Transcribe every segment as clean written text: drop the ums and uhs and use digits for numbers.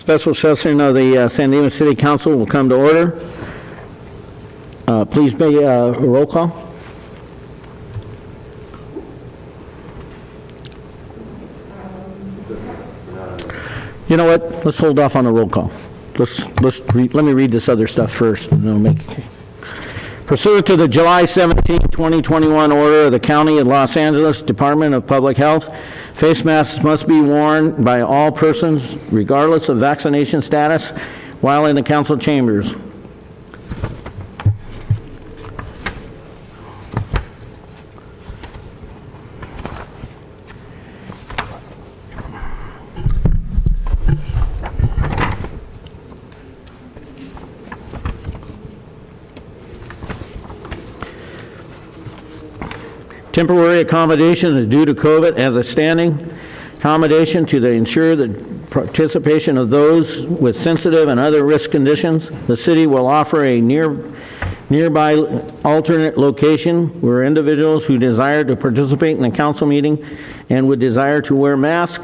Special session of the San Dimas City Council will come to order. Please make a roll call. You know what? Let's hold off on the roll call. Let me read this other stuff first, and then we'll make. Pursuant to the July 17, 2021 order of the County of Los Angeles Department of Public Health, face masks must be worn by all persons, regardless of vaccination status, while in the council chambers. Temporary accommodation is due to COVID as a standing accommodation to ensure the participation of those with sensitive and other risk conditions. The city will offer a nearby alternate location where individuals who desire to participate in the council meeting and would desire to wear masks,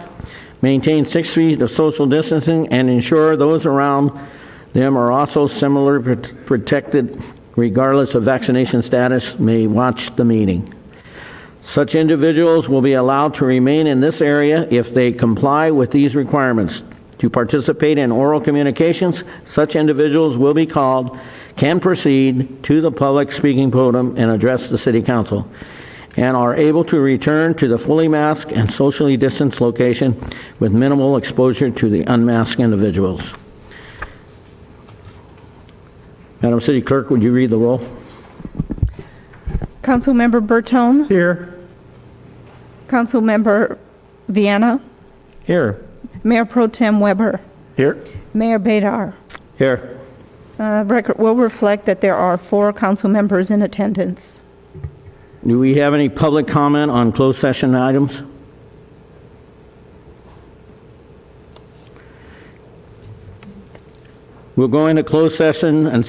maintain 6 feet of social distancing, and ensure those around them are also similarly protected regardless of vaccination status may watch the meeting. Such individuals will be allowed to remain in this area if they comply with these requirements. To participate in oral communications, such individuals will be called, can proceed to the public speaking podium and address the City Council, and are able to return to the fully masked and socially distanced location with minimal exposure to the unmasked individuals. Madam City Clerk, would you read the roll? Councilmember Bertone. Here. Councilmember Viana. Here. Mayor Pro Tem Weber. Here. Mayor Bedar. Here. Record will reflect that there are 4 council members in attendance. Do we have any public comment on closed session items? We'll go into closed session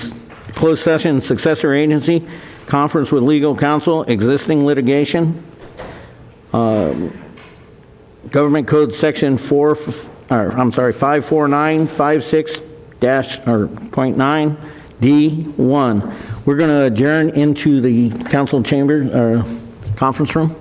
successor agency, conference with legal counsel, existing litigation, Government Code Section 54956-.9 D1. We're going to adjourn into the council chamber conference room.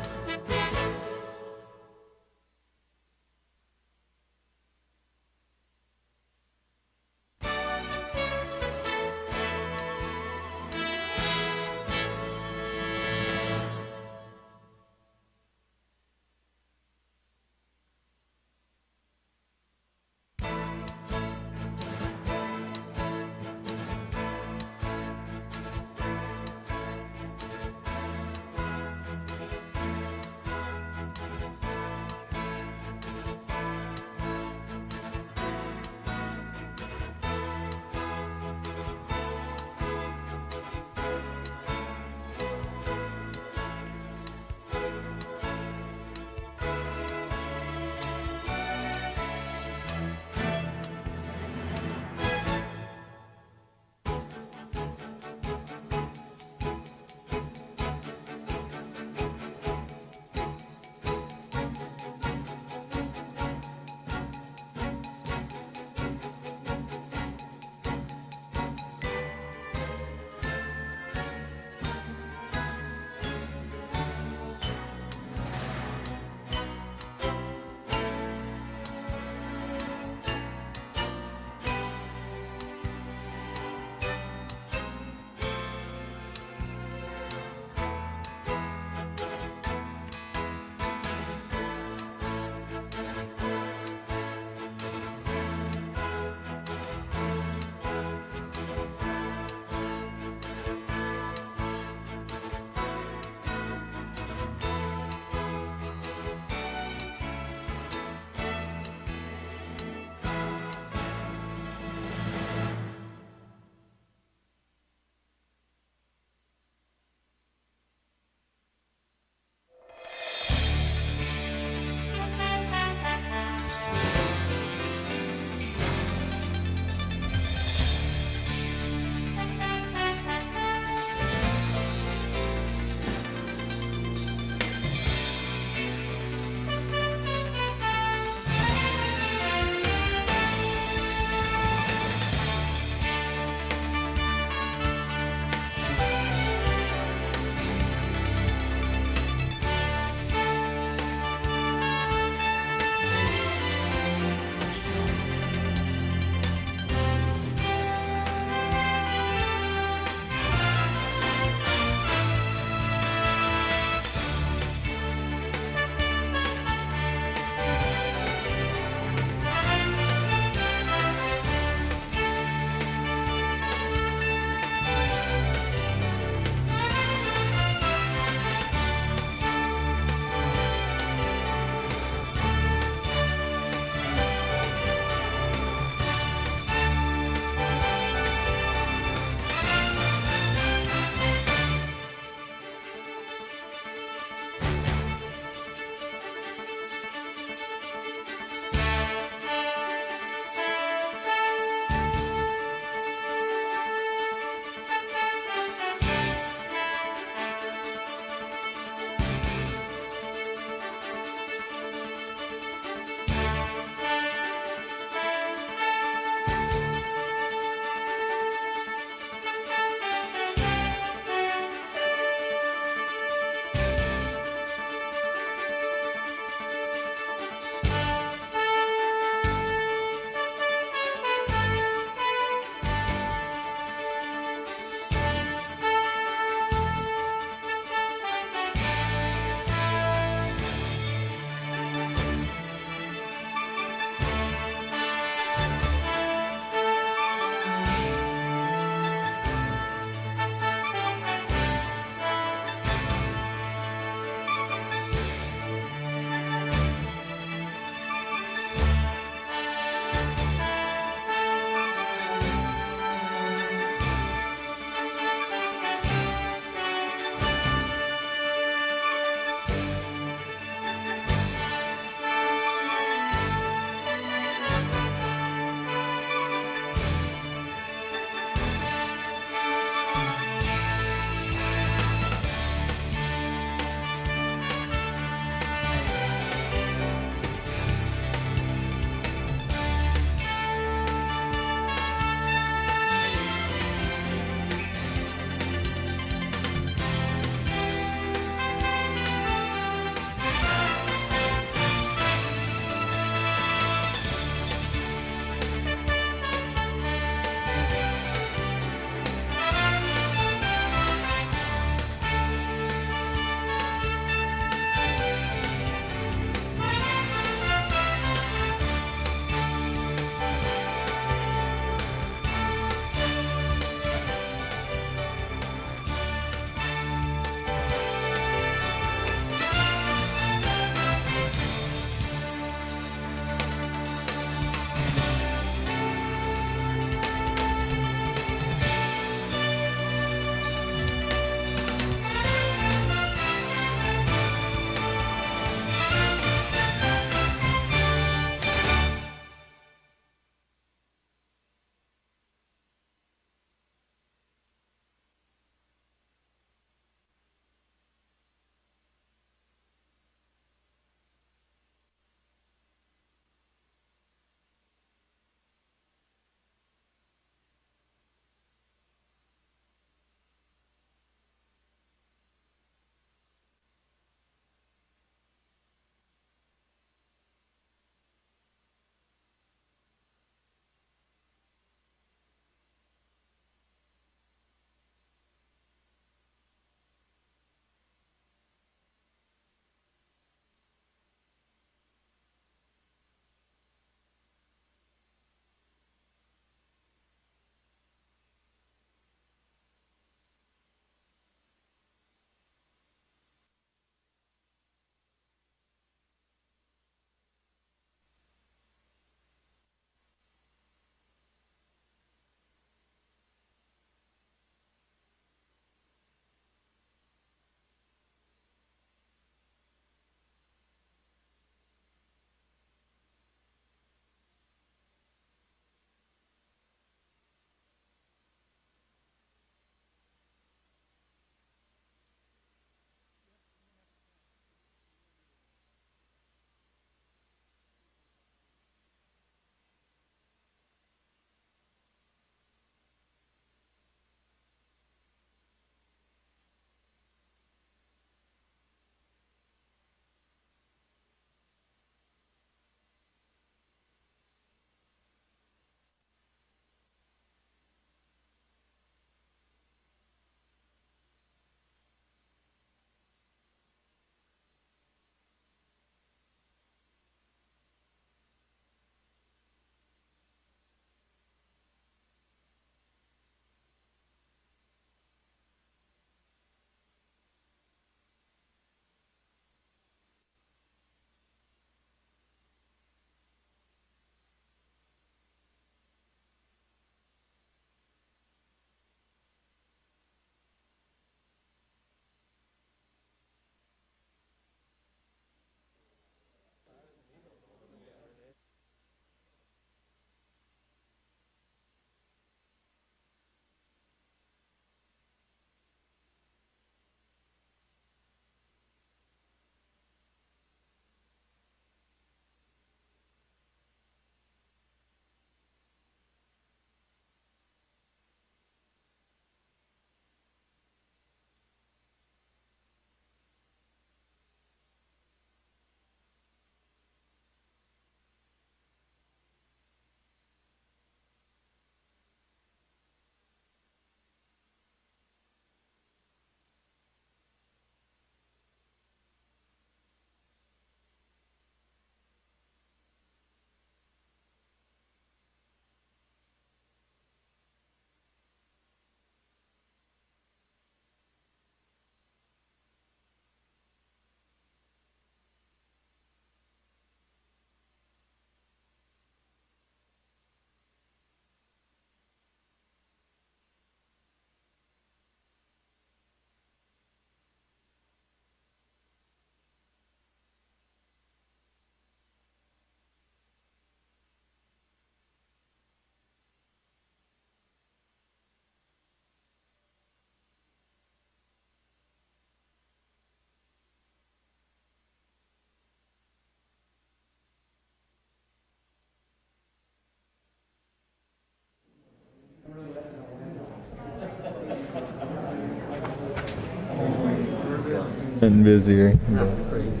Been busier. That's crazy.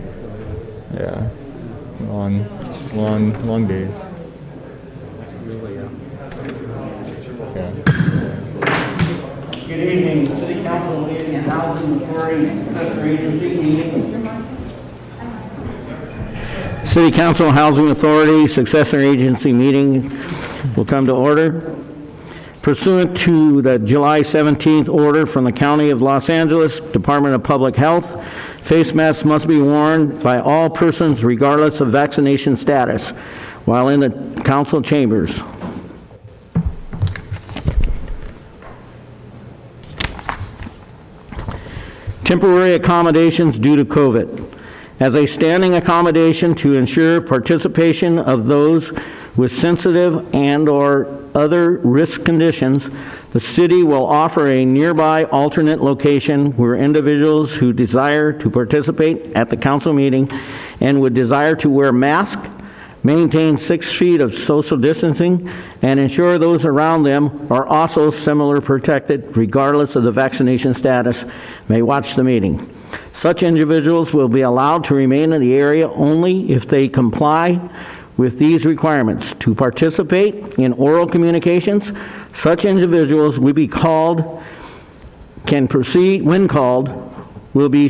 Yeah. Long days. Really, Yeah. Good evening, City Council meeting and Housing Authority Successor Agency meeting. City Council Housing Authority Successor Agency meeting will come to order. Pursuant to the July 17th order from the County of Los Angeles Department of Public Health, face masks must be worn by all persons regardless of vaccination status while in the council chambers. Temporary accommodations due to COVID. As a standing accommodation to ensure participation of those with sensitive and/or other risk conditions, the city will offer a nearby alternate location where individuals who desire to participate at the council meeting and would desire to wear masks, maintain 6 feet of social distancing, and ensure those around them are also similarly protected regardless of the vaccination status may watch the meeting. Such individuals will be allowed to remain in the area only if they comply with these requirements. To participate in oral communications, such individuals will be called, can proceed, when called, will be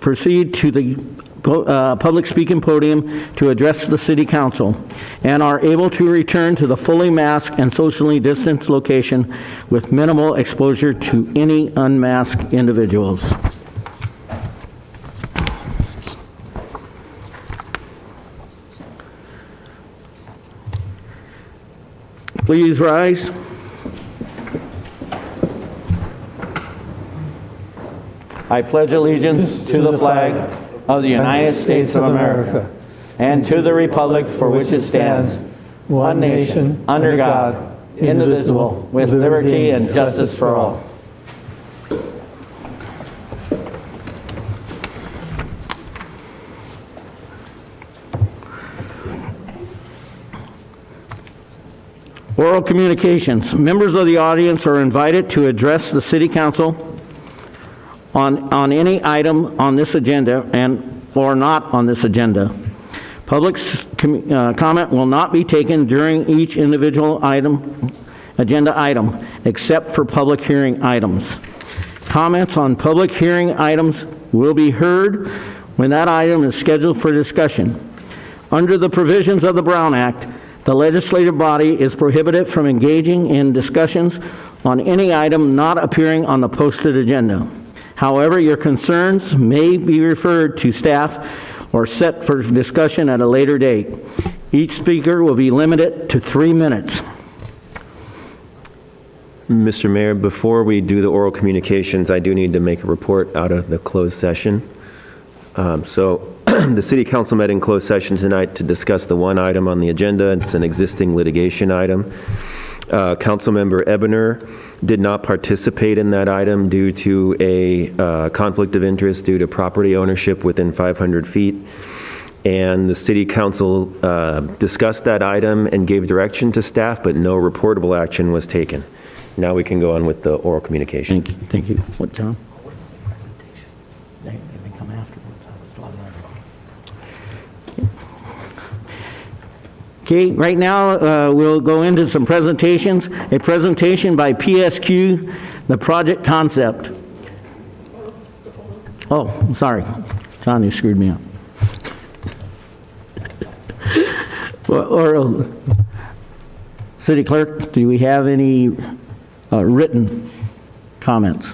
proceed to the public speaking podium to address the city council and are able to return to the fully masked and socially distanced location with minimal exposure to any unmasked individuals. Please rise. I pledge allegiance to the flag of the United States of America and to the republic for which it stands, one nation, under God, indivisible, with liberty and justice for all. Oral communications. Members of the audience are invited to address the City Council on any item on this agenda or not on this agenda. Public comment will not be taken during each individual agenda item, except for public hearing items. Comments on public hearing items will be heard when that item is scheduled for discussion. Under the provisions of the Brown Act, the legislative body is prohibited from engaging in discussions on any item not appearing on the posted agenda. However, your concerns may be referred to staff or set for discussion at a later date. Each speaker will be limited to 3 minutes. Mr. Mayor, before we do the oral communications, I do need to make a report out of the closed session. The City Council met in closed session tonight to discuss the one item on the agenda. It's an existing litigation item. Councilmember Ebner did not participate in that item due to a conflict of interest due to property ownership within 500 feet. And the City Council discussed that item and gave direction to staff, but no reportable action was taken. Now we can go on with the oral communication. Thank you. What, John? They come afterwards. Okay, right now we'll go into some presentations. A presentation by PSQ, the project concept. Oh, I'm sorry. John, you screwed me up. City Clerk, do we have any written comments?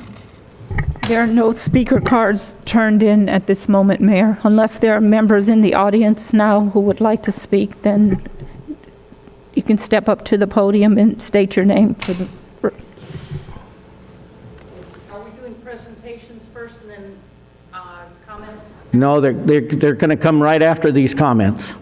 There are no speaker cards turned in at this moment, Mayor. Unless there are members in the audience now who would like to speak, then you can step up to the podium and state your name for the... Are we doing presentations first and then comments? No, they're going to come right after these comments.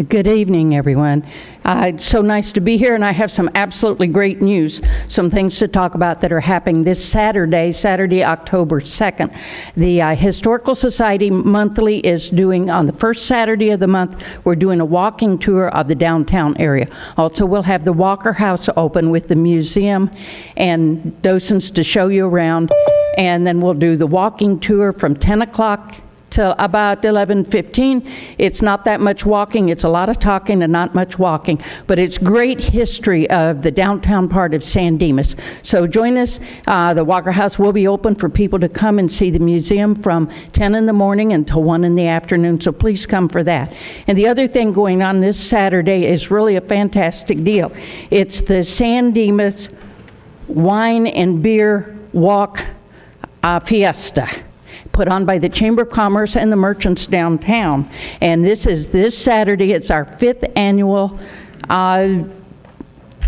Good evening, everyone. It's so nice to be here, and I have some absolutely great news, some things to talk about that are happening this Saturday, October 2nd. The Historical Society Monthly is doing, on the first Saturday of the month, we're doing a walking tour of the downtown area. Also, we'll have the Walker House open with the museum and docents to show you around, and then we'll do the walking tour from 10 o'clock till about 11:15. It's not that much walking. It's a lot of talking and not much walking, but it's great history of the downtown part of San Dimas. So join us. The Walker House will be open for people to come and see the museum from 10 in the morning until 1 in the afternoon, so please come for that. And the other thing going on this Saturday is really a fantastic deal. It's the San Dimas Wine and Beer Walk Fiesta, put on by the Chamber of Commerce and the merchants downtown. And this is this Saturday. It's our 5th annual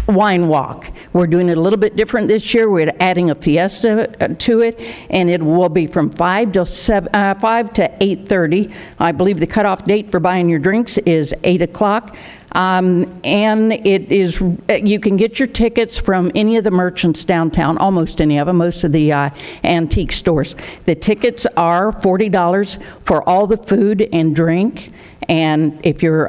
wine walk. We're doing it a little bit different this year. We're adding a fiesta to it, and it will be from 5 to 8:30. I believe the cutoff date for buying your drinks is 8 o'clock. And it is, you can get your tickets from any of the merchants downtown, almost any of them, most of the antique stores. The tickets are $40 for all the food and drink, and if you're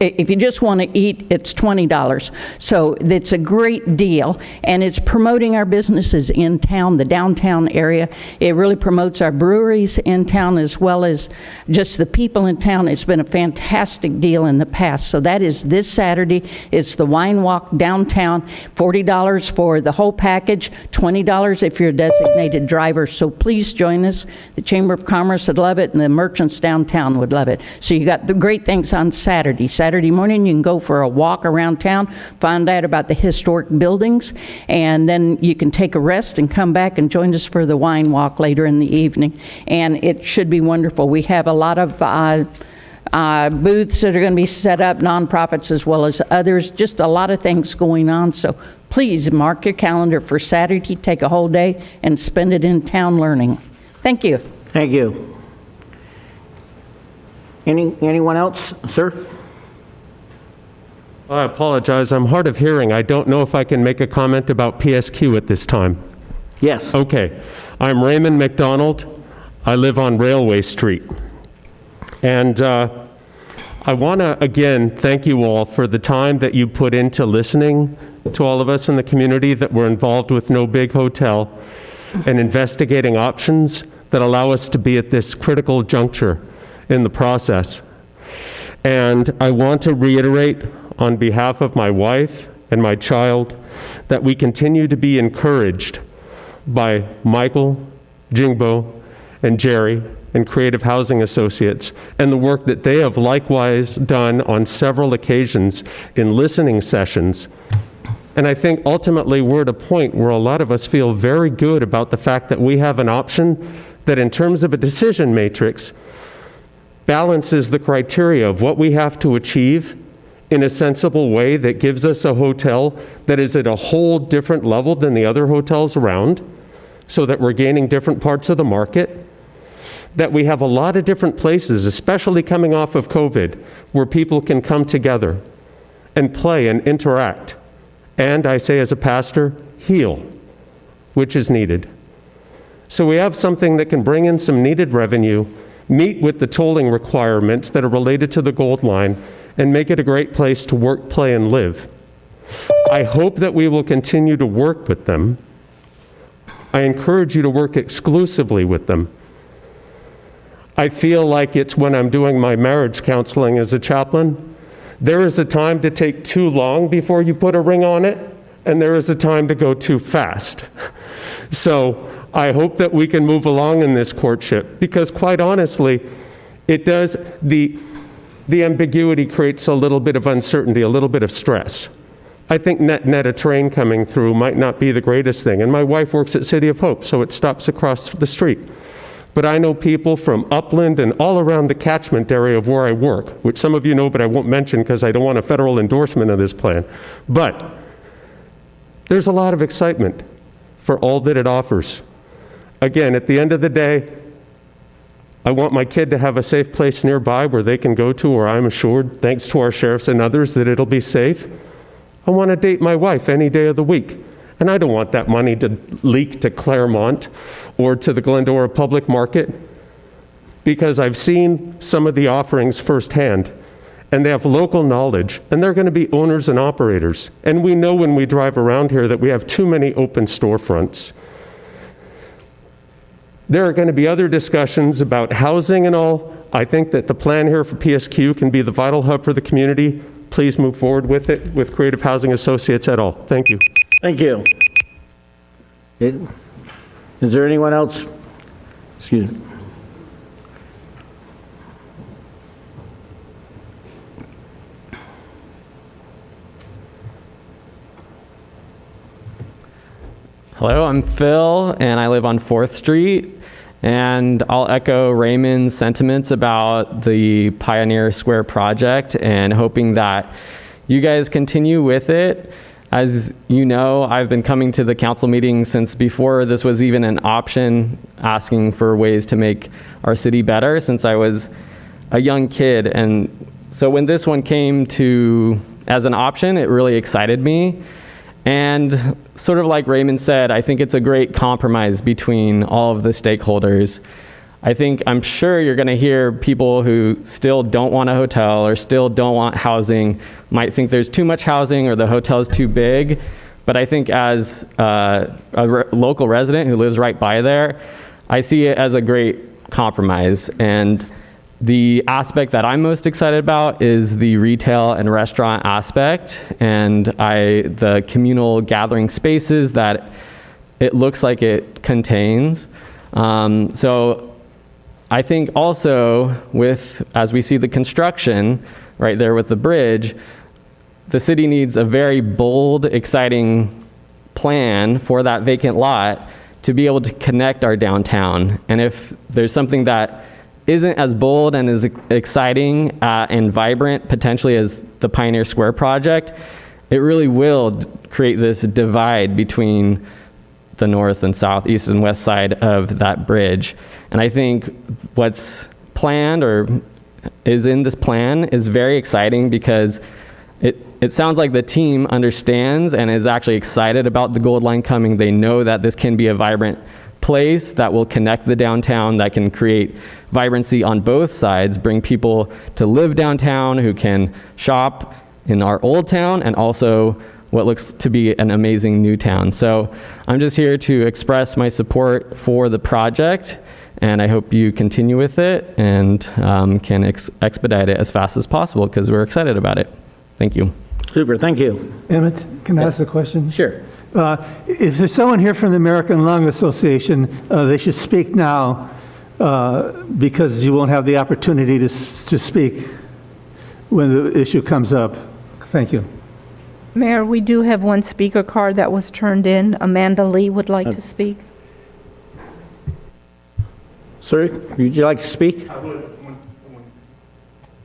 if you just want to eat, it's $20. So it's a great deal, and it's promoting our businesses in town, the downtown area. It really promotes our breweries in town as well as just the people in town. It's been a fantastic deal in the past. So that is this Saturday. It's the wine walk downtown, $40 for the whole package, $20 if you're a designated driver. So please join us. The Chamber of Commerce would love it, and the merchants downtown would love it. So you got the great things on Saturday morning. You can go for a walk around town, find out about the historic buildings, and then you can take a rest and come back and join us for the wine walk later in the evening. And it should be wonderful. We have a lot of booths that are going to be set up, nonprofits as well as others, just a lot of things going on. So please mark your calendar for Saturday, take a whole day and spend it in town learning. Thank you. Thank you. Anyone else, sir? I apologize. I'm hard of hearing. I don't know if I can make a comment about PSQ at this time. Yes. Okay. I'm Raymond McDonald. I live on Railway Street. And I want to, again, thank you all for the time that you put into listening to all of us in the community that were involved with No Big Hotel and investigating options that allow us to be at this critical juncture in the process. And I want to reiterate on behalf of my wife and my child that we continue to be encouraged by Michael, Jingbo, and Jerry and Creative Housing Associates and the work that they have likewise done on several occasions in listening sessions. And I think ultimately we're at a point where a lot of us feel very good about the fact that we have an option that in terms of a decision matrix balances the criteria of what we have to achieve in a sensible way that gives us a hotel that is at a whole different level than the other hotels around, so that we're gaining different parts of the market, that we have a lot of different places, especially coming off of COVID, where people can come together and play and interact. And I say as a pastor, heal, which is needed. So we have something that can bring in some needed revenue, meet with the tolling requirements that are related to the Gold Line, and make it a great place to work, play, and live. I hope that we will continue to work with them. I encourage you to work exclusively with them. I feel like it's when I'm doing my marriage counseling as a chaplain, there is a time to take too long before you put a ring on it, and there is a time to go too fast. So I hope that we can move along in this courtship, because quite honestly, it does, the ambiguity creates a little bit of uncertainty, a little bit of stress. I think net a train coming through might not be the greatest thing. And my wife works at City of Hope, so it stops across the street. But I know people from Upland and all around the catchment area of where I work, which some of you know, but I won't mention because I don't want a federal endorsement of this plan. But there's a lot of excitement for all that it offers. Again, at the end of the day, I want my kid to have a safe place nearby where they can go to, where I'm assured, thanks to our sheriffs and others, that it'll be safe. I want to date my wife any day of the week. And I don't want that money to leak to Claremont or to the Glendora Public Market, because I've seen some of the offerings firsthand, and they have local knowledge, and they're going to be owners and operators. And we know when we drive around here that we have too many open storefronts. There are going to be other discussions about housing and all. I think that the plan here for PSQ can be the vital hub for the community. Please move forward with it with Creative Housing Associates et al. Thank you. Thank you. Is there anyone else? Excuse me. Hello, I'm Phil, and I live on 4th Street, and I'll echo Raymond's sentiments about the Pioneer Square project and hoping that you guys continue with it. As you know, I've been coming to the council meeting since before this was even an option, asking for ways to make our city better since I was a young kid. And so when this one came to as an option, it really excited me. And sort of like Raymond said, I think it's a great compromise between all of the stakeholders. I'm sure you're going to hear people who still don't want a hotel or still don't want housing, might think there's too much housing or the hotel's too big. But I think as a local resident who lives right by there, I see it as a great compromise. And the aspect that I'm most excited about is the retail and restaurant aspect and the communal gathering spaces that it looks like it contains. So I think also as we see the construction right there with the bridge, the city needs a very bold, exciting plan for that vacant lot to be able to connect our downtown. And if there's something that isn't as bold and as exciting and vibrant potentially as the Pioneer Square project, it really will create this divide between the north and south, east and west side of that bridge. And I think what's planned or is in this plan is very exciting because it sounds like the team understands and is actually excited about the Gold Line coming. They know that this can be a vibrant place that will connect the downtown, that can create vibrancy on both sides, bring people to live downtown who can shop in our old town and also what looks to be an amazing new town. So I'm just here to express my support for the project, and I hope you continue with it and can expedite it as fast as possible because we're excited about it. Thank you. Super, thank you. Emmett, can I ask a question? Sure. If there's someone here from the American Lung Association, they should speak now because you won't have the opportunity to speak when the issue comes up. Thank you. Mayor, we do have one speaker card that was turned in. Amanda Lee would like to speak. Sir, would you like to speak? I would.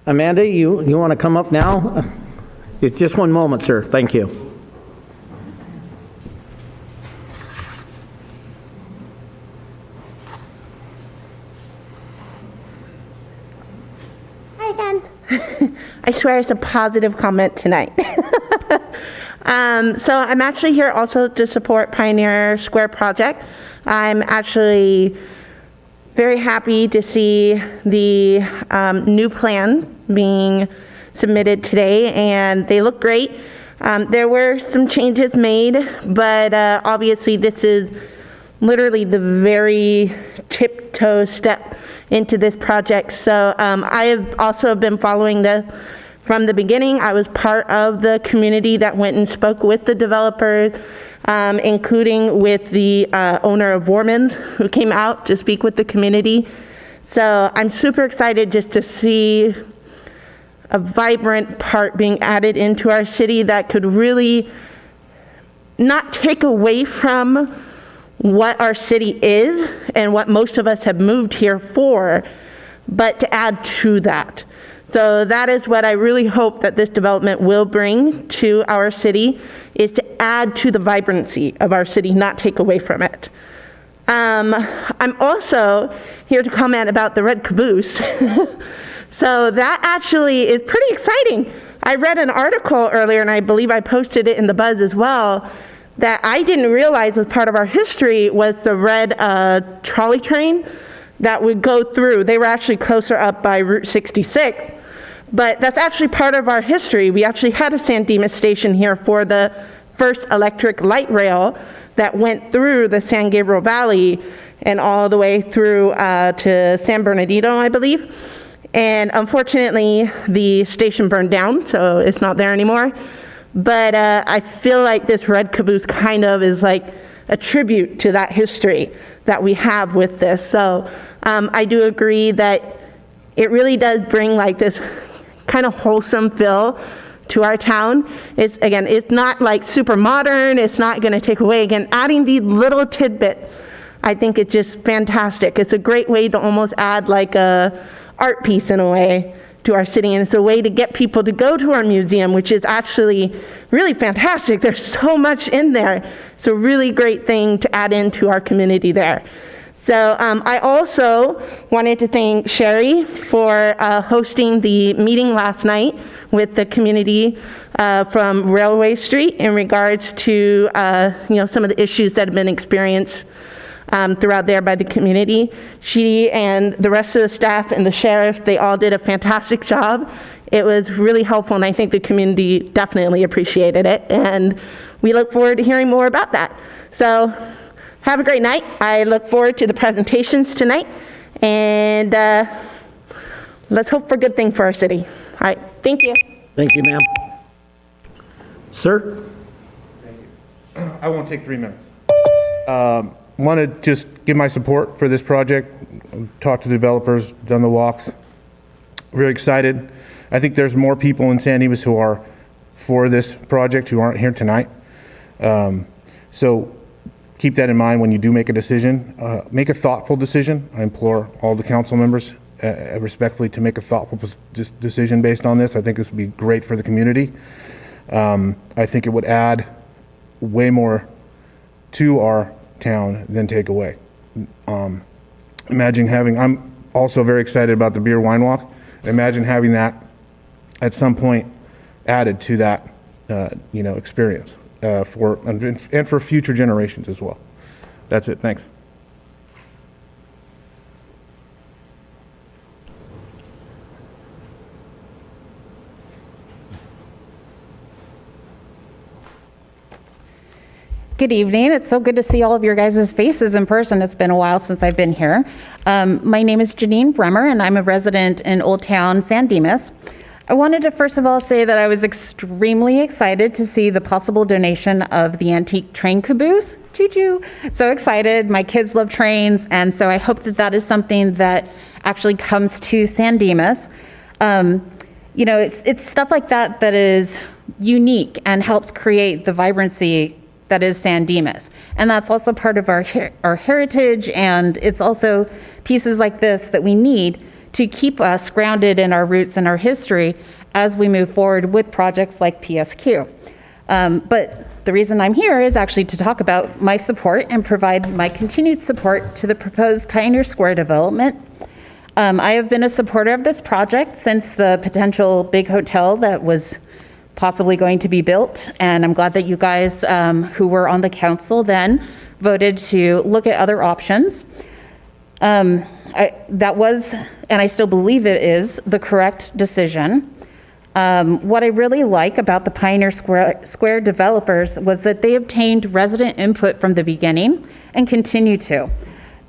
Amanda, you want to come up now? Just one moment, sir. Thank you. Hi again. I swear it's a positive comment tonight. So I'm actually here also to support Pioneer Square project. I'm actually very happy to see the new plan being submitted today, and they look great. There were some changes made, but obviously this is literally the very tiptoe step into this project. So I have also been following from the beginning. I was part of the community that went and spoke with the developers, including with the owner of Warman's, who came out to speak with the community. So I'm super excited just to see a vibrant part being added into our city that could really not take away from what our city is and what most of us have moved here for, but to add to that. So that is what I really hope that this development will bring to our city, is to add to the vibrancy of our city, not take away from it. I'm also here to comment about the red caboose. So that actually is pretty exciting. I read an article earlier, and I believe I posted it in the Buzz as well, that I didn't realize was part of our history was the red trolley train that would go through. They were actually closer up by Route 66, but that's actually part of our history. We actually had a San Dimas station here for the first electric light rail that went through the San Gabriel Valley and all the way through to San Bernardino, I believe. And unfortunately, the station burned down, so it's not there anymore. But I feel like this red caboose kind of is like a tribute to that history that we have with this. So I do agree that it really does bring like this kind of wholesome feel to our town. It's, again, it's not like super modern. It's not going to take away. Again, adding these little tidbits, I think it's just fantastic. It's a great way to almost add like a art piece in a way to our city, and it's a way to get people to go to our museum, which is actually really fantastic. There's so much in there. It's a really great thing to add into our community there. So I also wanted to thank Sherry for hosting the meeting last night with the community from Railway Street in regards to some of the issues that have been experienced throughout there by the community. She and the rest of the staff and the sheriff, they all did a fantastic job. It was really helpful, and I think the community definitely appreciated it, and we look forward to hearing more about that. So have a great night. I look forward to the presentations tonight, and let's hope for good things for our city. All right, thank you. Thank you, ma'am. Sir? I won't take 3 minutes. Want to just give my support for this project. Talked to the developers, done the walks. Really excited. I think there's more people in San Dimas who are for this project who aren't here tonight. So keep that in mind when you do make a decision. Make a thoughtful decision. I implore all the council members respectfully to make a thoughtful decision based on this. I think this would be great for the community. I think it would add way more to our town than take away. Imagine having, I'm also very excited about the beer wine walk. Imagine having that at some point added to that experience for future generations as well. That's it. Thanks. Good evening. It's so good to see all of your guys' faces in person. It's been a while since I've been here. My name is Janine Bremer, and I'm a resident in Old Town San Dimas. I wanted to first of all say that I was extremely excited to see the possible donation of the antique train caboose. Choo-choo. So excited. My kids love trains, and so I hope that that is something that actually comes to San Dimas. It's stuff like that that is unique and helps create the vibrancy that is San Dimas. And that's also part of our heritage, and it's also pieces like this that we need to keep us grounded in our roots and our history as we move forward with projects like PSQ. But the reason I'm here is actually to talk about my support and provide my continued support to the proposed Pioneer Square development. I have been a supporter of this project since the potential big hotel that was possibly going to be built, and I'm glad that you guys who were on the council then voted to look at other options. That was, and I still believe it is, the correct decision. What I really like about the Pioneer Square developers was that they obtained resident input from the beginning and continue to.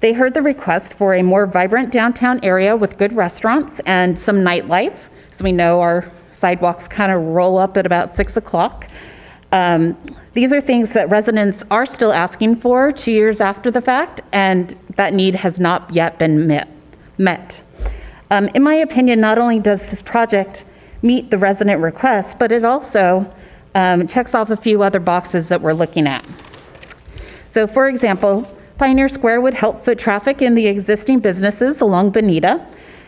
They heard the request for a more vibrant downtown area with good restaurants and some nightlife, as we know our sidewalks kind of roll up at about 6 o'clock. These are things that residents are still asking for 2 years after the fact, and that need has not yet been met. In my opinion, not only does this project meet the resident requests, but it also checks off a few other boxes that we're looking at. So for example, Pioneer Square would help foot traffic in the existing businesses along Bonita.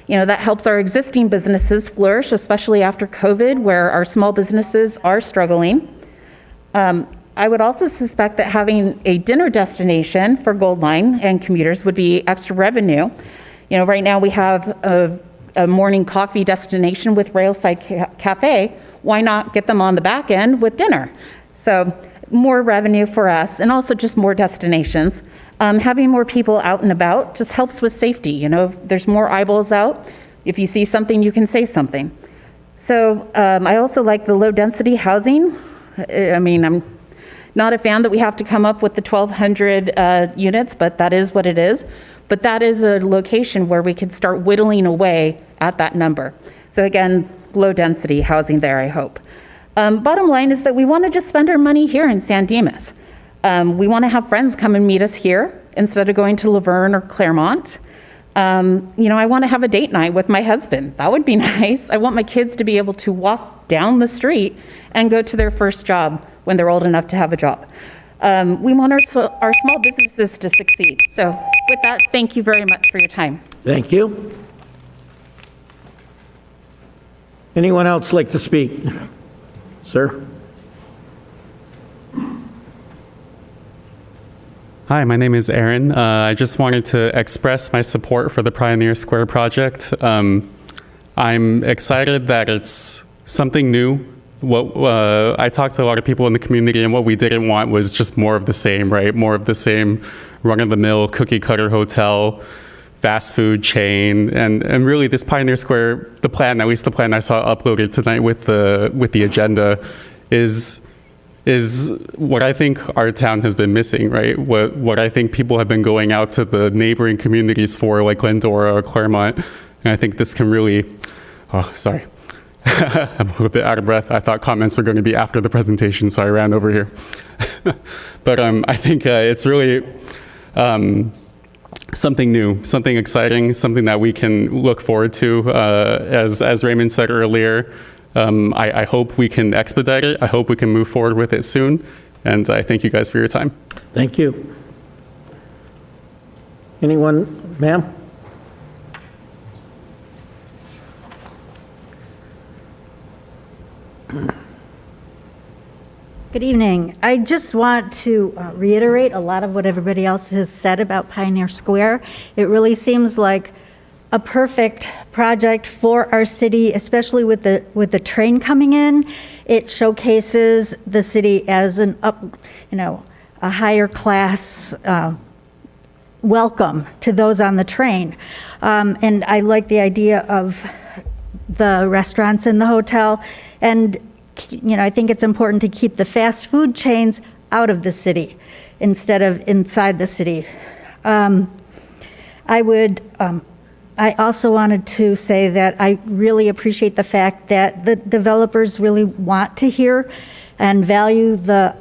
That helps our existing businesses flourish, especially after COVID, where our small businesses are struggling. I would also suspect that having a dinner destination for Gold Line and commuters would be extra revenue. You know, right now we have a morning coffee destination with Railside Cafe. Why not get them on the back end with dinner? So more revenue for us, and also just more destinations. Having more people out and about just helps with safety. You know, there's more eyeballs out. If you see something, you can say something. So I also like the low density housing. I mean, I'm not a fan that we have to come up with the 1,200 units, but that is what it is. But that is a location where we could start whittling away at that number. So again, low density housing there, I hope. Bottom line is that we want to just spend our money here in San Dimas. We want to have friends come and meet us here instead of going to Laverne or Claremont. You know, I want to have a date night with my husband. That would be nice. I want my kids to be able to walk down the street and go to their first job when they're old enough to have a job. We want our small businesses to succeed. So with that, thank you very much for your time. Thank you. Anyone else like to speak? Sir? Hi, my name is Aaron. I just wanted to express my support for the Pioneer Square project. I'm excited that it's something new. I talked to a lot of people in the community, and what we didn't want was just more of the same, right? More of the same run-of-the-mill cookie-cutter hotel, fast food chain, and really this Pioneer Square, the plan, at least the plan I saw uploaded tonight with the agenda, is what I think our town has been missing, right? What I think people have been going out to the neighboring communities for, like Glendora or Claremont, and I think this can really, oh, sorry. I'm a little bit out of breath. I thought comments were going to be after the presentation, so I ran over here. But I think it's really something new, something exciting, something that we can look forward to. As Raymond said earlier, I hope we can expedite it. I hope we can move forward with it soon. And I thank you guys for your time. Thank you. Anyone, ma'am? Good evening. I just want to reiterate a lot of what everybody else has said about Pioneer Square. It really seems like a perfect project for our city, especially with the train coming in. It showcases the city as a higher class welcome to those on the train. And I like the idea of the restaurants in the hotel. And I think it's important to keep the fast food chains out of the city instead of inside the city. I also wanted to say that I really appreciate the fact that the developers really want to hear and value the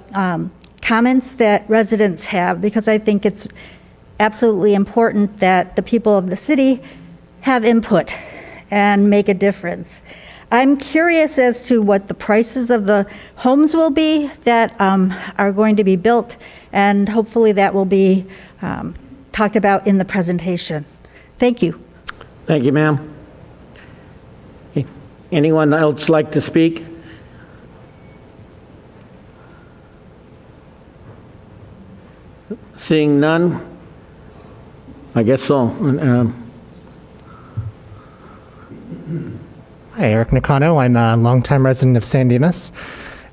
comments that residents have, because I think it's absolutely important that the people of the city have input and make a difference. I'm curious as to what the prices of the homes will be that are going to be built, and hopefully that will be talked about in the presentation. Thank you. Thank you, ma'am. Anyone else like to speak? Seeing none, I guess so. Hi, Eric Nakano. I'm a longtime resident of San Dimas,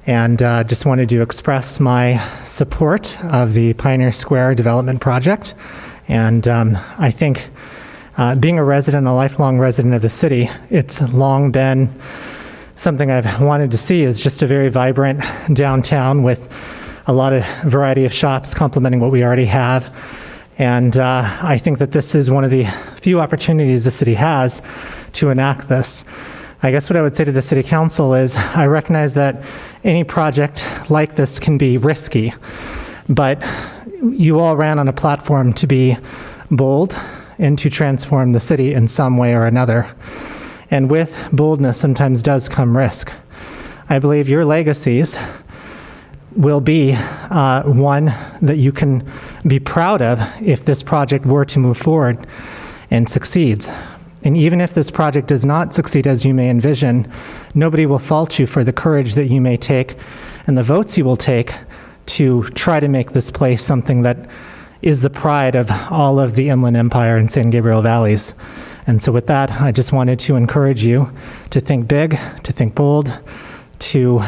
and just wanted to express my support of the Pioneer Square development project. And I think being a resident, a lifelong resident of the city, it's long been something I've wanted to see, is just a very vibrant downtown with a lot of variety of shops complementing what we already have. And I think that this is one of the few opportunities the city has to enact this. I guess what I would say to the City Council is I recognize that any project like this can be risky, but you all ran on a platform to be bold and to transform the city in some way or another. And with boldness sometimes does come risk. I believe your legacies will be one that you can be proud of if this project were to move forward and succeeds. And even if this project does not succeed as you may envision, nobody will fault you for the courage that you may take and the votes you will take to try to make this place something that is the pride of all of the Inland Empire and San Gabriel Valleys. And so with that, I just wanted to encourage you to think big, to think bold, to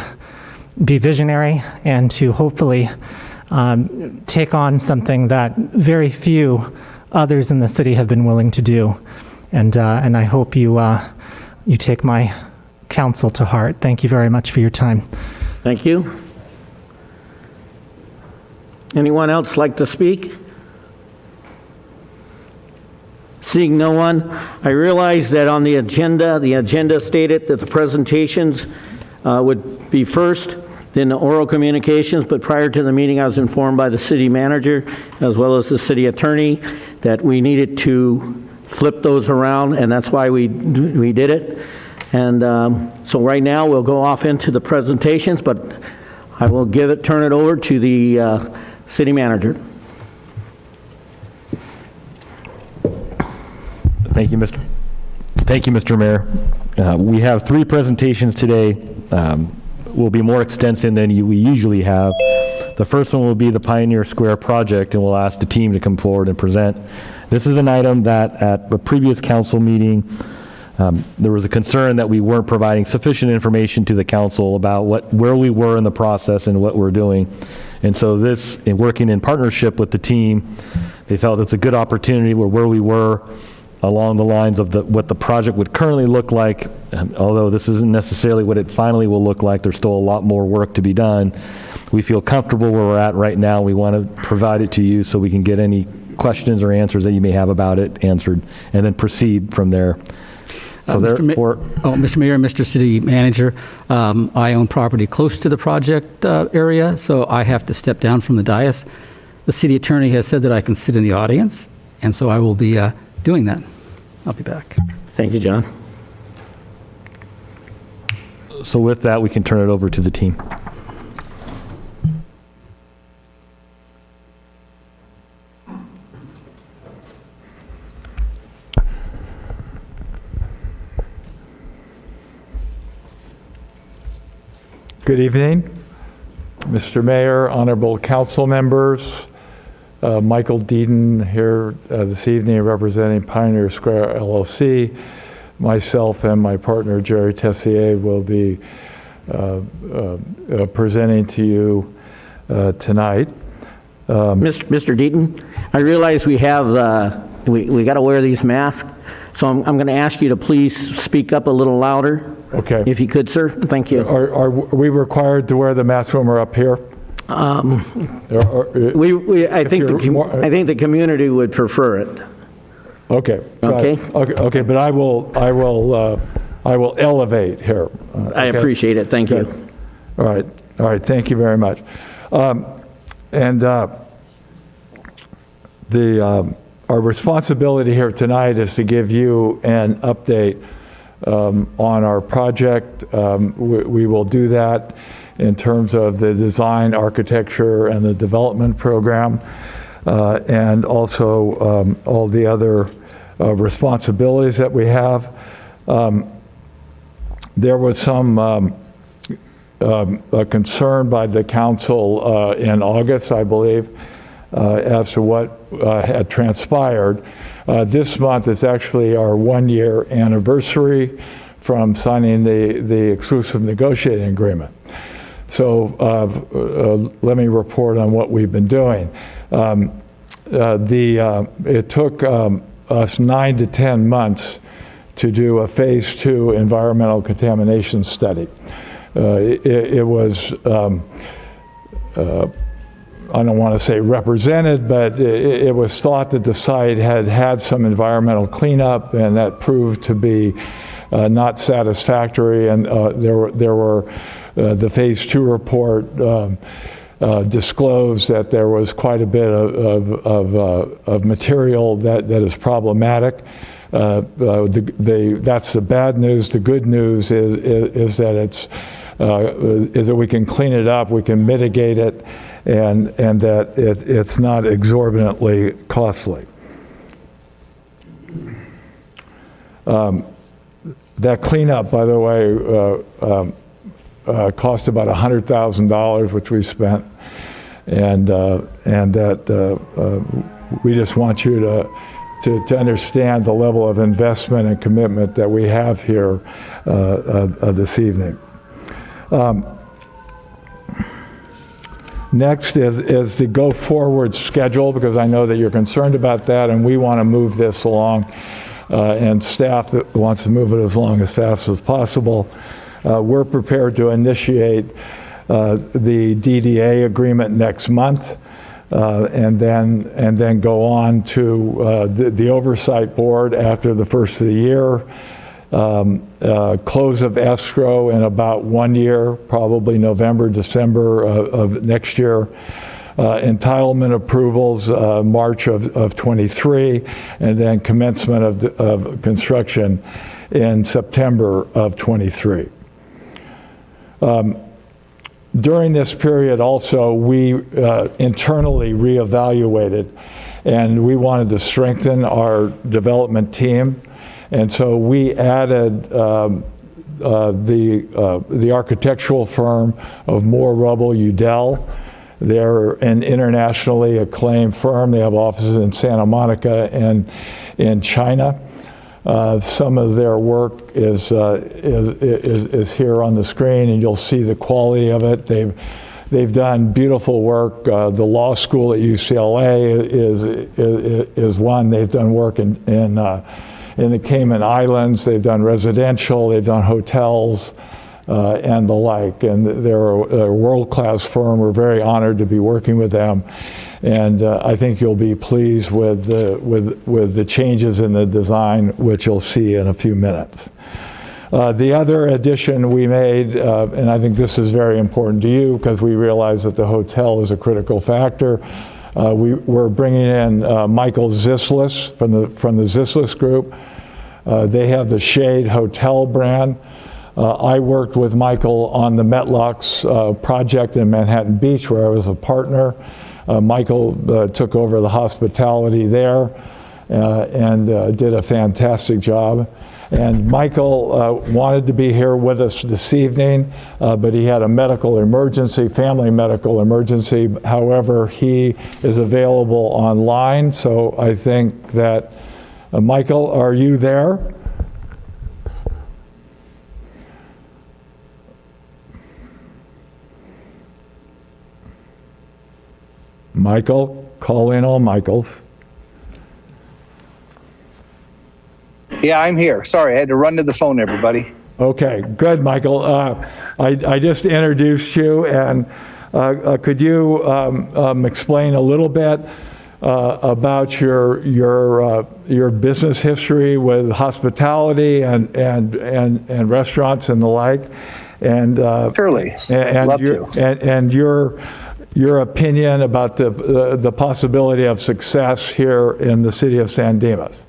be visionary, and to hopefully take on something that very few others in the city have been willing to do. And I hope you take my counsel to heart. Thank you very much for your time. Thank you. Anyone else like to speak? Seeing no one, I realize that on the agenda stated that the presentations would be first, then the oral communications, but prior to the meeting, I was informed by the city manager as well as the city attorney that we needed to flip those around, and that's why we did it. And so right now, we'll go off into the presentations, but I will turn it over to the city manager. Thank you, Mr. Mayor. We have 3 presentations today. Will be more extensive than we usually have. The first one will be the Pioneer Square project, and we'll ask the team to come forward and present. This is an item that at the previous council meeting, there was a concern that we weren't providing sufficient information to the council about where we were in the process and what we're doing. And so this, in working in partnership with the team, they felt it's a good opportunity where we were along the lines of what the project would currently look like. Although this isn't necessarily what it finally will look like, there's still a lot more work to be done. We feel comfortable where we're at right now. We want to provide it to you so we can get any questions or answers that you may have about it answered, and then proceed from there. So therefore, Mr. Mayor, Mr. City Manager, I own property close to the project area, so I have to step down from the dais. The city attorney has said that I can sit in the audience, and so I will be doing that. I'll be back. Thank you, John. So with that, we can turn it over to the team. Good evening, Mr. Mayor, honorable council members. Michael Deaton here this evening representing Pioneer Square LLC. Myself and my partner Jerry Tessier will be presenting to you tonight. Mr. Deaton, I realize we have we got to wear these masks, so I'm going to ask you to please speak up a little louder. Okay. If you could, sir. Thank you. Are we required to wear the mask when we're up here? I think the community would prefer it. Okay. Okay. Okay. But I will elevate here. I appreciate it. Thank you. All right. All right. Thank you very much. Our responsibility here tonight is to give you an update on our project. We will do that in terms of the design, architecture, and the development program, and also all the other responsibilities that we have. There was some a concern by the council in August, I believe, as to what had transpired. This month is actually our 1-year anniversary from signing the exclusive negotiating agreement. So let me report on what we've been doing. It took us 9 to 10 months to do a phase 2 environmental contamination study. It was, I don't want to say represented, but it was thought that the site had some environmental cleanup, and that proved to be not satisfactory. And there were the phase 2 report disclosed that there was quite a bit of material that is problematic. That's the bad news. The good news is that is that we can clean it up, we can mitigate it, and that it's not exorbitantly costly. That cleanup, by the way, cost about $100,000, which we spent. and that we just want you to understand the level of investment and commitment that we have here this evening. Next is the go-forward schedule, because I know that you're concerned about that, and we want to move this along, and staff that wants to move it along as fast as possible. We're prepared to initiate the DDA agreement next month, and then go on to the oversight board after the first of the year. Close of escrow in about 1 year, probably November, December of next year. Entitlement approvals, March of 23, and then commencement of construction in September of 23. During this period also, we internally reevaluated, and we wanted to strengthen our development team. And so we added the architectural firm of Moore, Rubble, Udell. They're an internationally acclaimed firm. They have offices in Santa Monica and in China. Some of their work is here on the screen, and you'll see the quality of it. They've done beautiful work. The law school at UCLA is one. They've done work in the Cayman Islands. They've done residential. They've done hotels. And the like, and they're a world-class firm. We're very honored to be working with them, and I think you'll be pleased with the changes in the design, which you'll see in a few minutes. The other addition we made, and I think this is very important to you because we realize that the hotel is a critical factor. We're bringing in Michael Zislis from the Zislis Group. They have the Shade Hotel brand. I worked with Michael on the Metlocks project in Manhattan Beach, where I was a partner. Michael took over the hospitality there and did a fantastic job. And Michael wanted to be here with us this evening, but he had a medical emergency, family medical emergency. However, he is available online, so I think that, Michael, are you there? Michael, call in all Michaels. Yeah, I'm here. Sorry, I had to run to the phone, everybody. Okay, good, Michael. I just introduced you, and could you explain a little bit about your business history with hospitality and restaurants and the like? And surely, and love to. And your opinion about the possibility of success here in the city of San Dimas.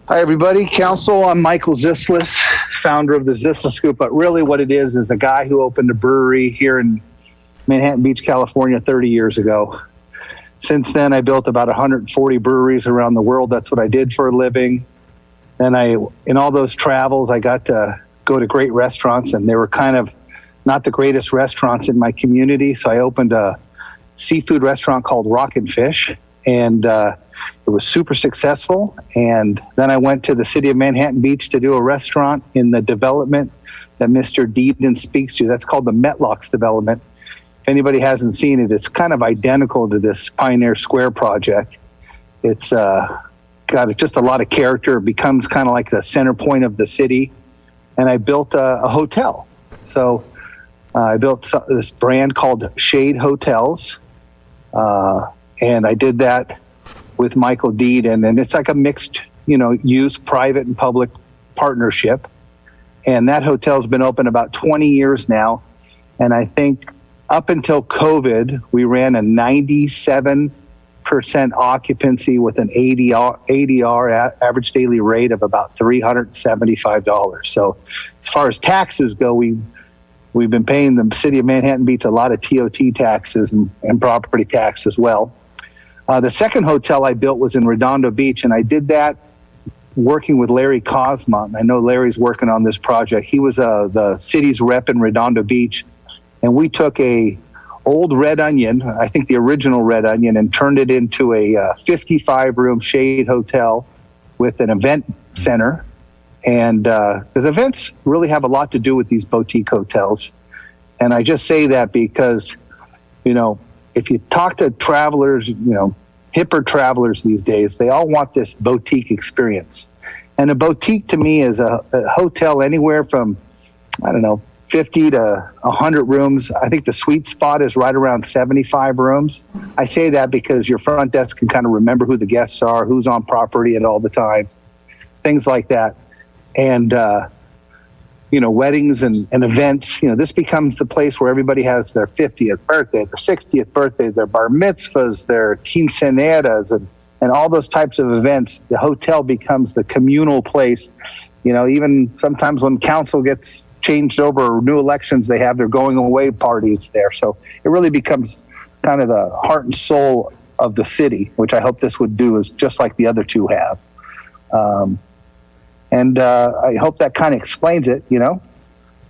Hi, everybody. Council, I'm Michael Zislis, founder of the Zislis Group, but really what it is a guy who opened a brewery here in Manhattan Beach, California 30 years ago. Since then, I built about 140 breweries around the world. That's what I did for a living. And in all those travels, I got to go to great restaurants, and they were kind of not the greatest restaurants in my community. So I opened a seafood restaurant called Rockin' Fish, and it was super successful. And then I went to the city of Manhattan Beach to do a restaurant in the development that Mr. Deedon speaks to. That's called the Metlocks development. If anybody hasn't seen it, it's kind of identical to this Pioneer Square project. It's got just a lot of character. It becomes kind of like the center point of the city. And I built a hotel. So I built this brand called Shade Hotels, and I did that with Michael Deedon, and it's like a mixed, use private and public partnership. And that hotel's been open about 20 years now, and I think up until COVID, we ran a 97% occupancy with an ADR, average daily rate of about $375. So as far as taxes go, we've been paying the city of Manhattan Beach a lot of TOT taxes and property tax as well. The second hotel I built was in Redondo Beach, and I did that working with Larry Cosmont. I know Larry's working on this project. He was the city's rep in Redondo Beach, and we took a old Red Onion, I think the original Red Onion, and turned it into a 55-room shade hotel with an event center. And because events really have a lot to do with these boutique hotels. And I just say that because, you know, if you talk to travelers, you know, hipper travelers these days, they all want this boutique experience. And a boutique to me is a hotel anywhere from, I don't know, 50 to 100 rooms. I think the sweet spot is right around 75 rooms. I say that because your front desk can kind of remember who the guests are, who's on property at all the time, things like that. And, you know, weddings and events, you know, this becomes the place where everybody has their 50th birthday, their 60th birthday, their bar mitzvahs, their quinceañeras, and all those types of events. The hotel becomes the communal place. You know, even sometimes when council gets changed over, or new elections they have, their going away parties there. So it really becomes kind of the heart and soul of the city, which I hope this would do, is just like the other two have. And I hope that kind of explains it. You know,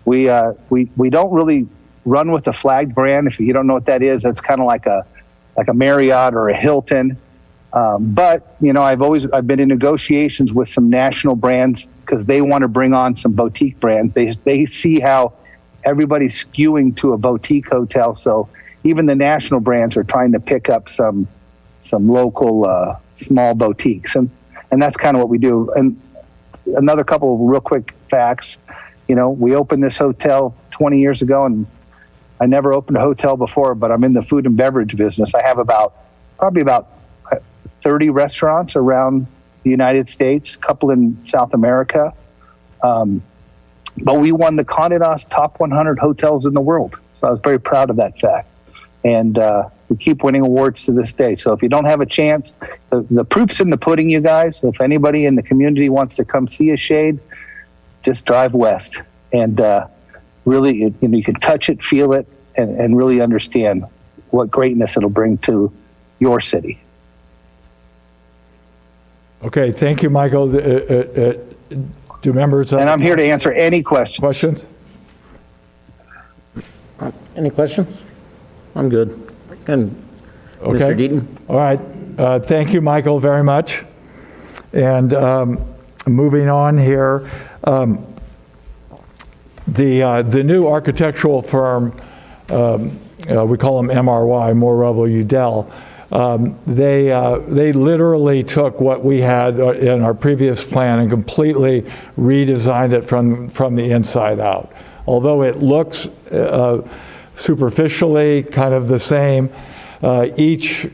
we don't really run with the flagged brand. If you don't know what that is, that's kind of like a Marriott or a Hilton. But you know, I've been in negotiations with some national brands because they want to bring on some boutique brands. They see how everybody's skewing to a boutique hotel, so even the national brands are trying to pick up some local small boutiques, and that's kind of what we do. And another couple of real quick facts. You know, we opened this hotel 20 years ago, and I never opened a hotel before, but I'm in the food and beverage business. I have probably about 30 restaurants around the United States, a couple in South America. But we won the Condé Nast Top 100 Hotels in the World. So I was very proud of that fact. And we keep winning awards to this day. So if you don't have a chance, the proof's in the pudding, you guys. If anybody in the community wants to come see a shade, just drive west. And really, you can touch it, feel it, and really understand what greatness it'll bring to your city. Okay, thank you, Michael. Do members... And I'm here to answer any questions. Questions? Any questions? I'm good. And Okay. Mr. Deaton? All right. Thank you, Michael, very much. And moving on here, the new architectural firm, we call them MRY, Moore Rubble Udell. They literally took what we had in our previous plan and completely redesigned it from the inside out. Although it looks superficially kind of the same, each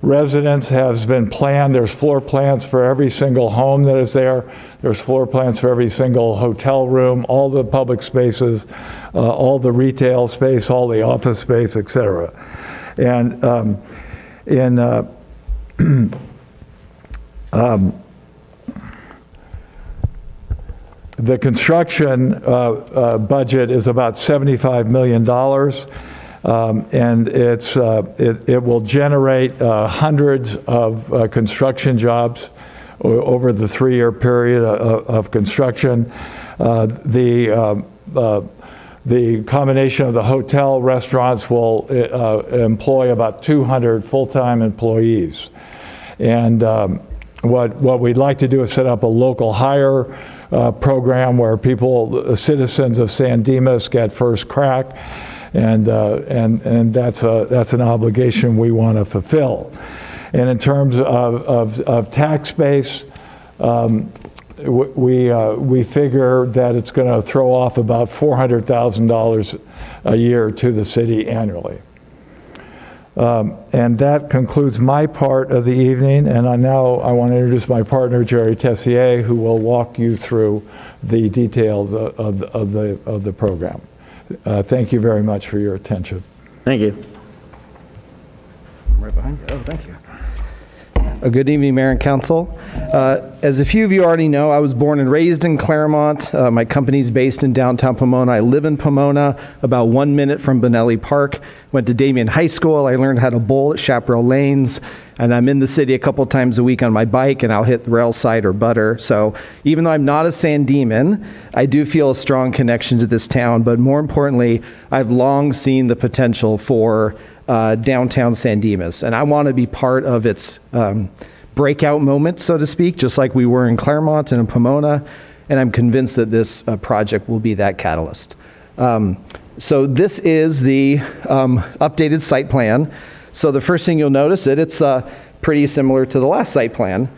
residence has been planned. There's floor plans for every single home that is there. There's floor plans for every single hotel room, all the public spaces, all the retail space, all the office space, etc. And the construction budget is about $75 million, and it will generate hundreds of construction jobs over the 3-year period of construction. The combination of the hotel restaurants will employ about 200 full-time employees. And what we'd like to do is set up a local hire program where citizens of San Dimas get first crack, and that's an obligation we want to fulfill. And in terms of tax base, we figure that it's going to throw off about $400,000 a year to the city annually. And that concludes my part of the evening, and I want to introduce my partner, Jerry Tessier, who will walk you through the details of the program. Thank you very much for your attention. Thank you. I'm right behind you. Oh, thank you. Good evening, Mayor and Council. As a few of you already know, I was born and raised in Claremont. My company's based in downtown Pomona. I live in Pomona, about 1 minute from Benelli Park. Went to Damien High School. I learned how to bowl at Chaparral Lanes. And I'm in the city a couple times a week on my bike, and I'll hit Railside or Butter. So even though I'm not a San Diman, I do feel a strong connection to this town. But more importantly, I've long seen the potential for downtown San Dimas, and I want to be part of its breakout moment, so to speak, just like we were in Claremont and in Pomona, and I'm convinced that this project will be that catalyst. So this is the updated site plan. So the first thing you'll notice that it's pretty similar to the last site plan.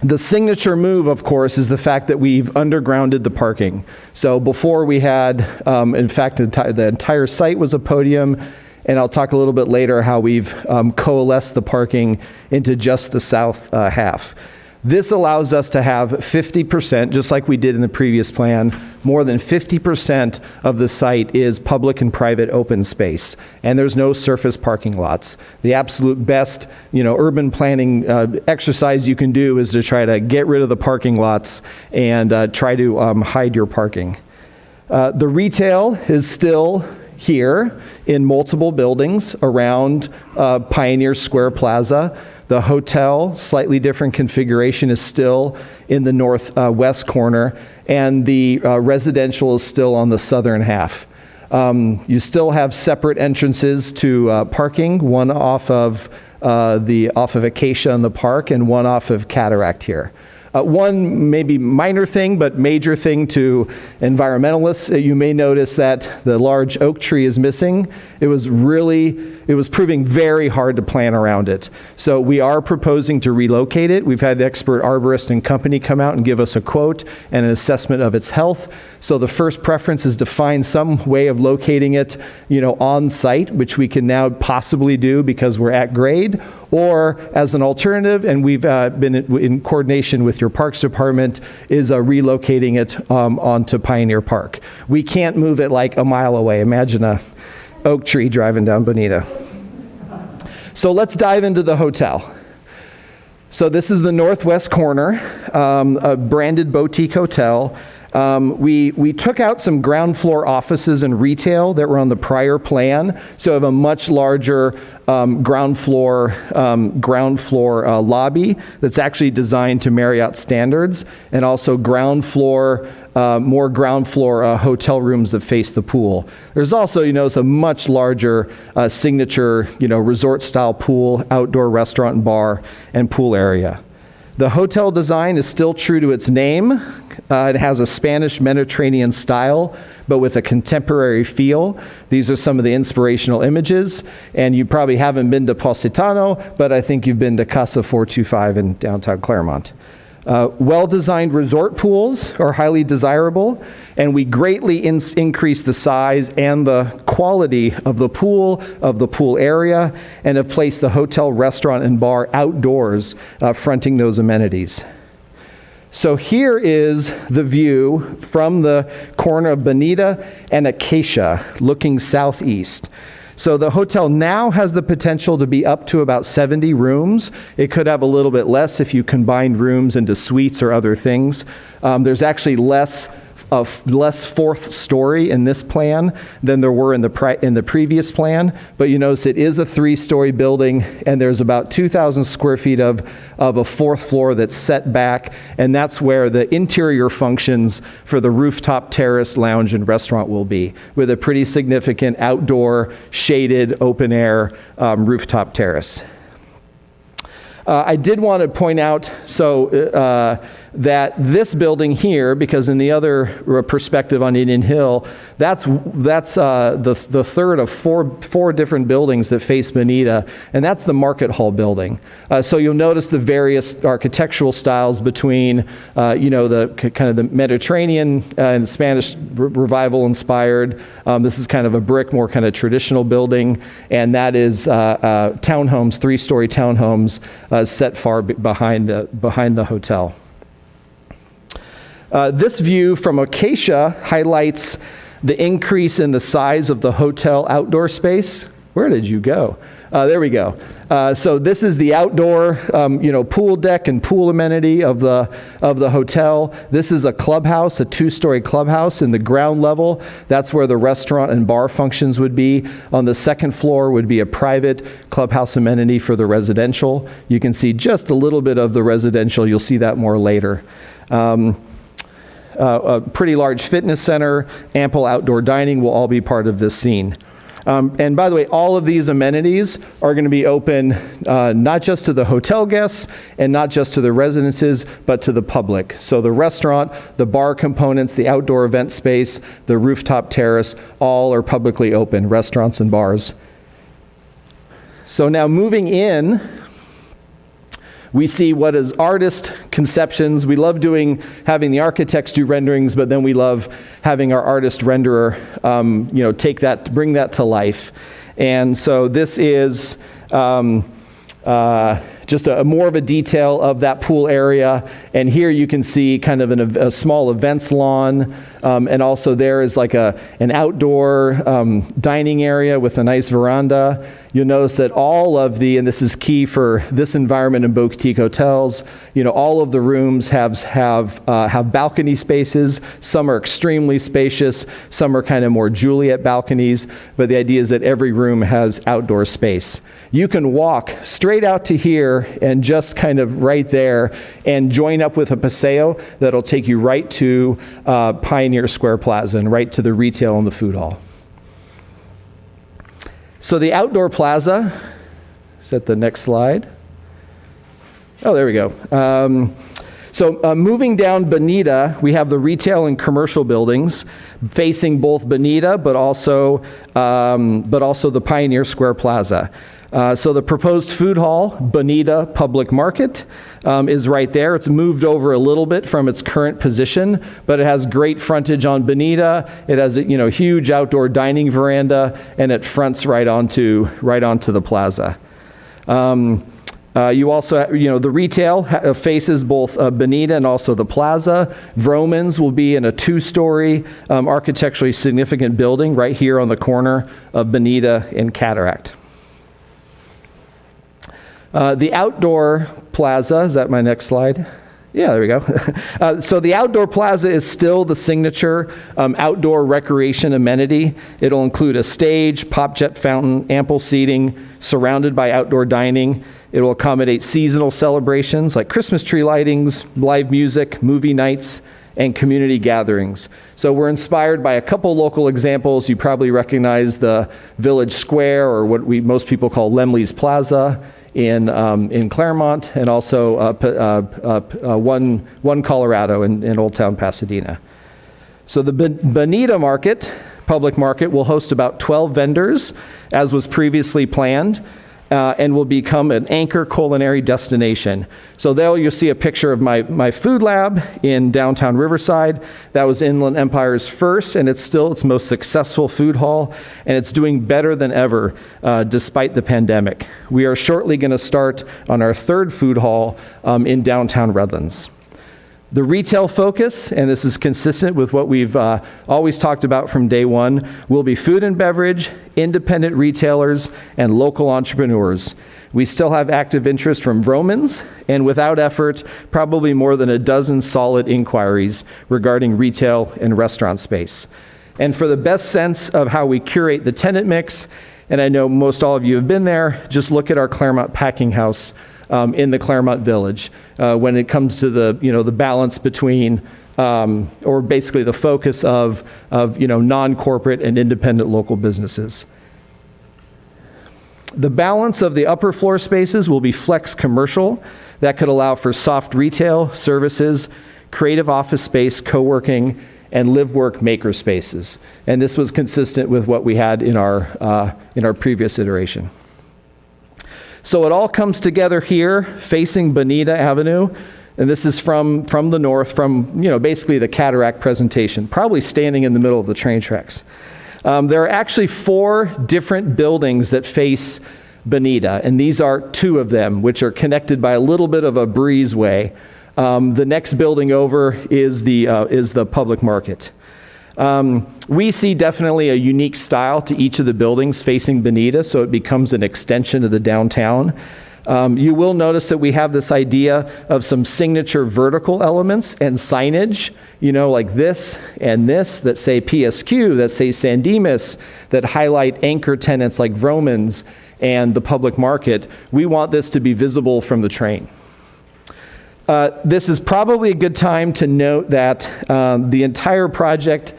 The signature move, of course, is the fact that we've undergrounded the parking. So before we had, in fact, the entire site was a podium, and I'll talk a little bit later how we've coalesced the parking into just the south half. This allows us to have 50%, just like we did in the previous plan, more than 50% of the site is public and private open space, and there's no surface parking lots. The absolute best, urban planning exercise you can do is to try to get rid of the parking lots and try to hide your parking. The retail is still here in multiple buildings around Pioneer Square Plaza. The hotel, slightly different configuration, is still in the northwest corner, and the residential is still on the southern half. You still have separate entrances to parking, one off of Acacia in the park and one off of Cataract here. One maybe minor thing, but major thing to environmentalists, you may notice that the large oak tree is missing. It was proving very hard to plan around it. So we are proposing to relocate it. We've had expert arborist and company come out and give us a quote and an assessment of its health. So the first preference is to find some way of locating it, on site, which we can now possibly do because we're at grade, or as an alternative, and we've been in coordination with your Parks Department, is relocating it onto Pioneer Park. We can't move it like a mile away. Imagine a oak tree driving down Bonita. So let's dive into the hotel. So this is the northwest corner, a branded boutique hotel. We took out some ground floor offices and retail that were on the prior plan, so we have a much larger ground floor lobby that's actually designed to Marriott standards, and also more ground floor hotel rooms that face the pool. There's also, it's a much larger signature, resort style pool, outdoor restaurant and bar, and pool area. The hotel design is still true to its name. It has a Spanish Mediterranean style, but with a contemporary feel. These are some of the inspirational images, and you probably haven't been to Positano, but I think you've been to Casa 425 in downtown Claremont. Well-designed resort pools are highly desirable, and we greatly increase the size and the quality of the pool area, and have placed the hotel, restaurant, and bar outdoors, fronting those amenities. So here is the view from the corner of Bonita and Acacia, looking southeast. So the hotel now has the potential to be up to about 70 rooms. It could have a little bit less if you combined rooms into suites or other things. There's actually less fourth story in this plan than there were in the previous plan, but you notice it is a 3-story building, and there's about 2,000 square feet of a fourth floor that's set back, and that's where the interior functions for the rooftop terrace, lounge, and restaurant will be, with a pretty significant outdoor shaded open air rooftop terrace. I did want to point out that this building here, because in the other perspective on Indian Hill, that's the third of four different buildings that face Bonita, and that's the Market Hall building. So you'll notice the various architectural styles between, the kind of the Mediterranean and Spanish Revival inspired. This is kind of a brick, more kind of traditional building, and that is townhomes, 3-story townhomes set far behind the hotel. This view from Acacia highlights the increase in the size of the hotel outdoor space. Where did you go? There we go. So this is the outdoor, pool deck and pool amenity of the hotel. This is a clubhouse, a 2-story clubhouse in the ground level. That's where the restaurant and bar functions would be. On the second floor would be a private clubhouse amenity for the residential. You can see just a little bit of the residential. You'll see that more later. A pretty large fitness center, ample outdoor dining will all be part of this scene. And by the way, all of these amenities are going to be open not just to the hotel guests and not just to the residences, but to the public. So the restaurant, the bar components, the outdoor event space, the rooftop terrace, all are publicly open, restaurants and bars. So now moving in, we see what is artist conceptions. We love having the architects do renderings, but then we love having our artist renderer, bring that to life. And so this is just more of a detail of that pool area. And here you can see kind of a small events lawn. And also there is like an outdoor dining area with a nice veranda. You'll notice that all of and this is key for this environment in boutique hotels, all of the rooms have balcony spaces. Some are extremely spacious. Some are kind of more Juliet balconies. But the idea is that every room has outdoor space. You can walk straight out to here and just kind of right there and join up with a paseo that'll take you right to Pioneer Square Plaza and right to the retail and the food hall. So the outdoor plaza, is that the next slide? Oh, there we go. Moving down Bonita, we have the retail and commercial buildings facing both Bonita, but also the Pioneer Square Plaza. So the proposed food hall, Bonita Public Market, is right there. It's moved over a little bit from its current position, but it has great frontage on Bonita. It has a huge outdoor dining veranda, and it fronts right onto the plaza. You also, the retail faces both Bonita and also the plaza. Vroman's will be in a 2-story architecturally significant building right here on the corner of Bonita and Cataract. The outdoor plaza, is that my next slide? Yeah, there we go. So the outdoor plaza is still the signature outdoor recreation amenity. It'll include a stage, pop jet fountain, ample seating, surrounded by outdoor dining. It will accommodate seasonal celebrations like Christmas tree lightings, live music, movie nights, and community gatherings. So we're inspired by a couple local examples. You probably recognize the Village Square, or what most people call Lemley's Plaza in Claremont, and also One Colorado in Old Town Pasadena. So the Bonita Market, public market, will host about 12 vendors, as was previously planned, and will become an anchor culinary destination. So there you'll see a picture of my food lab in downtown Riverside. That was Inland Empire's first, and it's still its most successful food hall, and it's doing better than ever despite the pandemic. We are shortly going to start on our 3rd food hall in downtown Redlands. The retail focus, and this is consistent with what we've always talked about from day one, will be food and beverage, independent retailers, and local entrepreneurs. We still have active interest from Vroman's, and without effort, probably more than a dozen solid inquiries regarding retail and restaurant space. And for the best sense of how we curate the tenant mix, and I know most all of you have been there, just look at our Claremont Packing House in the Claremont Village when it comes to the balance between or basically the focus of non-corporate and independent local businesses. The balance of the upper floor spaces will be flex commercial. That could allow for soft retail, services, creative office space, co-working, and live-work maker spaces. And this was consistent with what we had in our previous iteration. So it all comes together here, facing Bonita Avenue, and this is from the north, from basically the Cataract presentation, probably standing in the middle of the train tracks. There are actually 4 different buildings that face Bonita, and these are 2 of them, which are connected by a little bit of a breezeway. The next building over is the public market. We see definitely a unique style to each of the buildings facing Bonita, so it becomes an extension of the downtown. You will notice that we have this idea of some signature vertical elements and signage, like this and this, that say PSQ, that say San Dimas, that highlight anchor tenants like Vroman's and the public market. We want this to be visible from the train. This is probably a good time to note that the entire project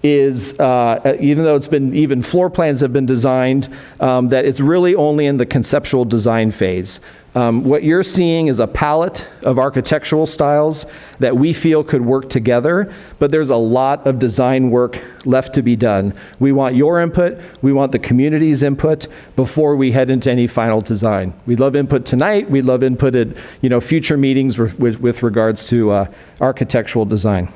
is, even though even floor plans have been designed, that it's really only in the conceptual design phase. What you're seeing is a palette of architectural styles that we feel could work together, but there's a lot of design work left to be done. We want your input, we want the community's input before we head into any final design. We'd love input tonight, we'd love input at future meetings with regards to architectural design.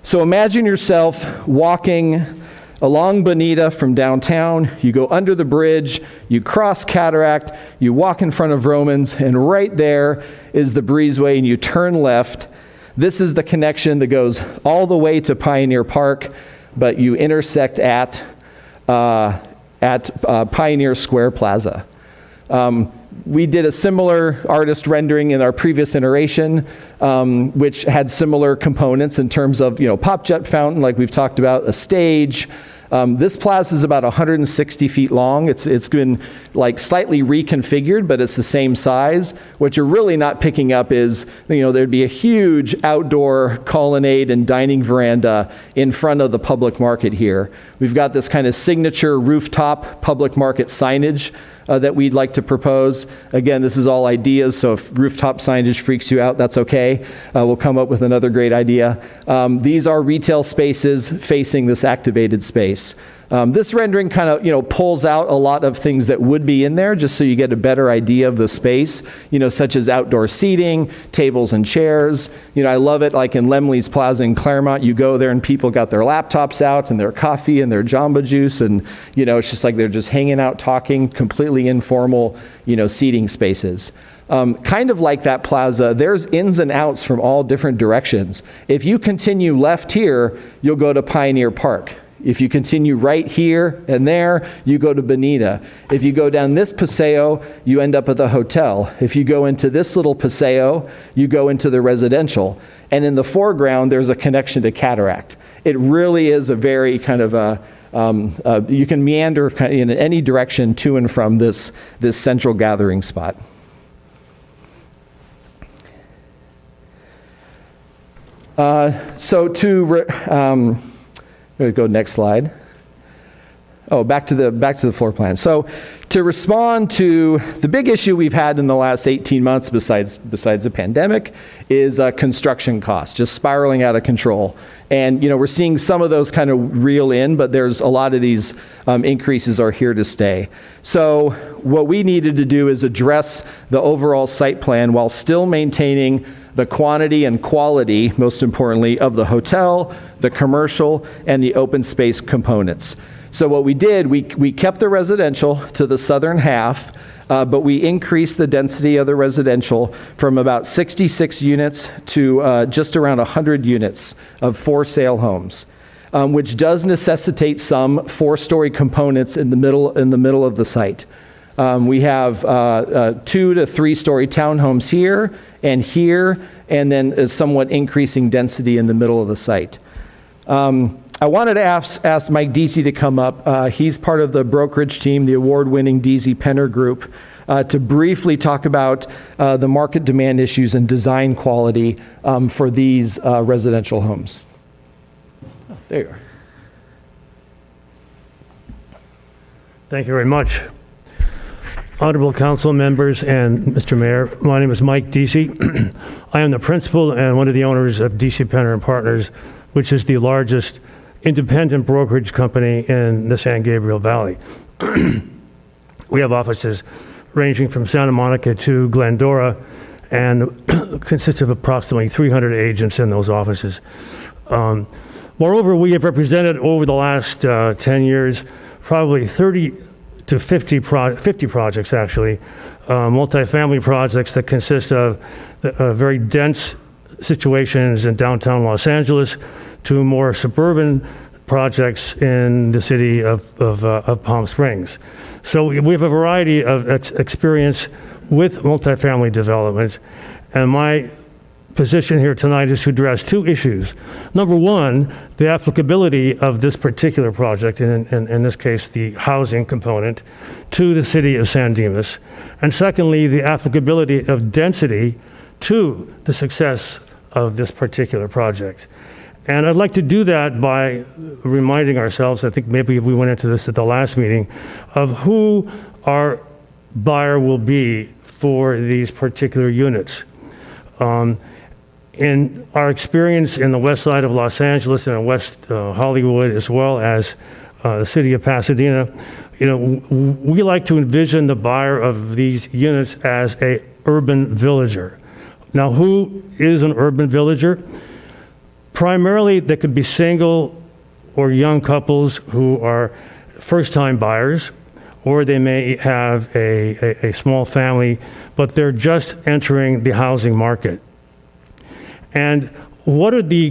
So imagine yourself walking along Bonita from downtown. You go under the bridge, you cross Cataract, you walk in front of Romans, and right there is the breezeway, and you turn left. This is the connection that goes all the way to Pioneer Park, but you intersect at Pioneer Square Plaza. We did a similar artist rendering in our previous iteration, which had similar components in terms of, pop jet fountain, like we've talked about, a stage. This plaza is about 160 feet long. It's been slightly reconfigured, but it's the same size. What you're really not picking up is, there'd be a huge outdoor colonnade and dining veranda in front of the public market here. We've got this kind of signature rooftop public market signage that we'd like to propose. Again, this is all ideas, so if rooftop signage freaks you out, that's okay. We'll come up with another great idea. These are retail spaces facing this activated space. This rendering kind of, pulls out a lot of things that would be in there just so you get a better idea of the space, such as outdoor seating, tables and chairs. I love it like in Lemley's Plaza in Claremont, you go there and people got their laptops out and their coffee and their Jamba Juice and, it's just like they're just hanging out talking, completely informal, seating spaces. Kind of like that plaza, there's ins and outs from all different directions. If you continue left here, you'll go to Pioneer Park. If you continue right here and there, you go to Bonita. If you go down this paseo, you end up at the hotel. If you go into this little paseo, you go into the residential. And in the foreground, there's a connection to Cataract. It really is a very kind of you can meander in any direction to and from this central gathering spot. Go next slide. Back to the floor plan. So to respond to the big issue we've had in the last 18 months besides the pandemic is construction costs, just spiraling out of control. And, we're seeing some of those kind of reel in, but there's a lot of these increases are here to stay. So what we needed to do is address the overall site plan while still maintaining the quantity and quality, most importantly, of the hotel, the commercial, and the open space components. So what we did, we kept the residential to the southern half, but we increased the density of the residential from about 66 units to just around 100 units of for sale homes, which does necessitate some 4-story components in the middle of the site. We have 2 to 3-story townhomes here, and then a somewhat increasing density in the middle of the site. I wanted to ask Mike Deasy to come up. He's part of the brokerage team, the award-winning Deasy Penner Group, to briefly talk about the market demand issues and design quality for these residential homes. Oh, there you are. Thank you very much. Honorable council members and Mr. Mayor, my name is Mike Deasy. I am the principal and one of the owners of Deasy Penner and Partners, which is the largest independent brokerage company in the San Gabriel Valley. We have offices ranging from Santa Monica to Glendora and consists of approximately 300 agents in those offices. Moreover, we have represented over the last 10 years probably 30 to 50 projects, actually, multifamily projects that consist of very dense situations in downtown Los Angeles to more suburban projects in the city of Palm Springs. So we have a variety of experience with multifamily development, and my position here tonight is to address two issues. Number one, the applicability of this particular project, in this case the housing component, to the city of San Dimas, and secondly, the applicability of density to the success of this particular project. And I'd like to do that by reminding ourselves, I think maybe we went into this at the last meeting, of who our buyer will be for these particular units. In our experience in the west side of Los Angeles and in West Hollywood, as well as the city of Pasadena, we like to envision the buyer of these units as a urban villager. Now, who is an urban villager? Primarily, they could be single or young couples who are first-time buyers, or they may have a small family, but they're just entering the housing market. And what are the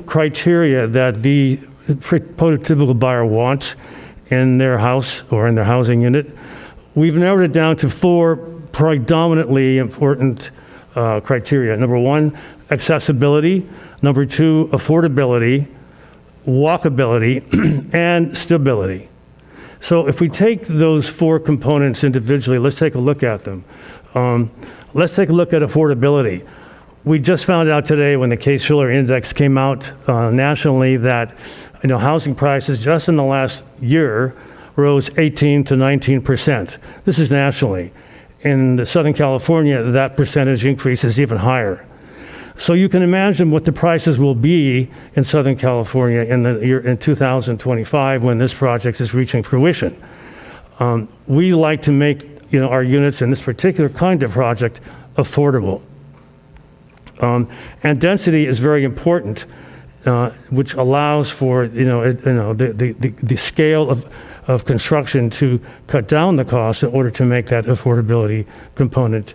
criteria that the prototypical buyer wants in their house or in their housing unit? We've narrowed it down to four predominantly important criteria. Number one, accessibility. Number two, affordability, walkability, and stability. So if we take those four components individually, let's take a look at them. Let's take a look at affordability. We just found out today when the Case-Shiller Index came out nationally that housing prices just in the last year rose 18 to 19%. This is nationally. In Southern California, that percentage increase is even higher. So you can imagine what the prices will be in Southern California in 2025 when this project is reaching fruition. We like to make our units in this particular kind of project affordable. And density is very important, which allows for the scale of construction to cut down the cost in order to make that affordability component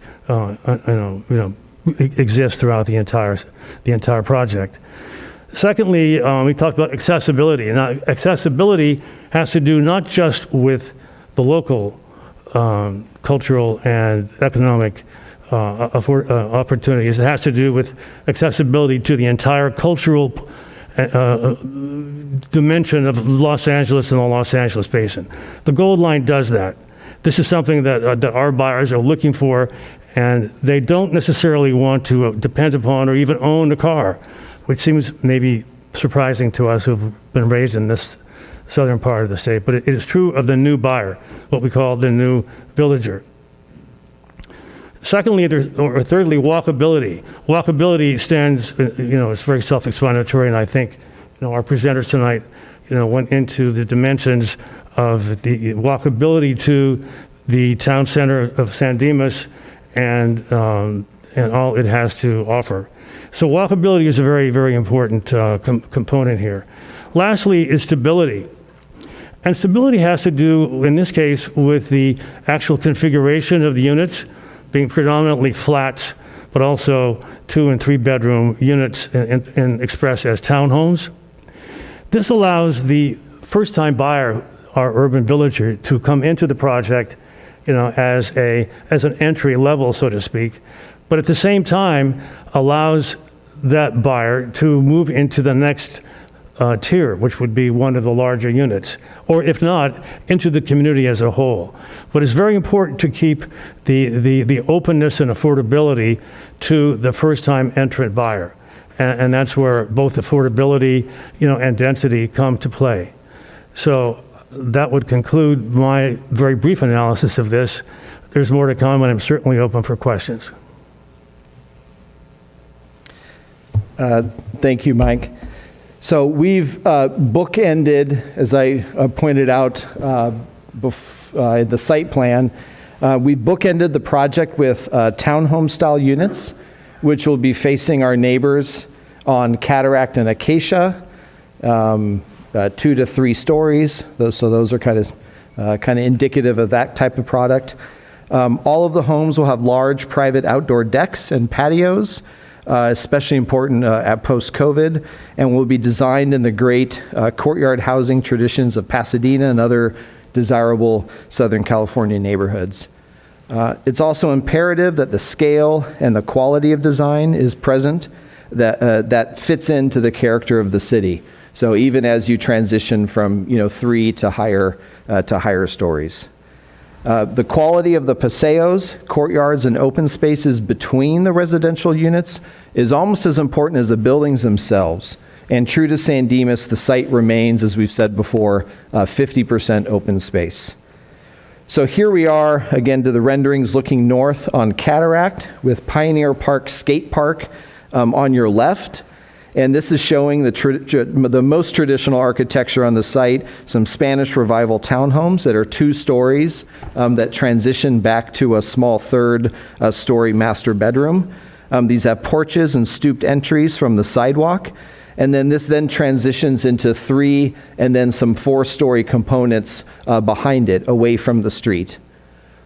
exist throughout the entire project. Secondly, we talked about accessibility. Now, accessibility has to do not just with the local cultural and economic opportunities. It has to do with accessibility to the entire cultural dimension of Los Angeles and the Los Angeles basin. The Gold Line does that. This is something that our buyers are looking for, and they don't necessarily want to depend upon or even own a car, which seems maybe surprising to us who've been raised in this southern part of the state, but it is true of the new buyer, what we call the new villager. Secondly, or thirdly, walkability. Walkability stands, it's very self-explanatory, and I think, our presenters tonight, went into the dimensions of the walkability to the town center of San Dimas and all it has to offer. So walkability is a very, very important component here. Lastly is stability. And stability has to do, in this case, with the actual configuration of the units, being predominantly flats, but also 2 and 3 bedroom units and expressed as townhomes. This allows the first-time buyer, our urban villager, to come into the project, as an entry level, so to speak, but at the same time allows that buyer to move into the next tier, which would be one of the larger units, or if not, into the community as a whole. But it's very important to keep the openness and affordability to the first-time entrant buyer. And that's where both affordability, and density come to play. So that would conclude my very brief analysis of this. There's more to come, and I'm certainly open for questions. Thank you, Mike. So we've bookended, as I pointed out the site plan, we bookended the project with townhome-style units, which will be facing our neighbors on Cataract and Acacia, 2 to 3 stories. Those are kind of indicative of that type of product. All of the homes will have large private outdoor decks and patios. especially important at post-COVID, and will be designed in the great courtyard housing traditions of Pasadena and other desirable Southern California neighborhoods. It's also imperative that the scale and the quality of design is present that fits into the character of the city. So even as you transition from 3 to higher stories. The quality of the paseos, courtyards, and open spaces between the residential units is almost as important as the buildings themselves. And true to San Dimas, the site remains, as we've said before, 50% open space. So here we are, again, to the renderings looking north on Cataract with Pioneer Park Skate Park on your left. And this is showing the most traditional architecture on the site, some Spanish Revival townhomes that are 2 stories that transition back to a small third-story master bedroom. These have porches and stooped entries from the sidewalk. And then this transitions into 3 and then some 4-story components behind it, away from the street.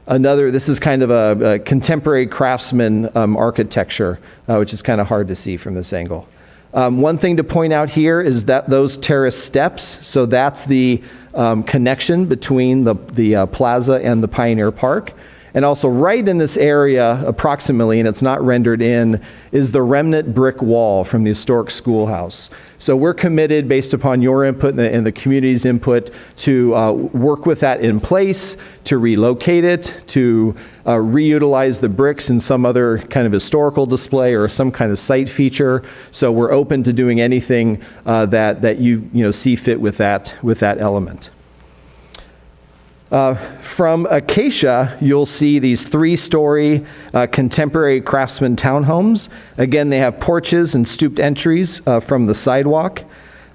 This is kind of a contemporary craftsman architecture, which is kind of hard to see from this angle. One thing to point out here is that those terrace steps, so that's the connection between the plaza and the Pioneer Park. And also right in this area, approximately, and it's not rendered in, is the remnant brick wall from the historic schoolhouse. So we're committed, based upon your input and the community's input, to work with that in place, to relocate it, to reutilize the bricks in some other kind of historical display or some kind of site feature. So we're open to doing anything that you see fit with that element. From Acacia, you'll see these 3-story contemporary craftsman townhomes. Again, they have porches and stooped entries from the sidewalk.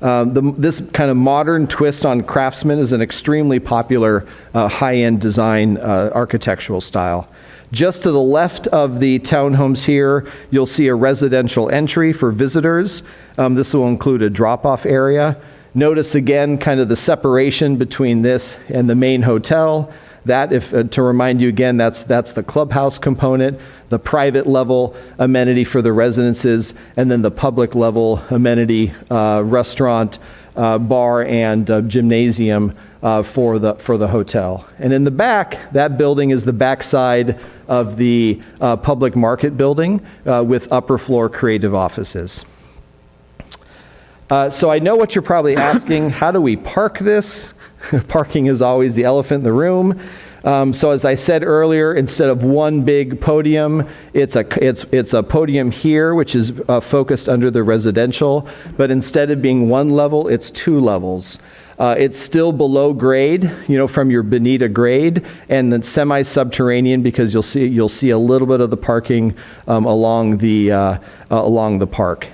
This kind of modern twist on craftsman is an extremely popular high-end design architectural style. Just to the left of the townhomes here, you'll see a residential entry for visitors. This will include a drop-off area. Notice again kind of the separation between this and the main hotel. That, to remind you again, that's the clubhouse component, the private level amenity for the residences, and then the public level amenity, restaurant, bar, and gymnasium for the hotel. And in the back, that building is the backside of the public market building with upper floor creative offices. So I know what you're probably asking. How do we park this? Parking is always the elephant in the room. So as I said earlier, instead of one big podium, it's a podium here, which is focused under the residential. But instead of being one level, it's 2 levels. It's still below grade, from your Bonita grade, and then semi-subterranean because you'll see a little bit of the parking along the park.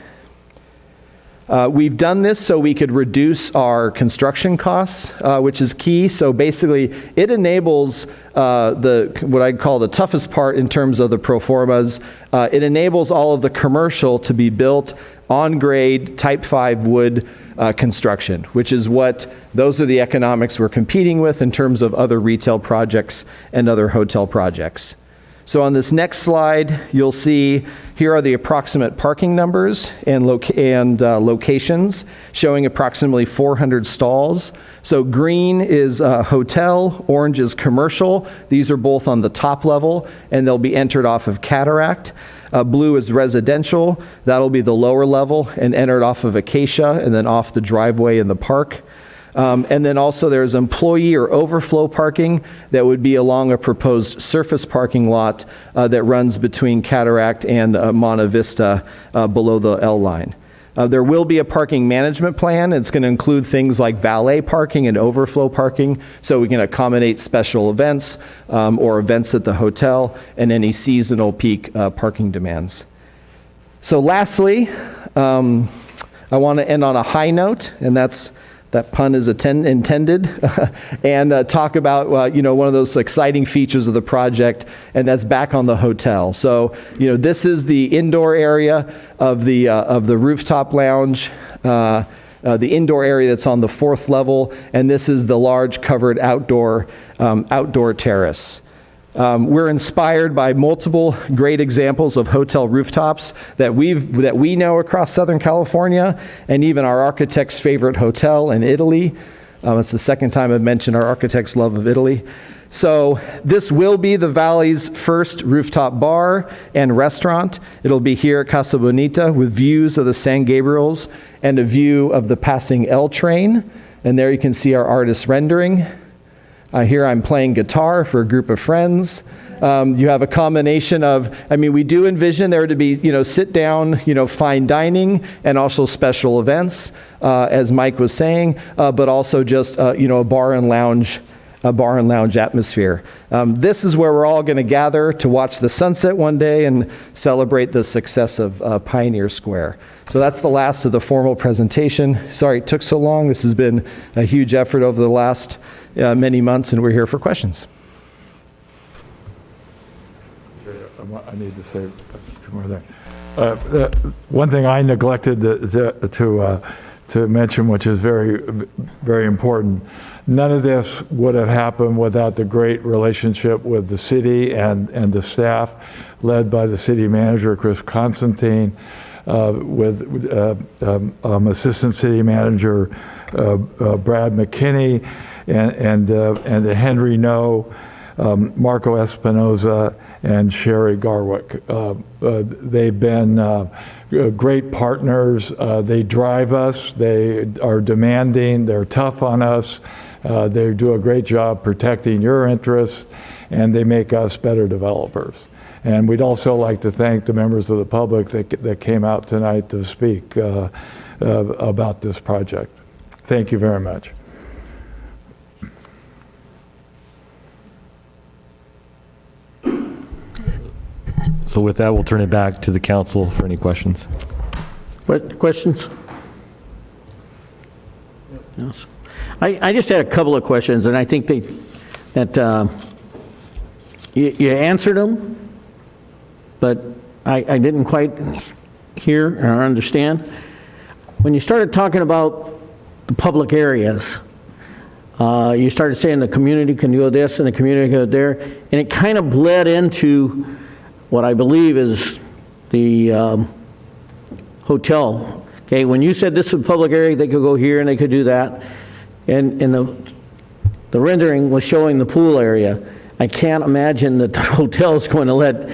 We've done this so we could reduce our construction costs, which is key. So basically, it enables what I call the toughest part in terms of the pro formas. It enables all of the commercial to be built on grade Type 5 wood construction, which is those are the economics we're competing with in terms of other retail projects and other hotel projects. So on this next slide, you'll see here are the approximate parking numbers and locations showing approximately 400 stalls. So green is hotel, orange is commercial. These are both on the top level, and they'll be entered off of Cataract. Blue is residential. That'll be the lower level and entered off of Acacia and then off the driveway in the park. And then also there's employee or overflow parking that would be along a proposed surface parking lot that runs between Cataract and Monta Vista below the L line. There will be a parking management plan. It's going to include things like valet parking and overflow parking so we can accommodate special events or events at the hotel and any seasonal peak parking demands. So lastly, I want to end on a high note, and that pun is intended, and talk about one of those exciting features of the project, and that's back on the hotel. So this is the indoor area of the rooftop lounge, the indoor area that's on the 4th level, and this is the large covered outdoor terrace. We're inspired by multiple great examples of hotel rooftops that we know across Southern California, and even our architect's favorite hotel in Italy. It's the second time I've mentioned our architect's love of Italy. So this will be the Valley's first rooftop bar and restaurant. It'll be here at Casa Bonita with views of the San Gabriels and a view of the passing L train. And there you can see our artist rendering. Here I'm playing guitar for a group of friends. You have a combination of, we do envision there to be, sit down, fine dining and also special events, as Mike was saying, but also just, a bar and lounge atmosphere. This is where we're all going to gather to watch the sunset one day and celebrate the success of Pioneer Square. So that's the last of the formal presentation. Sorry it took so long. This has been a huge effort over the last many months, and we're here for questions. I need to say two more things. One thing I neglected to mention, which is very, very important. None of this would have happened without the great relationship with the city and the staff, led by the city manager, Chris Constantine, with Assistant City Manager Brad McKinney, and Henry No, Marco Espinoza, and Sherry Garwick. They've been great partners. They drive us. They are demanding. They're tough on us. They do a great job protecting your interests, and they make us better developers. And we'd also like to thank the members of the public that came out tonight to speak about this project. Thank you very much. So with that, we'll turn it back to the council for any questions. What questions? Yes. I just had a couple of questions, and I think that you answered them, but I didn't quite hear or understand. When you started talking about the public areas, you started saying the community can do this and the community can do there, and it kind of bled into what I believe is the hotel. Okay, when you said this is a public area, they could go here and they could do that, and the rendering was showing the pool area. I can't imagine that the hotel is going to let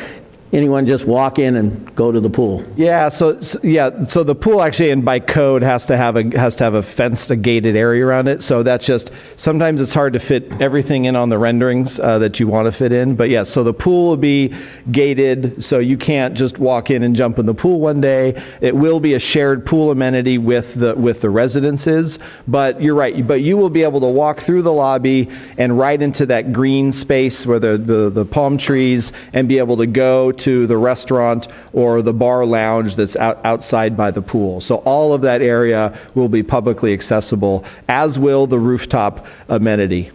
anyone just walk in and go to the pool. Yeah, so the pool actually, and by code, has to have a fenced, a gated area around it. So that's just, sometimes it's hard to fit everything in on the renderings that you want to fit in. But yeah, so the pool will be gated, so you can't just walk in and jump in the pool one day. It will be a shared pool amenity with the residences. But you're right, but you will be able to walk through the lobby and right into that green space where the palm trees, and be able to go to the restaurant or the bar lounge that's outside by the pool. So all of that area will be publicly accessible, as will the rooftop amenity.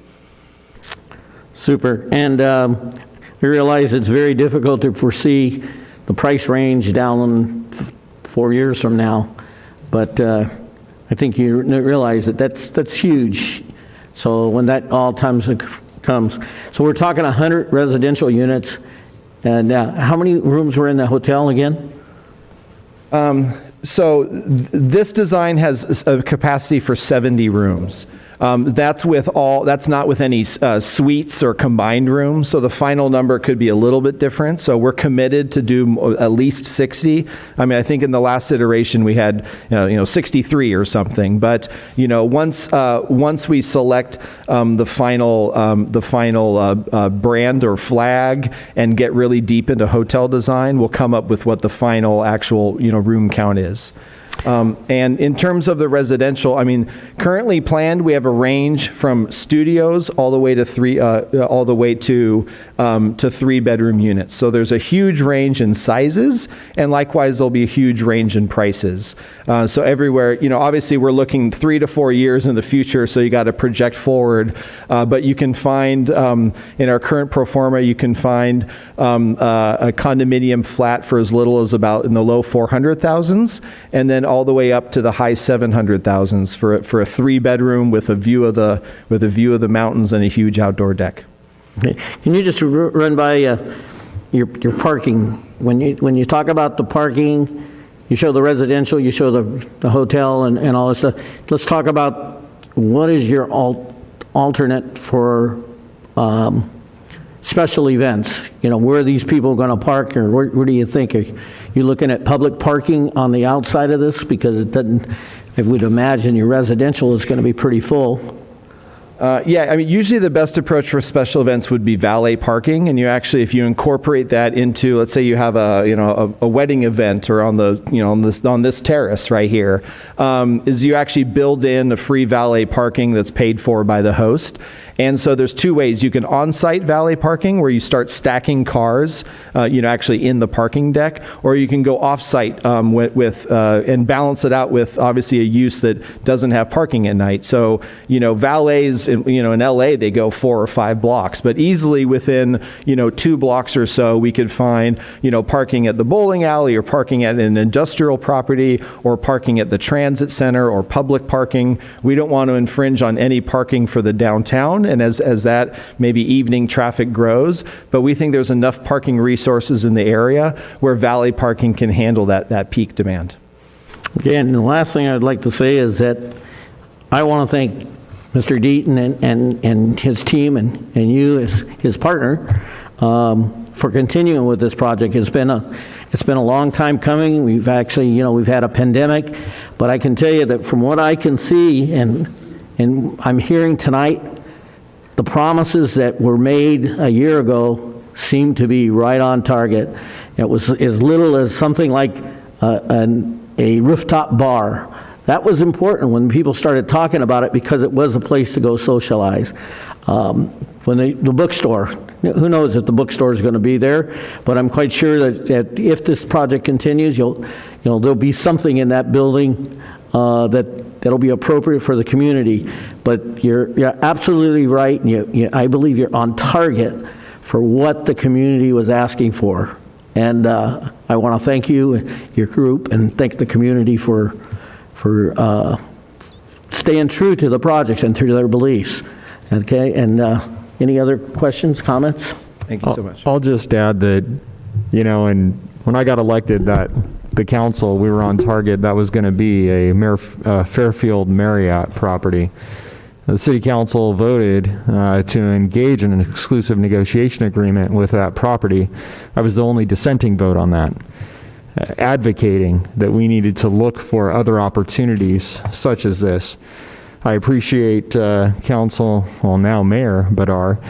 Super. And we realize it's very difficult to foresee the price range down 4 years from now, but I think you realize that that's huge. So when that all comes, so we're talking 100 residential units. And how many rooms were in the hotel again? So this design has a capacity for 70 rooms. That's not with any suites or combined rooms, so the final number could be a little bit different. So we're committed to do at least 60. I think in the last iteration we had 63 or something. But once we select the final brand or flag and get really deep into hotel design, we'll come up with what the final actual room count is. And in terms of the residential, currently planned, we have a range from studios all the way to three bedroom units. So there's a huge range in sizes, and likewise there'll be a huge range in prices. So everywhere, obviously we're looking 3 to 4 years in the future, so you got to project forward. But you can find in our current pro forma, you can find a condominium flat for as little as about in the low 400,000s, and then all the way up to the high 700,000s for a 3 bedroom with a view of the mountains and a huge outdoor deck. Okay. Can you just run by your parking? When you talk about the parking, you show the residential, you show the hotel and all this stuff. Let's talk about what is your alternate for special events? Where are these people going to park, or where do you think? Are you looking at public parking on the outside of this? Because it doesn't, I would imagine your residential is going to be pretty full. Yeah, I mean, usually the best approach for special events would be valet parking, and you actually, if you incorporate that into, let's say you have a wedding event or on this terrace right here, is you actually build in a free valet parking that's paid for by the host. And so there's two ways. You can on-site valet parking where you start stacking cars, actually in the parking deck, or you can go off-site and balance it out with obviously a use that doesn't have parking at night. So, valets in LA, they go 4 or 5 blocks, but easily within, 2 blocks or so, we could find, parking at the bowling alley or parking at an industrial property or parking at the transit center or public parking. We don't want to infringe on any parking for the downtown. And as that maybe evening traffic grows, but we think there's enough parking resources in the area where valet parking can handle that peak demand. Okay, and the last thing I'd like to say is that I want to thank Mr. Deaton and his team and you as his partner for continuing with this project. It's been a long time coming. We've actually, we've had a pandemic, but I can tell you that from what I can see and I'm hearing tonight, the promises that were made a year ago seem to be right on target. It was as little as something like a rooftop bar. That was important when people started talking about it because it was a place to go socialize. When the bookstore, who knows if the bookstore is going to be there, but I'm quite sure that if this project continues, there'll be something in that building that'll be appropriate for the community. But you're absolutely right, and I believe you're on target for what the community was asking for. And I want to thank you and your group, and thank the community for staying true to the projects and to their beliefs. Okay, and any other questions, comments? Thank you so much. I'll just add that, and when I got elected, that the council, we were on target. That was going to be a Fairfield Marriott property. The city council voted to engage in an exclusive negotiation agreement with that property. I was the only dissenting vote on that, advocating that we needed to look for other opportunities such as this. I appreciate council, well now Mayor Badar,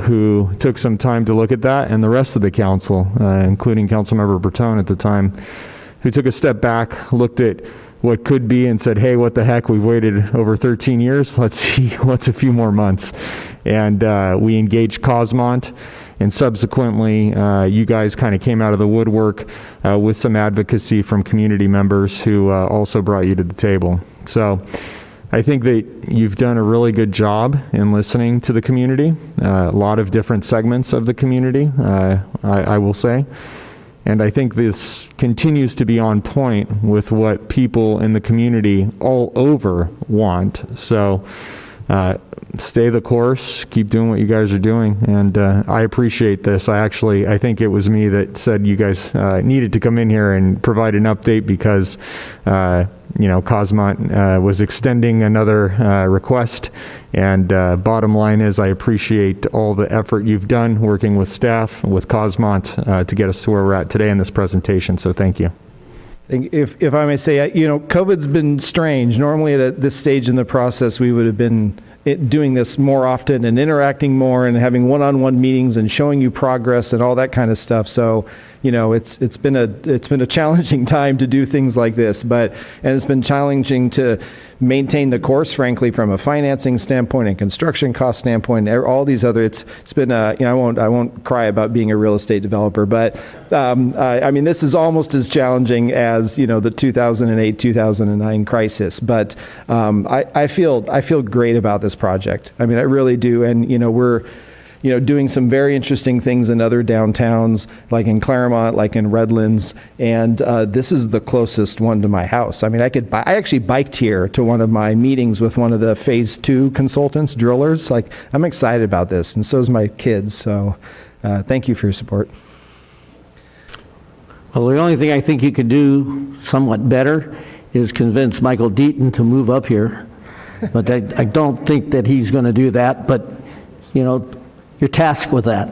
who took some time to look at that, and the rest of the council, including Councilmember Bertone at the time, who took a step back, looked at what could be and said, hey, what the heck, we've waited over 13 years, let's see what's a few more months. And we engaged Cosmont, and subsequently you guys kind of came out of the woodwork with some advocacy from community members who also brought you to the table. So I think that you've done a really good job in listening to the community, a lot of different segments of the community, I will say. And I think this continues to be on point with what people in the community all over want. So stay the course, keep doing what you guys are doing, and I appreciate this. I think it was me that said you guys needed to come in here and provide an update because Cosmont was extending another request, and bottom line is I appreciate all the effort you've done working with staff, with Cosmont, to get us to where we're at today in this presentation, so thank you. If I may say, COVID's been strange. Normally at this stage in the process, we would have been doing this more often and interacting more and having one-on-one meetings and showing you progress and all that kind of stuff. So, it's been a challenging time to do things like this, and it's been challenging to maintain the course, frankly, from a financing standpoint and construction cost standpoint. All these other, it's been I won't cry about being a real estate developer, but this is almost as challenging as the 2008-2009 crisis. But I feel great about this project. I really do, and we're doing some very interesting things in other downtowns, like in Claremont, like in Redlands, and this is the closest one to my house. I mean, I actually biked here to one of my meetings with one of the Phase 2 consultants, drillers. Like, I'm excited about this, and so is my kids. So, thank you for your support. Well, the only thing I think you could do somewhat better is convince Michael Deaton to move up here. But I don't think that he's going to do that, but, you're tasked with that.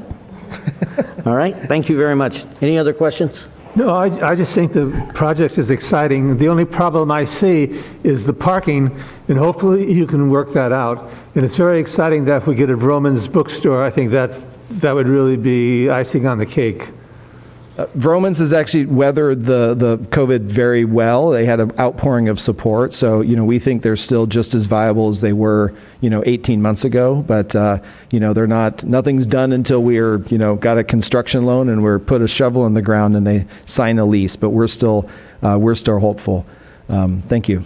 All right, thank you very much. Any other questions? No, I just think the project is exciting. The only problem I see is the parking, and hopefully you can work that out. And it's very exciting that if we get a Vroman's bookstore, I think that would really be icing on the cake. Vroman's has actually weathered the COVID very well. They had an outpouring of support. So, we think they're still just as viable as they were, 18 months ago. But, they're not, nothing's done until we're, got a construction loan and we're put a shovel in the ground and they sign a lease. But we're still hopeful. Thank you.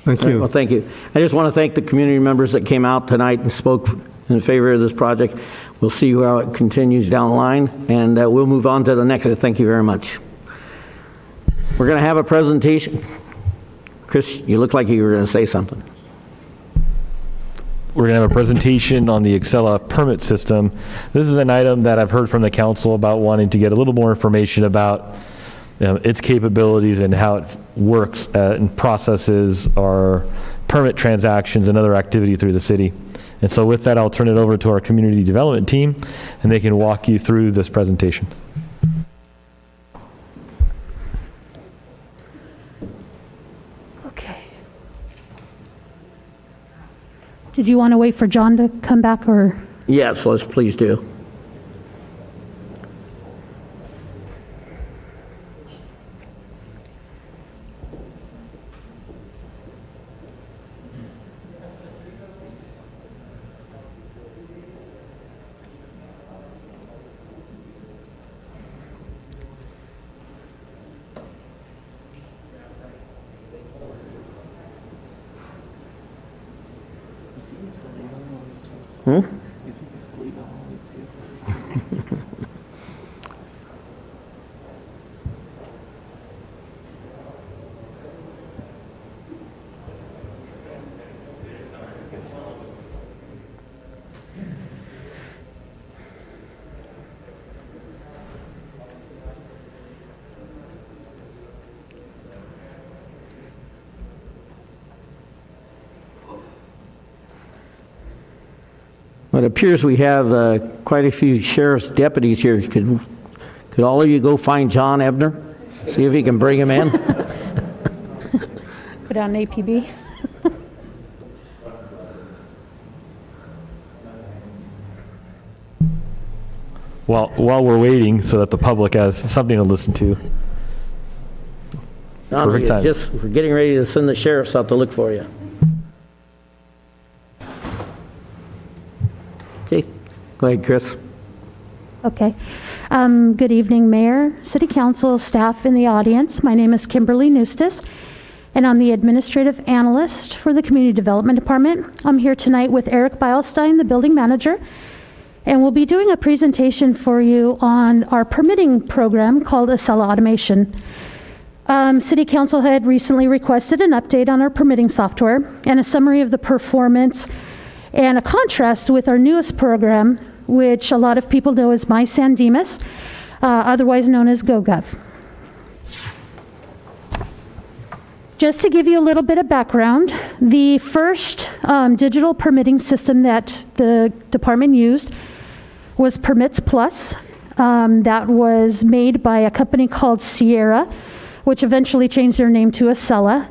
Thank you. Well, thank you. I just want to thank the community members that came out tonight and spoke in favor of this project. We'll see how it continues down the line, and we'll move on to the next. Thank you very much. We're going to have a presentation. Chris, you look like you were going to say something. We're going to have a presentation on the Excella permit system. This is an item that I've heard from the council about wanting to get a little more information about its capabilities and how it works and processes our permit transactions and other activity through the city. And so with that, I'll turn it over to our community development team, and they can walk you through this presentation. Okay. Did you want to wait for John to come back, or? Yes, let's please do. It appears we have quite a few sheriff's deputies here. Could all of you go find John Ebner? See if he can bring him in? Put on APB. While we're waiting so that the public has something to listen to. John, Perfect time. we're getting ready to send the sheriffs out to look for you. Okay, go ahead, Chris. Okay. Good evening, Mayor, City Council, staff in the audience. My name is Kimberly Nustis, and I'm the Administrative Analyst for the Community Development Department. I'm here tonight with Eric Beilstein, the Building Manager, and we'll be doing a presentation for you on our permitting program called Excella Automation. City Council had recently requested an update on our permitting software and a summary of the performance and a contrast with our newest program, which a lot of people know as Dimas, otherwise known as GoGov. Just to give you a little bit of background, the first digital permitting system that the department used was Permits Plus. That was made by a company called Sierra, which eventually changed their name to Excella.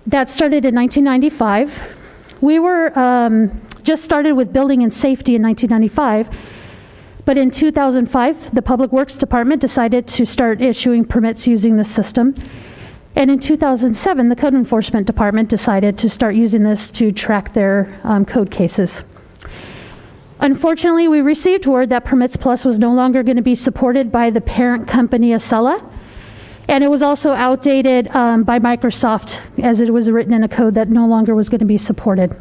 That started in 1995. We were just started with building and safety in 1995, but in 2005, the Public Works Department decided to start issuing permits using this system. And in 2007, the Code Enforcement Department decided to start using this to track their code cases. Unfortunately, we received word that Permits Plus was no longer going to be supported by the parent company Excella, and it was also outdated by Microsoft, as it was written in a code that no longer was going to be supported.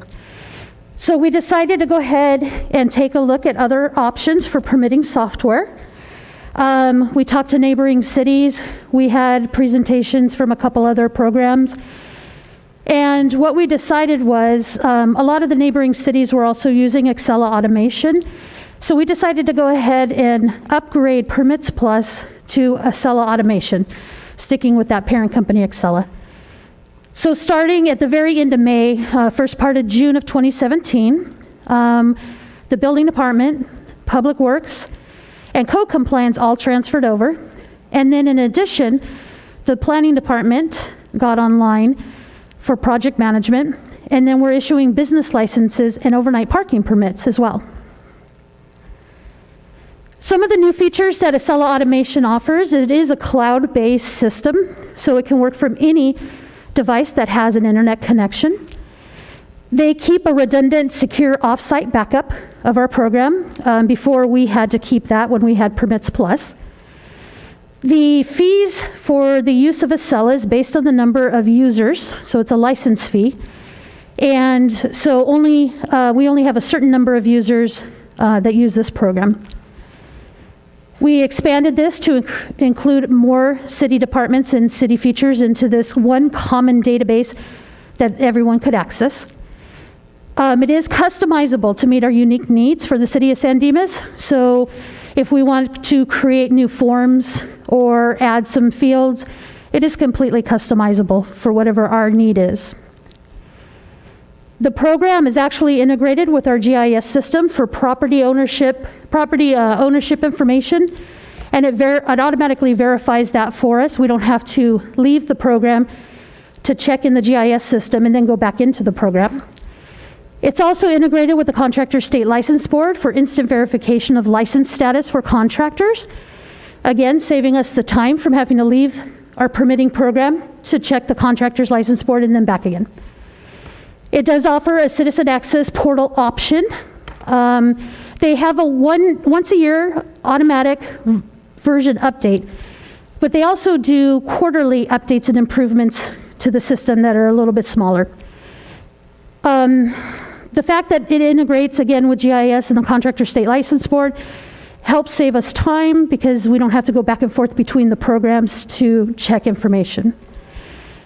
So we decided to go ahead and take a look at other options for permitting software. We talked to neighboring cities. We had presentations from a couple other programs. And what we decided was a lot of the neighboring cities were also using Excella automation. So we decided to go ahead and upgrade Permits Plus to Excella automation, sticking with that parent company Excella. So starting at the very end of May, first part of June of 2017, the building department, public works, and code compliance all transferred over. And then in addition, the planning department got online for project management, and then we're issuing business licenses and overnight parking permits as well. Some of the new features that Excella Automation offers, it is a cloud-based system, so it can work from any device that has an internet connection. They keep a redundant, secure off-site backup of our program. Before we had to keep that when we had Permits Plus. The fees for the use of Excella is based on the number of users, so it's a license fee. And so we only have a certain number of users that use this program. We expanded this to include more city departments and city features into this one common database that everyone could access. It is customizable to meet our unique needs for the city of San Dimas. So if we want to create new forms or add some fields, it is completely customizable for whatever our need is. The program is actually integrated with our GIS system for property ownership information, and it automatically verifies that for us. We don't have to leave the program to check in the GIS system and then go back into the program. It's also integrated with the Contractor State License Board for instant verification of license status for contractors. Again, saving us the time from having to leave our permitting program to check the Contractor's License Board and then back again. It does offer a citizen access portal option. They have a once a year automatic version update, but they also do quarterly updates and improvements to the system that are a little bit smaller. The fact that it integrates again with GIS and the Contractor State License Board helps save us time because we don't have to go back and forth between the programs to check information.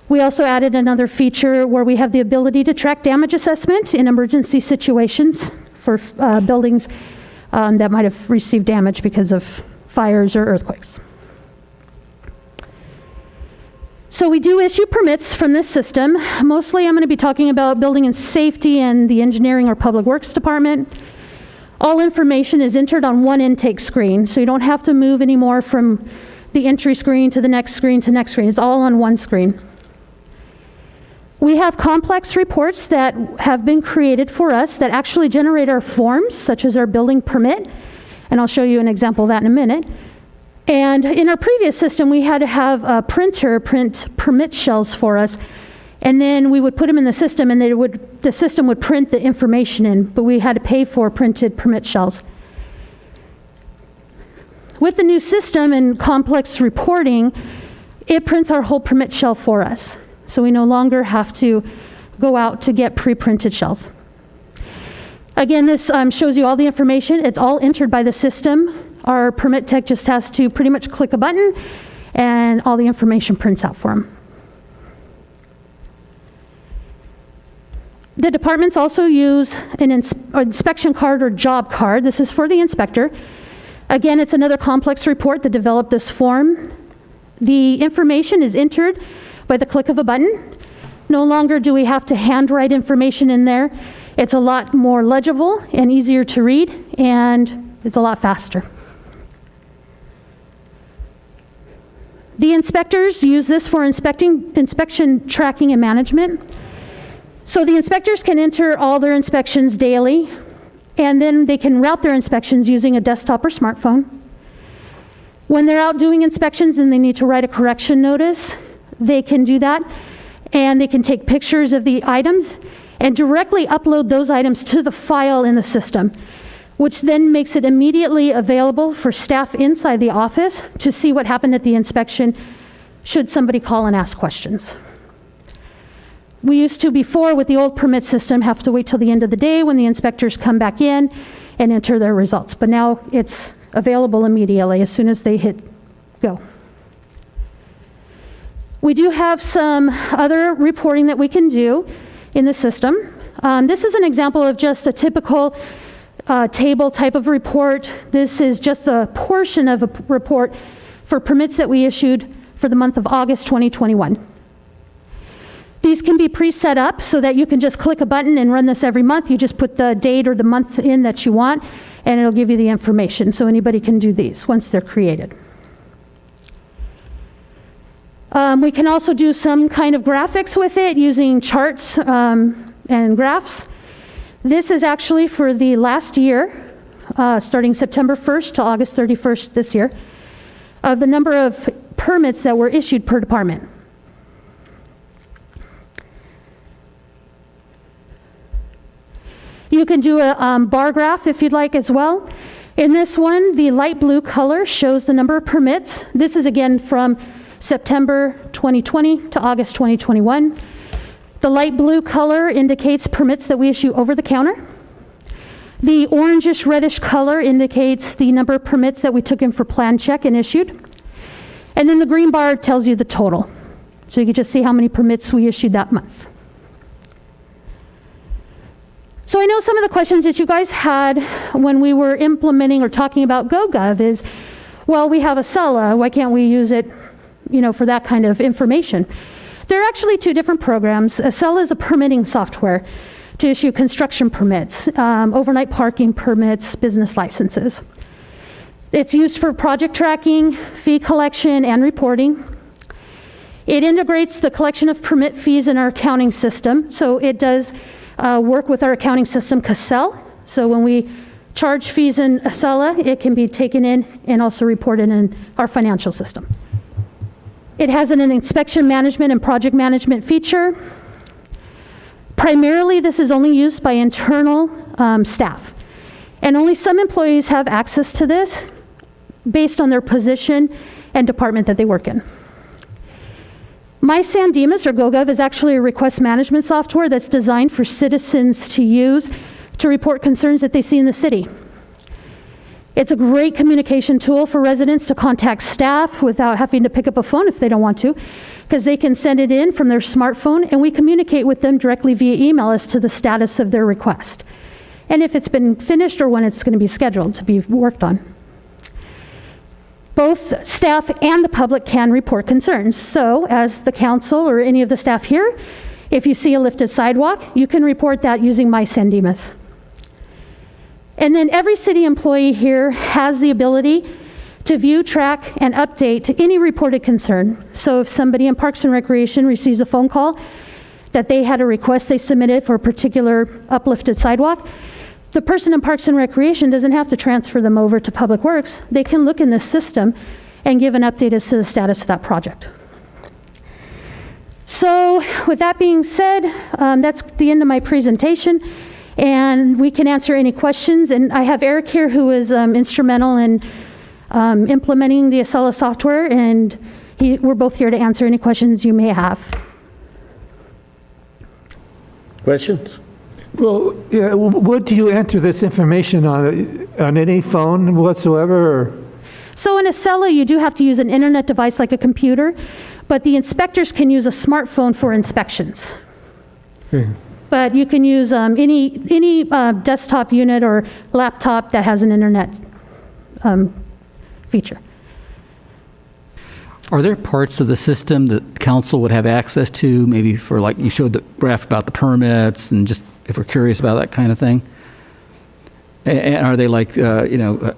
We also added another feature where we have the ability to track damage assessment in emergency situations for buildings that might have received damage because of fires or earthquakes. So we do issue permits from this system. Mostly I'm going to be talking about building and safety and the engineering or public works department. All information is entered on one intake screen, so you don't have to move anymore from the entry screen to the next screen to next screen. It's all on one screen. We have complex reports that have been created for us that actually generate our forms, such as our building permit, and I'll show you an example of that in a minute. And in our previous system, we had to have a printer print permit shells for us, and then we would put them in the system, and the system would print the information in, but we had to pay for printed permit shells. With the new system and complex reporting, it prints our whole permit shell for us. So we no longer have to go out to get pre-printed shells. Again, this shows you all the information. It's all entered by the system. Our permit tech just has to pretty much click a button and all the information prints out for them. The departments also use an inspection card or job card. This is for the inspector. Again, it's another complex report that developed this form. The information is entered by the click of a button. No longer do we have to handwrite information in there. It's a lot more legible and easier to read, and it's a lot faster. The inspectors use this for inspection tracking and management. So the inspectors can enter all their inspections daily, and then they can route their inspections using a desktop or smartphone. When they're out doing inspections and they need to write a correction notice, they can do that, and they can take pictures of the items and directly upload those items to the file in the system, which then makes it immediately available for staff inside the office to see what happened at the inspection should somebody call and ask questions. We used to before, with the old permit system, have to wait till the end of the day when the inspectors come back in and enter their results. But now it's available immediately as soon as they hit go. We do have some other reporting that we can do in the system. This is an example of just a typical table type of report. This is just a portion of a report for permits that we issued for the month of August 2021. These can be pre-set up so that you can just click a button and run this every month. You just put the date or the month in that you want, and it'll give you the information. So anybody can do these once they're created. We can also do some kind of graphics with it using charts and graphs. This is actually for the last year, starting September 1st to August 31st this year, of the number of permits that were issued per department. You can do a bar graph if you'd like as well. In this one, the light blue color shows the number of permits. This is again from September 2020 to August 2021. The light blue color indicates permits that we issue over the counter. The orangish reddish color indicates the number of permits that we took in for plan check and issued. And then the green bar tells you the total. So you can just see how many permits we issued that month. So I know some of the questions that you guys had when we were implementing or talking about GoGov is, well, we have Acela, why can't we use it, for that kind of information? There are actually two different programs. Acela is a permitting software to issue construction permits, overnight parking permits, business licenses. It's used for project tracking, fee collection, and reporting. It integrates the collection of permit fees in our accounting system, so it does work with our accounting system, Cassell. So when we charge fees in Acela, it can be taken in and also reported in our financial system. It has an inspection management and project management feature. Primarily, this is only used by internal staff. And only some employees have access to this based on their position and department that they work in. Dimas or GoGov is actually a request management software that's designed for citizens to use to report concerns that they see in the city. It's a great communication tool for residents to contact staff without having to pick up a phone if they don't want to, because they can send it in from their smartphone and we communicate with them directly via email as to the status of their request, and if it's been finished or when it's going to be scheduled to be worked on. Both staff and the public can report concerns. So as the council or any of the staff here, if you see a lifted sidewalk, you can report that using Dimas. And then every city employee here has the ability to view, track, and update any reported concern. So if somebody in Parks and Recreation receives a phone call that they had a request they submitted for a particular uplifted sidewalk, the person in Parks and Recreation doesn't have to transfer them over to Public Works. They can look in this system and give an update as to the status of that project. So with that being said, that's the end of my presentation, and we can answer any questions. And I have Eric here, who is instrumental in implementing the Acela software, and we're both here to answer any questions you may have. Questions? Well, yeah, would you enter this information on any phone whatsoever? Or? So in Acela, you do have to use an internet device like a computer, but the inspectors can use a smartphone for inspections. Okay. But you can use any desktop unit or laptop that has an internet feature. Are there parts of the system that council would have access to, maybe for, like you showed the graph about the permits, and just if we're curious about that kind of thing? And are they like, a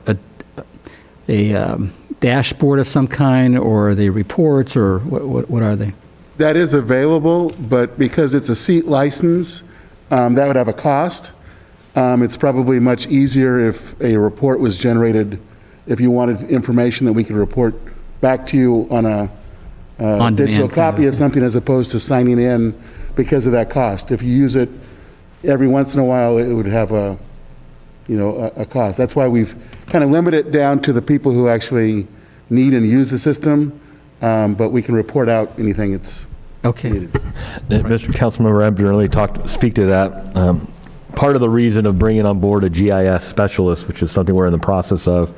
dashboard of some kind, or are they reports, or what are they? That is available, but because it's a seat license, that would have a cost. It's probably much easier if a report was generated, if you wanted information that we could report back to you on a digital copy of something, as opposed to signing in because of that cost. If you use it every once in a while, it would have a cost. That's why we've kind of limited it down to the people who actually need and use the system, but we can report out anything Okay. Mr. Councilmember Emden really speak to that. Part of the reason of bringing on board a GIS specialist, which is something we're in the process of,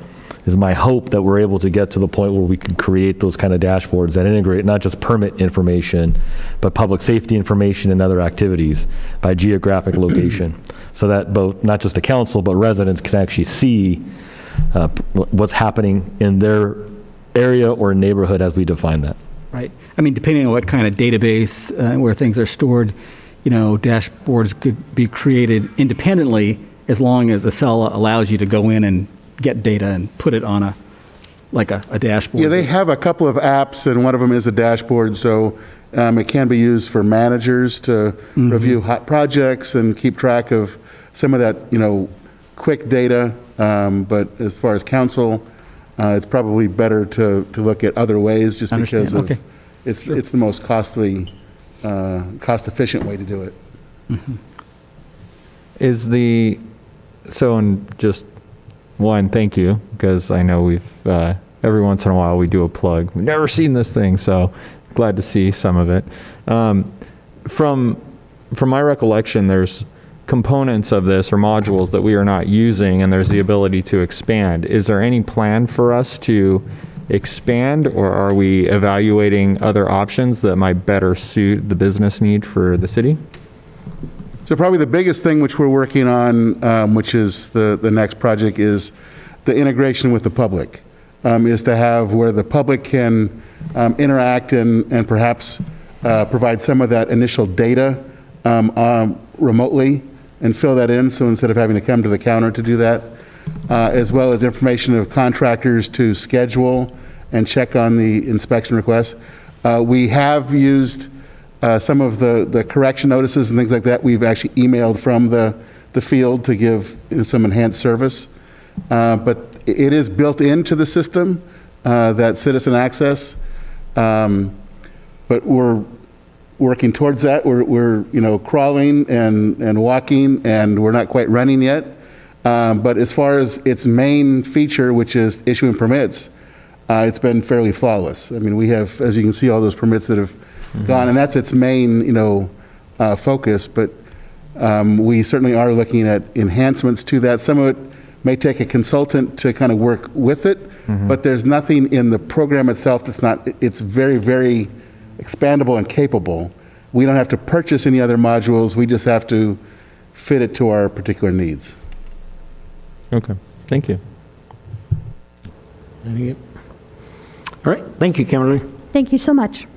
is my hope that we're able to get to the point where we can create those kind of dashboards that integrate not just permit information, but public safety information and other activities by geographic location, so that both, not just the council, but residents can actually see what's happening in their area or neighborhood as we define that. Right. I mean, depending on what kind of database where things are stored, dashboards could be created independently as long as the cell allows you to go in and get data and put it on a dashboard. Yeah, they have a couple of apps, and one of them is a dashboard, so it can be used for managers to review hot projects and keep track of some of that, quick data. But as far as council, it's probably better to look at other ways, just because of it's the most cost-efficient way to do it. And just one, thank you, because I know we've, every once in a while we do a plug. We've never seen this thing, so glad to see some of it. From my recollection, there's components of this or modules that we are not using, and there's the ability to expand. Is there any plan for us to expand, or are we evaluating other options that might better suit the business need for the city? So probably the biggest thing which we're working on, which is the next project, is the integration with the public, is to have where the public can interact and perhaps provide some of that initial data remotely and fill that in, so instead of having to come to the counter to do that, as well as information of contractors to schedule and check on the inspection requests. We have used some of the correction notices and things like that. We've actually emailed from the field to give some enhanced service. But it is built into the system, that citizen access. But we're working towards that. We're crawling and walking, and we're not quite running yet. But as far as its main feature, which is issuing permits, it's been fairly flawless. I mean, we have, as you can see, all those permits that have gone, and that's its main, focus. But we certainly are looking at enhancements to that. Some of it may take a consultant to kind of work with it, but there's nothing in the program itself that's not. It's very, very expandable and capable. We don't have to purchase any other modules. We just have to fit it to our particular needs. Okay, thank you. All right, thank you, Kimberly. Thank you so much.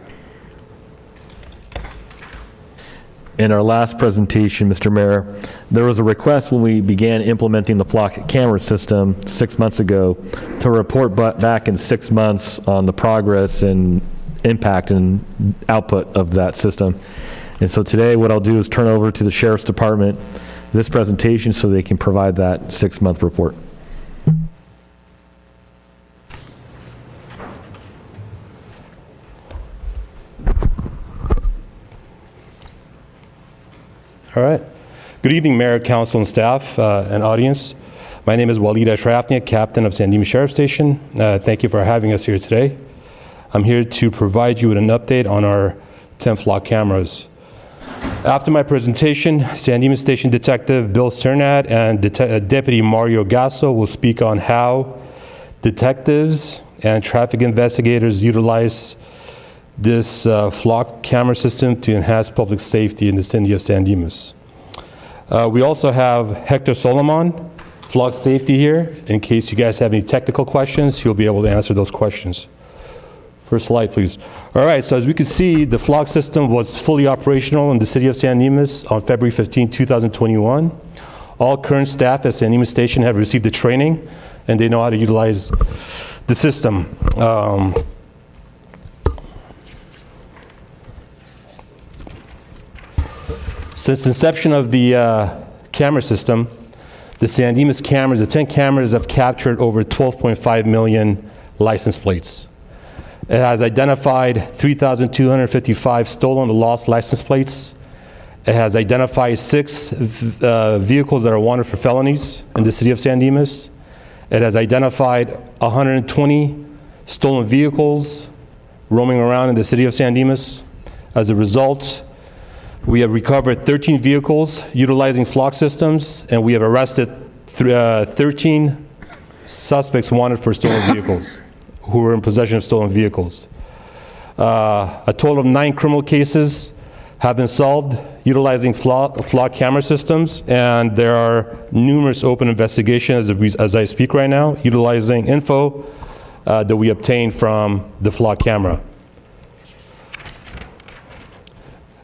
In our last presentation, Mr. Mayor, there was a request when we began implementing the flock camera system 6 months ago to report back in 6 months on the progress and impact and output of that system. And so today what I'll do is turn over to the Sheriff's Department this presentation so they can provide that 6-month report. All right. Good evening, Mayor, Council, and staff and audience. My name is Walid Ashrafnia, Captain of San Dimas Sheriff Station. Thank you for having us here today. I'm here to provide you with an update on our 10 flock cameras. After my presentation, San Dimas Station Detective Bill Cernat and Deputy Mario Gasso will speak on how detectives and traffic investigators utilize this flock camera system to enhance public safety in the city of San Dimas. We also have Hector Solomon, flock safety here. In case you guys have any technical questions, he'll be able to answer those questions. First slide, please. All right, so as we can see, the flock system was fully operational in the city of San Dimas on February 15, 2021. All current staff at San Dimas Station have received the training, and they know how to utilize the system. Since the inception of the camera system, the San Dimas cameras, the 10 cameras have captured over 12.5 million license plates. It has identified 3,255 stolen or lost license plates. It has identified 6 vehicles that are wanted for felonies in the city of San Dimas. It has identified 120 stolen vehicles roaming around in the city of San Dimas. As a result, we have recovered 13 vehicles utilizing flock systems, and we have arrested 13 suspects wanted for stolen vehicles, who were in possession of stolen vehicles. A total of 9 criminal cases have been solved utilizing flock camera systems, and there are numerous open investigations as I speak right now, utilizing info that we obtained from the flock camera.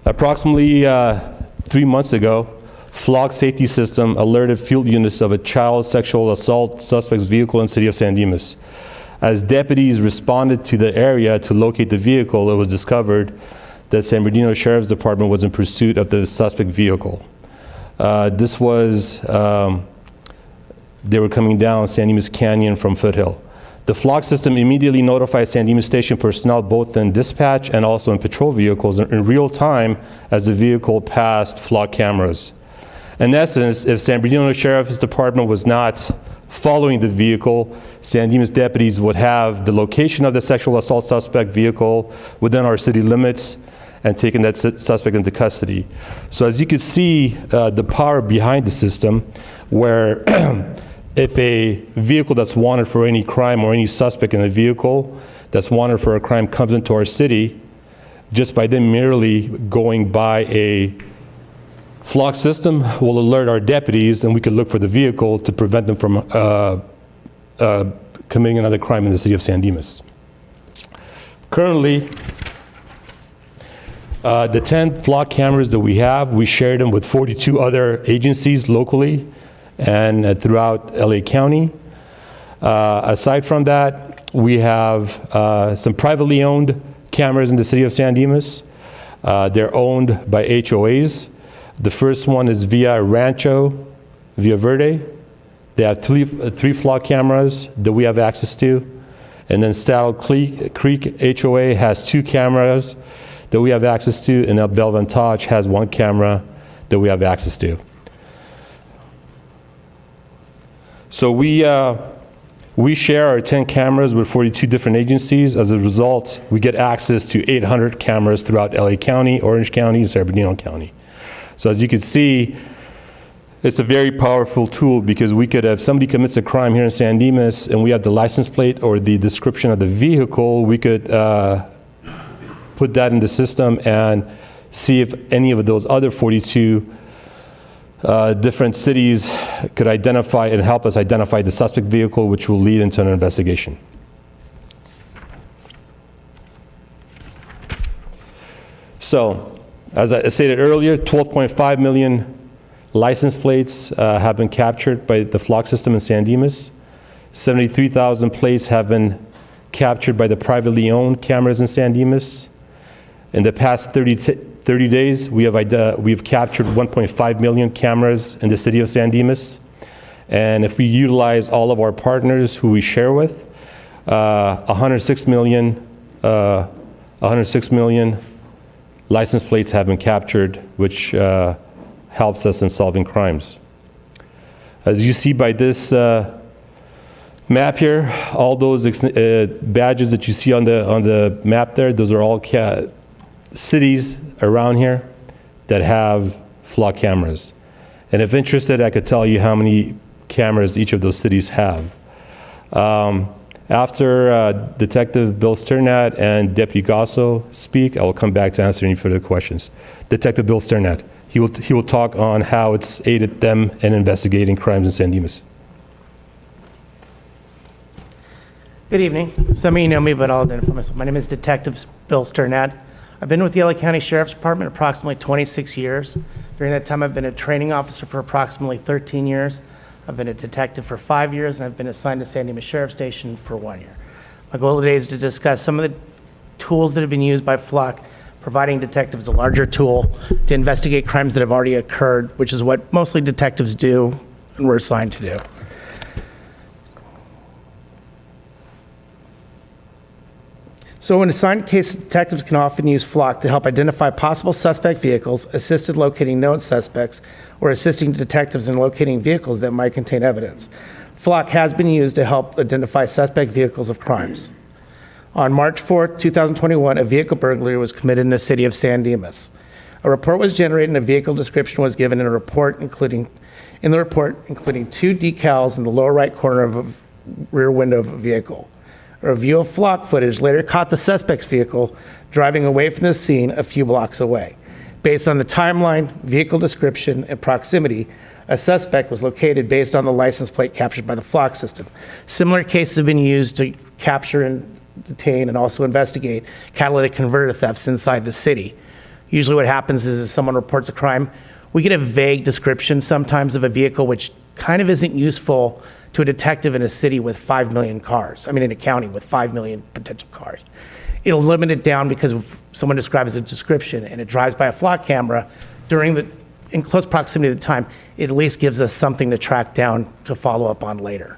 Approximately 3 months ago, flock safety system alerted field units of a child sexual assault suspect's vehicle in the city of San Dimas. As deputies responded to the area to locate the vehicle, it was discovered that San Bernardino Sheriff's Department was in pursuit of the suspect vehicle. This was, they were coming down San Dimas Canyon from Foothill. The flock system immediately notified San Dimas Station personnel both in dispatch and also in patrol vehicles in real time as the vehicle passed flock cameras. In essence, if San Bernardino Sheriff's Department was not following the vehicle, San Dimas deputies would have the location of the sexual assault suspect vehicle within our city limits and taken that suspect into custody. So as you can see, the power behind the system, where if a vehicle that's wanted for any crime or any suspect in a vehicle that's wanted for a crime comes into our city, just by them merely going by a flock system will alert our deputies, and we could look for the vehicle to prevent them from committing another crime in the city of San Dimas. Currently, the 10 flock cameras that we have, we share them with 42 other agencies locally and throughout LA County. Aside from that, we have some privately owned cameras in the city of San Dimas. They're owned by HOAs. The first one is via Rancho Villa Verde. They have three flock cameras that we have access to. And then Saddle Creek HOA has 2 cameras that we have access to, and El Belvantage has 1 camera that we have access to. So we share our 10 cameras with 42 different agencies. As a result, we get access to 800 cameras throughout LA County, Orange County, and San Bernardino County. So as you can see, it's a very powerful tool, because we could have somebody commits a crime here in San Dimas and we have the license plate or the description of the vehicle, we could put that in the system and see if any of those other 42 different cities could identify and help us identify the suspect vehicle, which will lead into an investigation. So, as I stated earlier, 12.5 million license plates have been captured by the flock system in San Dimas. 73,000 plates have been captured by the privately owned cameras in San Dimas. In the past 30 days, we have captured 1.5 million cameras in the city of San Dimas. And if we utilize all of our partners who we share with, 106 million license plates have been captured, which helps us in solving crimes. As you see by this map here, all those badges that you see on the map there, those are all cities around here that have flock cameras. And if interested, I could tell you how many cameras each of those cities have. After Detective Bill Sternat and Deputy Gasso speak, I will come back to answer any further questions. Detective Bill Sternat, he will talk on how it's aided them in investigating crimes in San Dimas. Good evening. Some of you know me, but I'll identify myself. My name is Detective Bill Sternat. I've been with the LA County Sheriff's Department approximately 26 years. During that time, I've been a training officer for approximately 13 years. I've been a detective for 5 years, and I've been assigned to San Dimas Sheriff Station for 1 year. My goal today is to discuss some of the tools that have been used by Flock, providing detectives a larger tool to investigate crimes that have already occurred, which is what mostly detectives do and we're assigned to do. So in assigned case, detectives can often use Flock to help identify possible suspect vehicles, assist in locating known suspects, or assisting detectives in locating vehicles that might contain evidence. Flock has been used to help identify suspect vehicles of crimes. On March 4th, 2021, a vehicle burglary was committed in the city of San Dimas. A report was generated and a vehicle description was given in the report, including two decals in the lower right corner of a rear window of a vehicle. A review of flock footage later caught the suspect's vehicle driving away from the scene a few blocks away. Based on the timeline, vehicle description, and proximity, a suspect was located based on the license plate captured by the flock system. Similar cases have been used to capture and detain and also investigate catalytic converter thefts inside the city. Usually what happens is someone reports a crime, we get a vague description sometimes of a vehicle which kind of isn't useful to a detective in a city with 5 million cars. I mean, in a county with 5 million potential cars. It'll limit it down because someone describes a description and it drives by a flock camera in close proximity to the time, it at least gives us something to track down to follow up on later.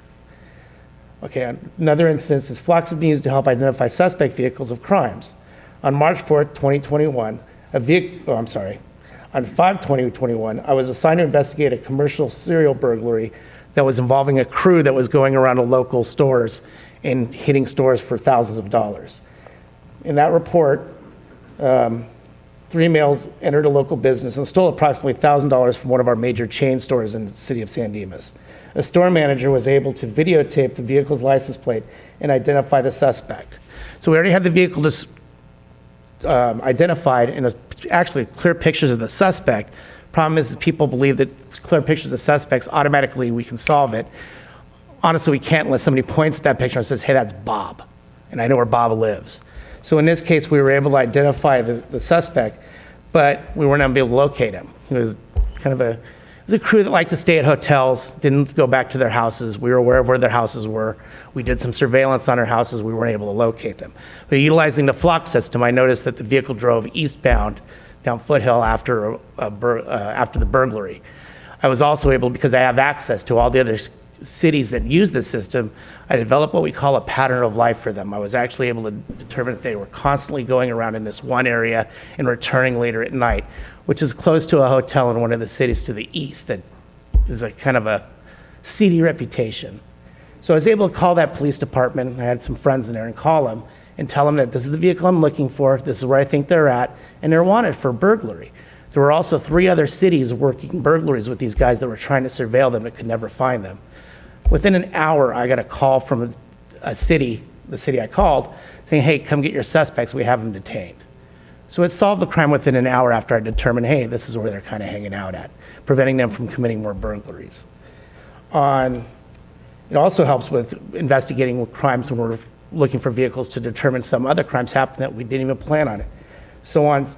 Okay, another instance is flocks have been used to help identify suspect vehicles of crimes. On March 4th, 2021, on 5/20/21, I was assigned to investigate a commercial serial burglary that was involving a crew that was going around to local stores and hitting stores for thousands of dollars. In that report, 3 males entered a local business and stole approximately $1,000 from one of our major chain stores in the city of San Dimas. A store manager was able to videotape the vehicle's license plate and identify the suspect. So we already had the vehicle identified and actually clear pictures of the suspect. Problem is people believe that clear pictures of suspects, automatically we can solve it. Honestly, we can't unless somebody points at that picture and says, hey, that's Bob, and I know where Bob lives. So in this case, we were able to identify the suspect, but we weren't able to locate him. He was a crew that liked to stay at hotels, didn't go back to their houses. We were aware of where their houses were. We did some surveillance on their houses. We weren't able to locate them. But utilizing the flock system, I noticed that the vehicle drove eastbound down Foothill after the burglary. I was also able, because I have access to all the other cities that use this system, I developed what we call a pattern of life for them. I was actually able to determine that they were constantly going around in this one area and returning later at night, which is close to a hotel in one of the cities to the east that is a kind of a seedy reputation. So I was able to call that police department. I had some friends in there and call them and tell them that this is the vehicle I'm looking for, this is where I think they're at, and they're wanted for burglary. There were also 3 other cities working burglaries with these guys that were trying to surveil them but could never find them. Within an hour, I got a call from the city I called, saying, hey, come get your suspects, we have them detained. So it solved the crime within an hour after I determined, hey, this is where they're kind of hanging out at, preventing them from committing more burglaries. It also helps with investigating crimes when we're looking for vehicles to determine some other crimes happened that we didn't even plan on it. So on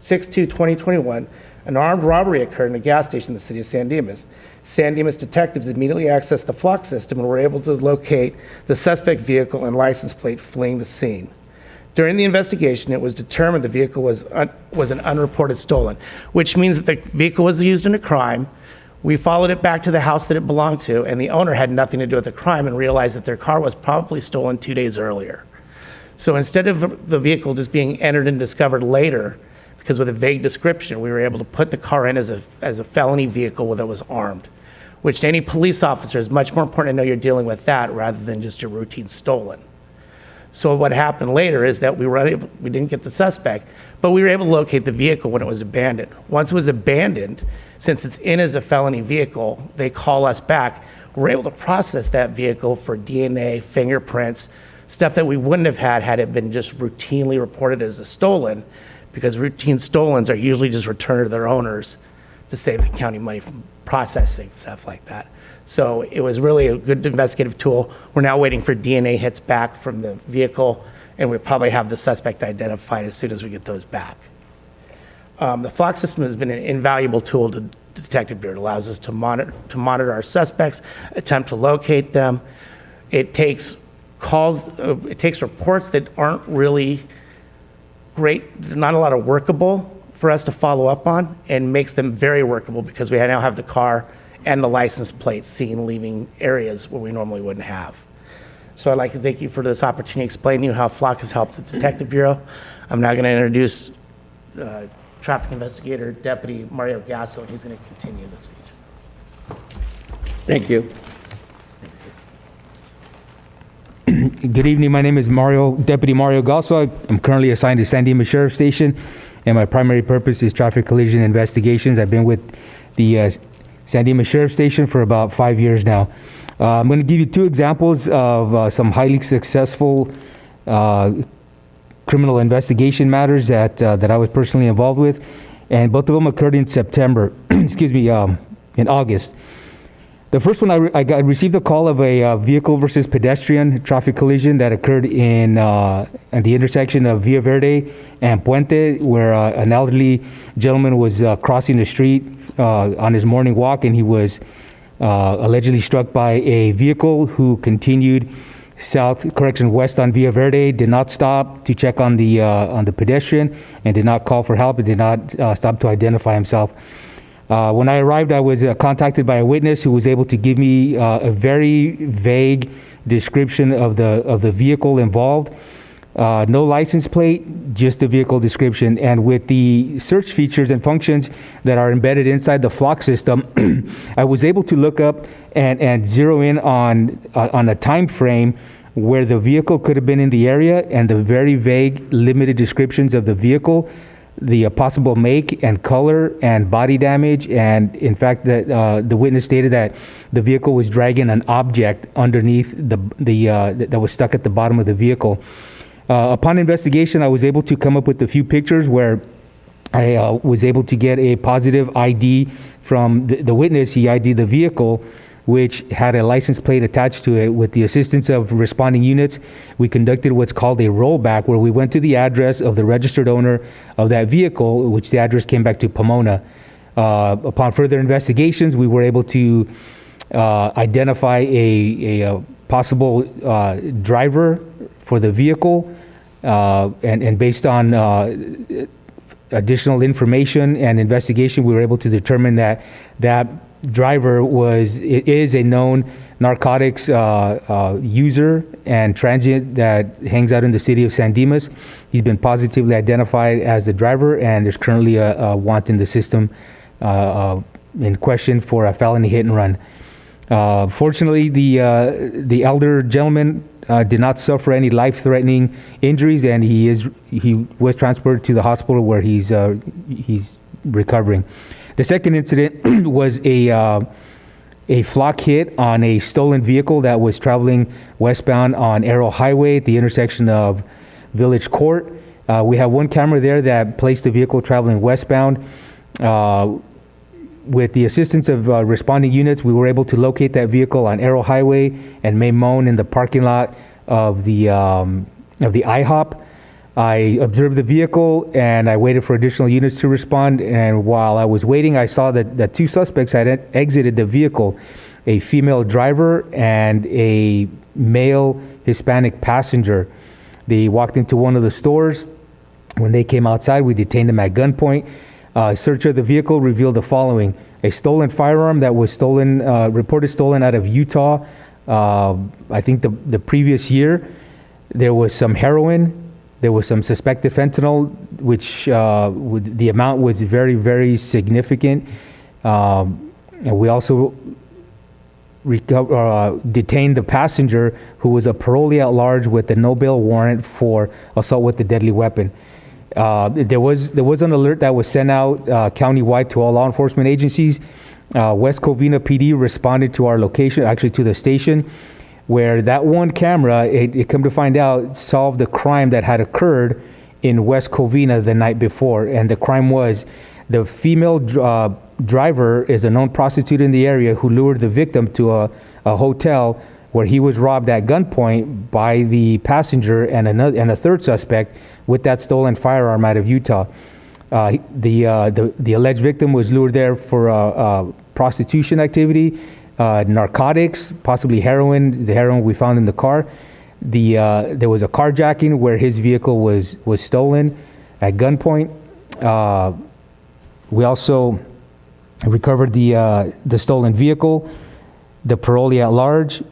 6/2/2021, an armed robbery occurred in a gas station in the city of San Dimas. San Dimas detectives immediately accessed the flock system and were able to locate the suspect vehicle and license plate fleeing the scene. During the investigation, it was determined the vehicle was an unreported stolen, which means that the vehicle was used in a crime. We followed it back to the house that it belonged to, and the owner had nothing to do with the crime and realized that their car was probably stolen 2 days earlier. So instead of the vehicle just being entered and discovered later, because with a vague description, we were able to put the car in as a felony vehicle that was armed, which to any police officer is much more important to know you're dealing with that rather than just a routine stolen. So what happened later is that we didn't get the suspect, but we were able to locate the vehicle when it was abandoned. Once it was abandoned, since it's in as a felony vehicle, they call us back. We're able to process that vehicle for DNA, fingerprints, stuff that we wouldn't have had it been just routinely reported as a stolen, because routine stolens are usually just returned to their owners to save the county money from processing, stuff like that. So it was really a good investigative tool. We're now waiting for DNA hits back from the vehicle, and we'll probably have the suspect identified as soon as we get those back. The flock system has been an invaluable tool to the Detective Bureau. It allows us to monitor our suspects, attempt to locate them. It takes reports that aren't really great, not a lot of workable for us to follow up on, and makes them very workable because we now have the car and the license plates seen leaving areas where we normally wouldn't have. So I'd like to thank you for this opportunity to explain to you how Flock has helped the Detective Bureau. I'm now going to introduce Traffic Investigator Deputy Mario Gasso, and he's going to continue the speech. Thank you. Good evening. My name is Deputy Mario Galso. I'm currently assigned to San Dimas Sheriff Station, and my primary purpose is traffic collision investigations. I've been with the San Dimas Sheriff Station for about 5 years now. I'm going to give you two examples of some highly successful criminal investigation matters that I was personally involved with, and both of them occurred in September. In August. The first one, I received a call of a vehicle versus pedestrian traffic collision that occurred at the intersection of Villa Verde and Puente, where an elderly gentleman was crossing the street on his morning walk, and he was allegedly struck by a vehicle who continued west on Villa Verde, did not stop to check on the pedestrian, and did not call for help, and did not stop to identify himself. When I arrived, I was contacted by a witness who was able to give me a very vague description of the vehicle involved. No license plate, just the vehicle description. And with the search features and functions that are embedded inside the flock system, I was able to look up and zero in on a time frame where the vehicle could have been in the area, and the very vague, limited descriptions of the vehicle, the possible make and color and body damage, and in fact the witness stated that the vehicle was dragging an object underneath that was stuck at the bottom of the vehicle. Upon investigation, I was able to come up with a few pictures where I was able to get a positive ID from the witness. He ID'd the vehicle, which had a license plate attached to it. With the assistance of responding units, we conducted what's called a rollback, where we went to the address of the registered owner of that vehicle, which the address came back to Pomona. Upon further investigations, we were able to identify a possible driver for the vehicle, and based on additional information and investigation, we were able to determine that driver is a known narcotics user and transient that hangs out in the city of San Dimas. He's been positively identified as the driver, and there's currently a want in the system in question for a felony hit and run. Fortunately, the elder gentleman did not suffer any life-threatening injuries, and he was transported to the hospital where he's recovering. The second incident was a flock hit on a stolen vehicle that was traveling westbound on Arrow Highway at the intersection of Village Court. We have one camera there that placed the vehicle traveling westbound. With the assistance of responding units, we were able to locate that vehicle on Arrow Highway and Maimon in the parking lot of the IHOP. I observed the vehicle and I waited for additional units to respond. And while I was waiting, I saw that two suspects had exited the vehicle, a female driver and a male Hispanic passenger. They walked into one of the stores. When they came outside, we detained them at gunpoint. A search of the vehicle revealed the following: a stolen firearm that was reported stolen out of Utah, I think the previous year. There was some heroin. There was some suspected fentanyl, which the amount was very, very significant. And we also detained the passenger, who was a parolee at large with a no bail warrant for assault with a deadly weapon. There was an alert that was sent out countywide to all law enforcement agencies. West Covina PD responded to our location, actually to the station, where that one camera, it come to find out, solved a crime that had occurred in West Covina the night before. And the crime was the female driver is a known prostitute in the area who lured the victim to a hotel where he was robbed at gunpoint by the passenger and a third suspect with that stolen firearm out of Utah. The alleged victim was lured there for prostitution activity, narcotics, possibly heroin. The heroin we found in the car. There was a carjacking where his vehicle was stolen at gunpoint. We also recovered the stolen vehicle, the parolee at large,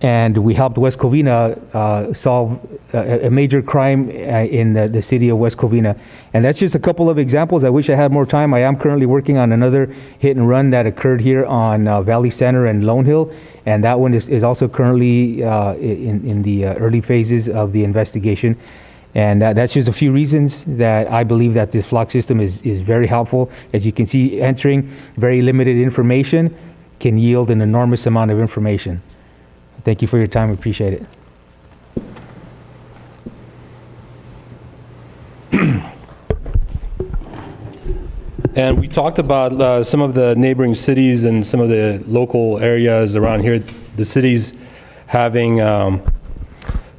and we helped West Covina solve a major crime in the city of West Covina. And that's just a couple of examples. I wish I had more time. I am currently working on another hit and run that occurred here on Valley Center and Lone Hill, and that one is also currently in the early phases of the investigation. And that's just a few reasons that I believe that this flock system is very helpful. As you can see, entering very limited information can yield an enormous amount of information. Thank you for your time. Appreciate it. And we talked about some of the neighboring cities and some of the local areas around here, the cities having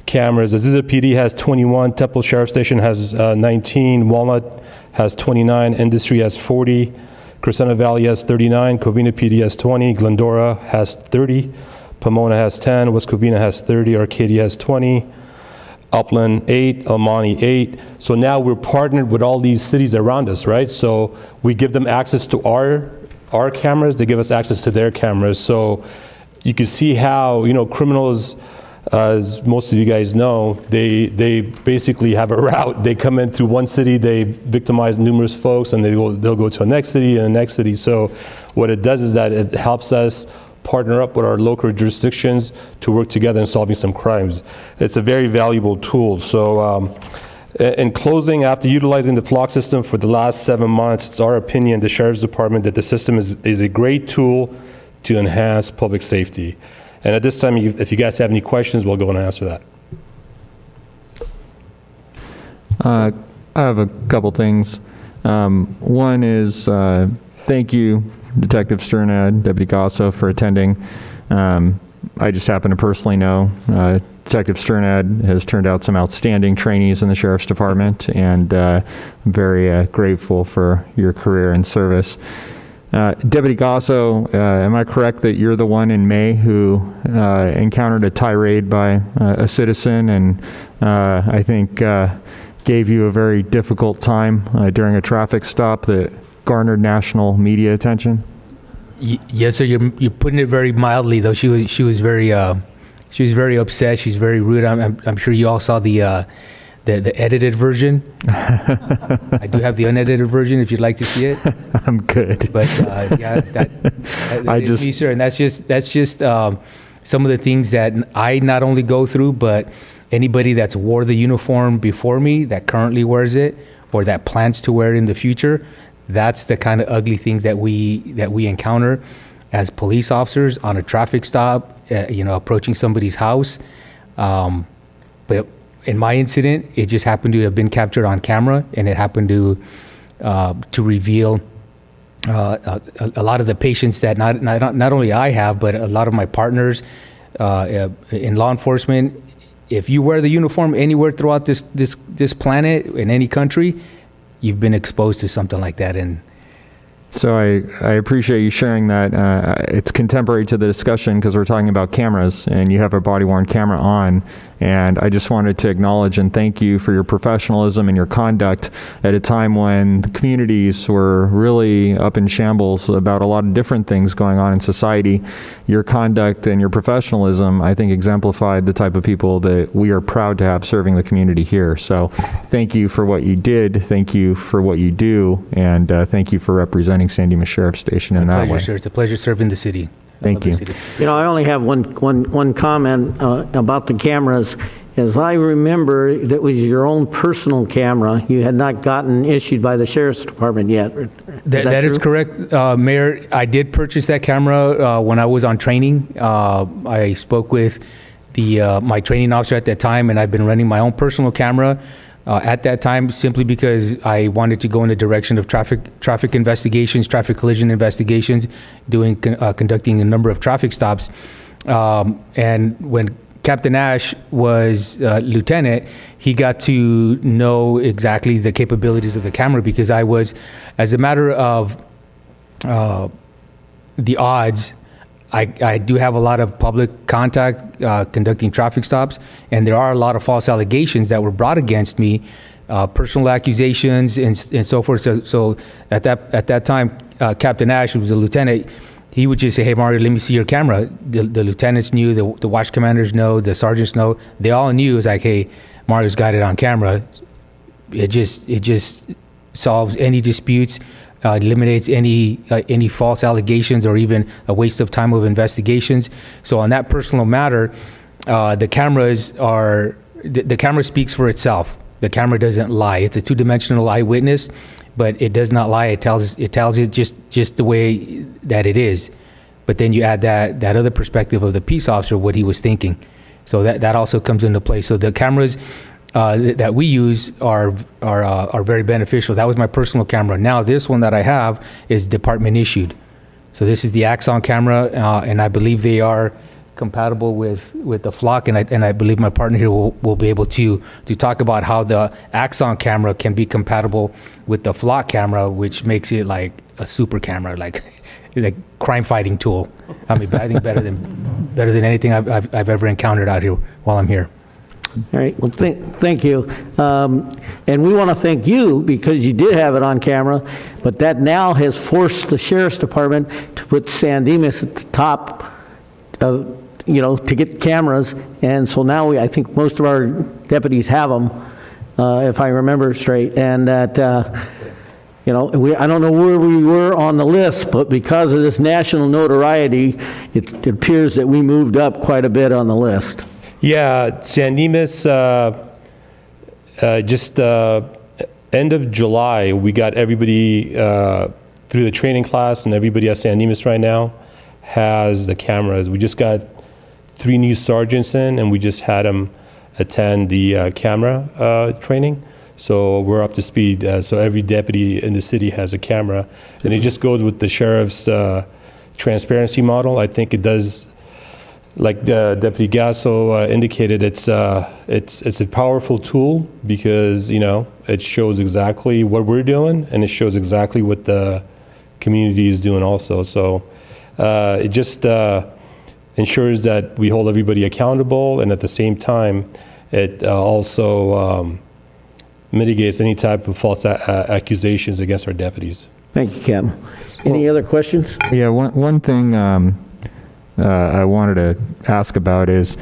cameras. Azusa PD has 21, Temple Sheriff Station has 19, Walnut has 29, Industry has 40, Crescenta Valley has 39, Covina PD has 20, Glendora has 30, Pomona has 10, West Covina has 30, Arcadia has 20, Upland 8, El Monte 8. So now we're partnered with all these cities around us, right? So we give them access to our cameras, they give us access to their cameras. So you can see how, criminals, as most of you guys know, they basically have a route. They come in through one city, they victimize numerous folks, and they'll go to the next city and the next city. So what it does is that it helps us partner up with our local jurisdictions to work together in solving some crimes. It's a very valuable tool. So in closing, after utilizing the flock system for the last 7 months, it's our opinion, the Sheriff's Department, that the system is a great tool to enhance public safety. And at this time, if you guys have any questions, we'll go and answer that. I have a couple things. One is thank you, Detective Sternad, Deputy Gasso, for attending. I just happen to personally know Detective Sternad has turned out some outstanding trainees in the Sheriff's Department, and I'm very grateful for your career and service. Deputy Gasso, am I correct that you're the one in May who encountered a tirade by a citizen and I think gave you a very difficult time during a traffic stop that garnered national media attention? Yes, sir. You're putting it very mildly, though. She was very upset. She's very rude. I'm sure you all saw the edited version. I do have the unedited version if you'd like to see it. I'm good. But yeah, that is me, sir. And that's just some of the things that I not only go through, but anybody that's wore the uniform before me, that currently wears it, or that plans to wear it in the future. That's the kind of ugly things that we encounter as police officers on a traffic stop, approaching somebody's house. But in my incident, it just happened to have been captured on camera, and it happened to reveal a lot of the patients that not only I have, but a lot of my partners in law enforcement. If you wear the uniform anywhere throughout this planet, in any country, you've been exposed to something like that. And so I appreciate you sharing that. It's contemporary to the discussion because we're talking about cameras, and you have a body-worn camera on. And I just wanted to acknowledge and thank you for your professionalism and your conduct at a time when the communities were really up in shambles about a lot of different things going on in society. Your conduct and your professionalism, I think, exemplified the type of people that we are proud to have serving the community here. So thank you for what you did. Thank you for what you do. And thank you for representing San Dimas Sheriff Station in that way. Pleasure, sir. It's a pleasure serving the city. Thank you. I only have one comment about the cameras. As I remember, that was your own personal camera. You had not gotten issued by the Sheriff's Department yet. That is correct, Mayor. I did purchase that camera when I was on training. I spoke with my training officer at that time, and I've been running my own personal camera at that time simply because I wanted to go in the direction of traffic investigations, traffic collision investigations, conducting a number of traffic stops. And when Captain Ash was lieutenant, he got to know exactly the capabilities of the camera because I was, as a matter of the odds, I do have a lot of public contact conducting traffic stops, and there are a lot of false allegations that were brought against me, personal accusations and so forth. So at that time, Captain Ash, who was a lieutenant, he would just say, "Hey, Mario, let me see your camera." The lieutenants knew, the watch commanders know, the sergeants know. They all knew. It was like, "Hey, Mario's got it on camera." It just solves any disputes, eliminates any false allegations or even a waste of time of investigations. So on that personal matter, the camera speaks for itself. The camera doesn't lie. It's a two-dimensional eyewitness, but it does not lie. It tells it just the way that it is. But then you add that other perspective of the peace officer, what he was thinking. So that also comes into play. So the cameras that we use are very beneficial. That was my personal camera. Now this one that I have is department issued. So this is the Axon camera, and I believe they are compatible with the flock, and I believe my partner here will be able to talk about how the Axon camera can be compatible with the flock camera, which makes it like a super camera, like it's a crime fighting tool. I mean, I think better than anything I've ever encountered out here while I'm here. All right, well, thank you. And we want to thank you because you did have it on camera, but that now has forced the sheriff's department to put San Dimas at the top of, to get cameras. And so now I think most of our deputies have them, if I remember straight. And that, I don't know where we were on the list, but because of this national notoriety, it appears that we moved up quite a bit on the list. Yeah, San Dimas, just end of July, we got everybody through the training class, and everybody at San Dimas right now has the cameras. We just got 3 new sergeants in, and we just had them attend the camera training. So we're up to speed. So every deputy in the city has a camera, and it just goes with the sheriff's transparency model. I think it does. Like Deputy Gasso indicated, it's a powerful tool because it shows exactly what we're doing, and it shows exactly what the community is doing also. So it just ensures that we hold everybody accountable, and at the same time, it also mitigates any type of false accusations against our deputies. Thank you, Captain. Any other questions? Yeah, one thing I wanted to ask about is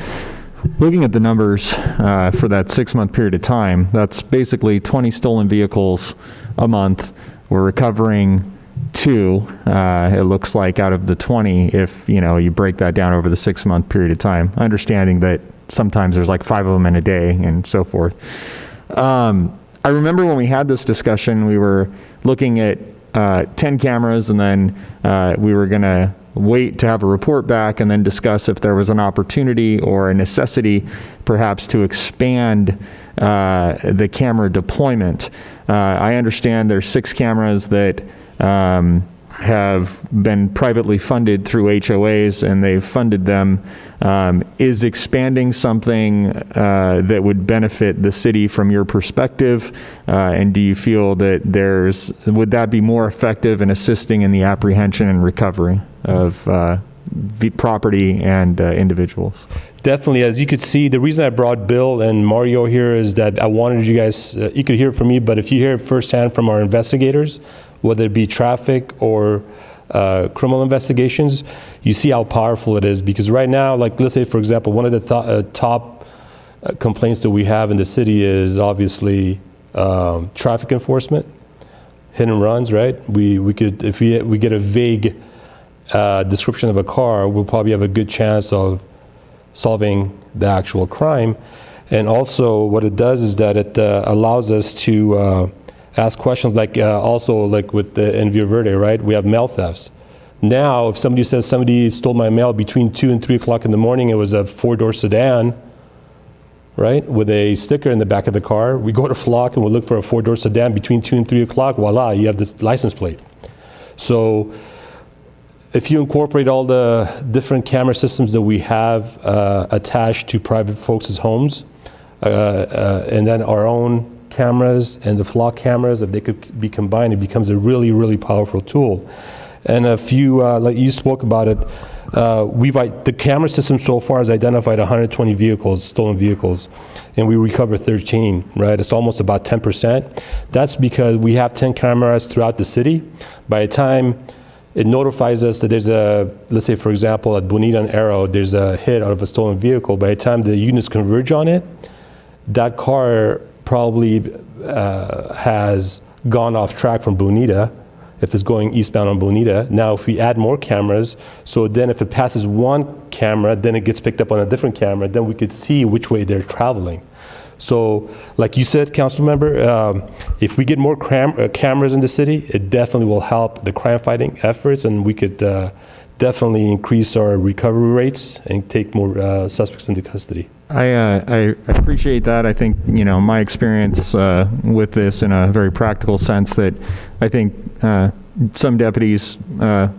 looking at the numbers for that 6-month period of time. That's basically 20 stolen vehicles a month. We're recovering 2, it looks like, out of the 20 if you break that down over the 6-month period of time, understanding that sometimes there's like 5 of them in a day and so forth. I remember when we had this discussion, we were looking at 10 cameras, and then we were going to wait to have a report back and then discuss if there was an opportunity or a necessity perhaps to expand the camera deployment. I understand there's 6 cameras that have been privately funded through HOAs, and they've funded them. Is expanding something that would benefit the city from your perspective? And do you feel that would that be more effective in assisting in the apprehension and recovery of the property and individuals? Definitely. As you could see, the reason I brought Bill and Mario here is that I wanted you guys, you could hear it from me, but if you hear it firsthand from our investigators, whether it be traffic or criminal investigations, you see how powerful it is. Because right now, like let's say, for example, one of the top complaints that we have in the city is obviously traffic enforcement, hit and runs, right? We could, if we get a vague description of a car, we'll probably have a good chance of solving the actual crime. And also what it does is that it allows us to ask questions like also like with the in Via Verde, right? We have mail thefts. Now, if somebody says somebody stole my mail between 2 and 3 o'clock in the morning, it was a 4-door sedan, right? With a sticker in the back of the car. We go to Flock and we'll look for a 4-door sedan between 2 and 3 o'clock. Voila, you have this license plate. So if you incorporate all the different camera systems that we have attached to private folks' homes, and then our own cameras and the Flock cameras, if they could be combined, it becomes a really, really powerful tool. And if you, like you spoke about it, the camera system so far has identified 120 vehicles, stolen vehicles, and we recover 13, right? It's almost about 10%. That's because we have 10 cameras throughout the city. By the time it notifies us that there's a, let's say for example, at Bonita and Arrow, there's a hit out of a stolen vehicle. By the time the units converge on it, that car probably has gone off track from Bonita, if it's going eastbound on Bonita. Now, if we add more cameras, so then if it passes one camera, then it gets picked up on a different camera, then we could see which way they're traveling. So, like you said, council member, if we get more cameras in the city, it definitely will help the crime fighting efforts, and we could definitely increase our recovery rates and take more suspects into custody. I appreciate that. I think, my experience with this in a very practical sense, that I think some deputies, I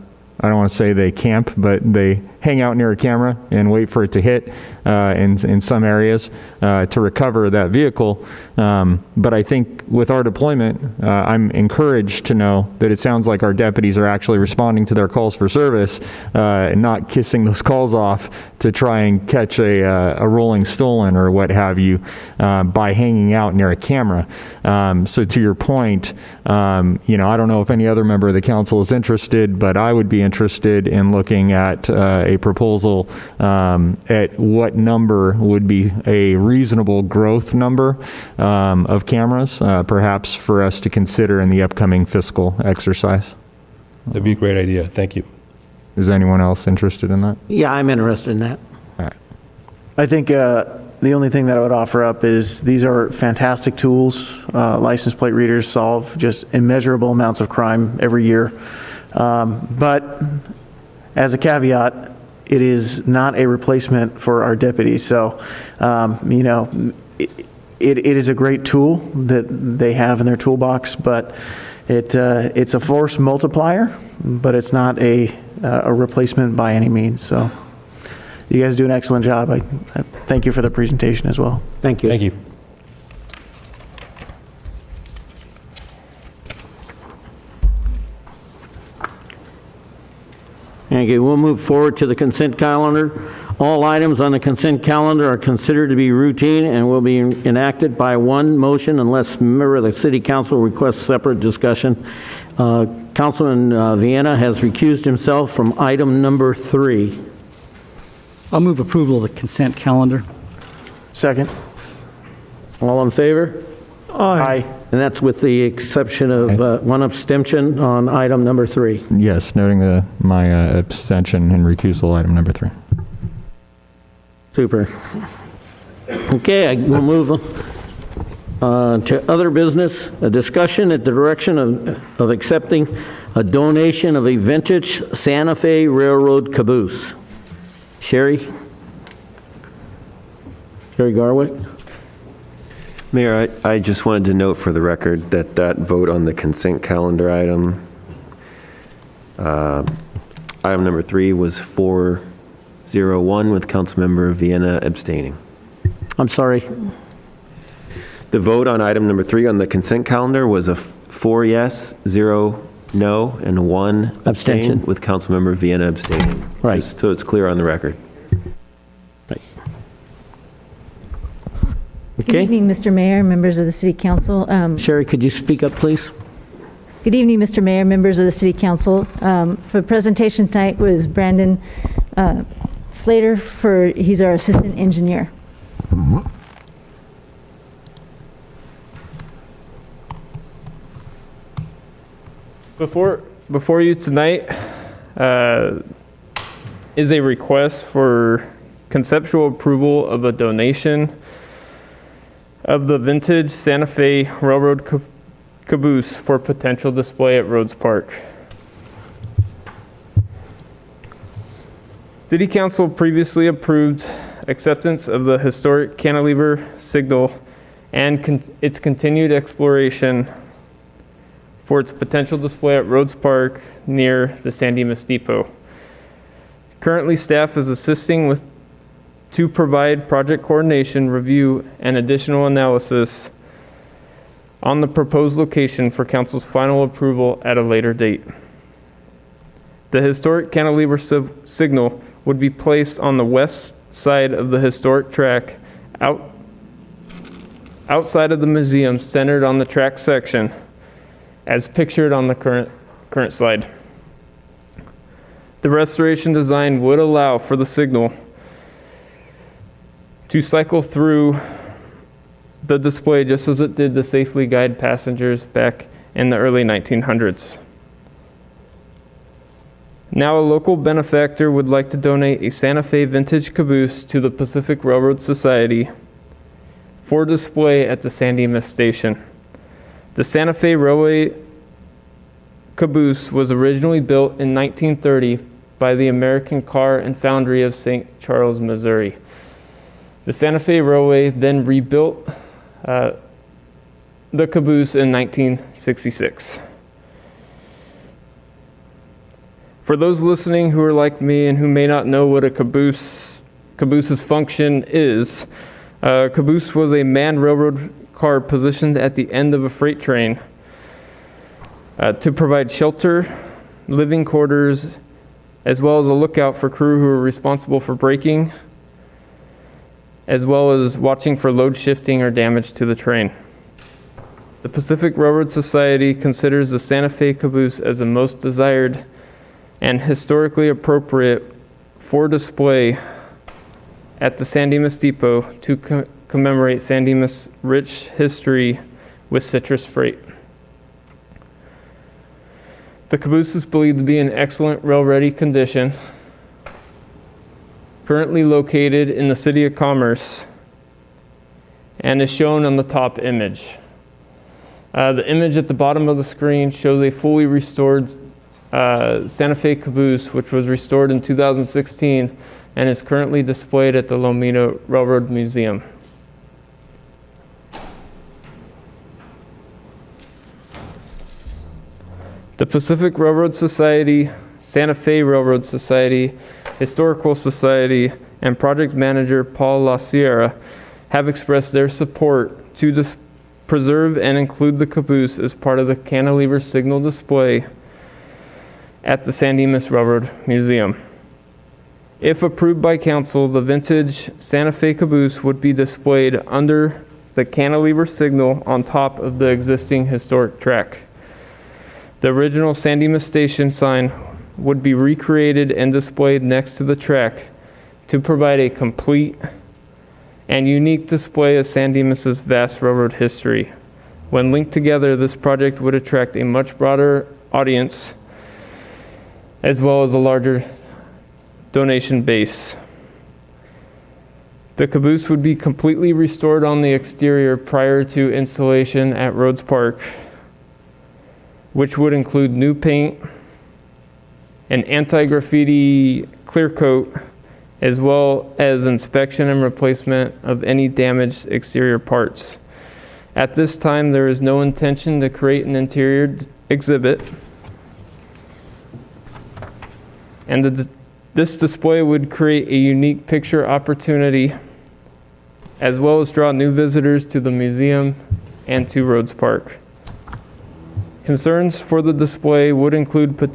don't want to say they camp, but they hang out near a camera and wait for it to hit in some areas to recover that vehicle. But I think with our deployment, I'm encouraged to know that it sounds like our deputies are actually responding to their calls for service and not kissing those calls off to try and catch a rolling stolen or what have you by hanging out near a camera. So to your point, I don't know if any other member of the council is interested, but I would be interested in looking at a proposal at what number would be a reasonable growth number of cameras, perhaps for us to consider in the upcoming fiscal exercise. That'd be a great idea. Thank you. Is anyone else interested in that? Yeah, I'm interested in that. All right. I think the only thing that I would offer up is these are fantastic tools. License plate readers solve just immeasurable amounts of crime every year. But as a caveat, it is not a replacement for our deputies. So, it is a great tool that they have in their toolbox, but it's a force multiplier, but it's not a replacement by any means. So you guys do an excellent job. I thank you for the presentation as well. Thank you. Thank you. Okay, we'll move forward to the consent calendar. All items on the consent calendar are considered to be routine and will be enacted by one motion unless a member of the City Council requests separate discussion. Councilman Vienna has recused himself from item number 3. I'll move approval of the consent calendar. Second. All in favor? Aye. And that's with the exception of one abstention on item number 3. Yes, noting my abstention and recusal item number 3. Super. Okay, we'll move to other business. A discussion at the direction of accepting a donation of a vintage Santa Fe Railroad caboose. Sherry Garwick. Mayor, I just wanted to note for the record that vote on the consent calendar item, item number 3 was 401 with Councilmember Vienna abstaining. I'm sorry. The vote on item number 3 on the consent calendar was a 4 yes, 0 no, and 1 abstain with Councilmember Vienna abstaining. Right. Just so it's clear on the record. Good evening, Mr. Mayor, members of the City Council. Sherry, could you speak up, please? Good evening, Mr. Mayor, members of the City Council. For presentation tonight was Brandon Slater. He's our assistant engineer. Before you tonight is a request for conceptual approval of a donation of the vintage Santa Fe Railroad caboose for potential display at Rhodes Park. City Council previously approved acceptance of the historic cantilever signal and its continued exploration for its potential display at Rhodes Park near the San Dimas Depot. Currently, staff is assisting to provide project coordination, review, and additional analysis on the proposed location for council's final approval at a later date. The historic cantilever signal would be placed on the west side of the historic track outside of the museum, centered on the track section, as pictured on the current slide. The restoration design would allow for the signal to cycle through the display just as it did to safely guide passengers back in the early 1900s. Now a local benefactor would like to donate a Santa Fe vintage caboose to the Pacific Railroad Society for display at the San Dimas station. The Santa Fe Railway caboose was originally built in 1930 by the American Car and Foundry of St. Charles, Missouri. The Santa Fe Railway then rebuilt the caboose in 1966. For those listening who are like me and who may not know what a caboose's function is, a caboose was a manned railroad car positioned at the end of a freight train to provide shelter, living quarters, as well as a lookout for crew who are responsible for braking, as well as watching for load shifting or damage to the train. The Pacific Railroad Society considers the Santa Fe caboose as the most desired and historically appropriate for display at the San Dimas Depot to commemorate San Dimas' rich history with citrus freight. The caboose is believed to be in excellent rail-ready condition, currently located in the City of Commerce, and is shown on the top image. The image at the bottom of the screen shows a fully restored Santa Fe caboose, which was restored in 2016 and is currently displayed at the Lomita Railroad Museum. The Pacific Railroad Society, Santa Fe Railroad Society, Historical Society, and project manager Paul La Sierra have expressed their support to preserve and include the caboose as part of the cantilever signal display at the San Dimas Railroad Museum. If approved by council, the vintage Santa Fe caboose would be displayed under the cantilever signal on top of the existing historic track. The original San Dimas station sign would be recreated and displayed next to the track to provide a complete and unique display of San Dimas' vast railroad history. When linked together, this project would attract a much broader audience as well as a larger donation base. The caboose would be completely restored on the exterior prior to installation at Rhodes Park, which would include new paint, an anti-graffiti clear coat, as well as inspection and replacement of any damaged exterior parts. At this time, there is no intention to create an interior exhibit, and this display would create a unique picture opportunity, as well as draw new visitors to the museum and to Rhodes Park. Concerns for the display would include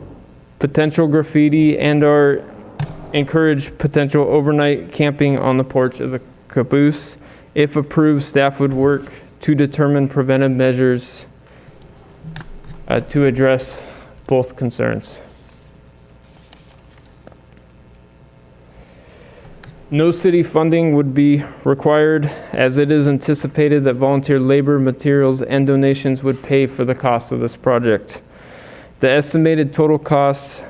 potential graffiti and/or encourage potential overnight camping on the porch of the caboose. If approved, staff would work to determine preventive measures to address both concerns. No city funding would be required, as it is anticipated that volunteer labor, materials, and donations would pay for the cost of this project. The estimated total cost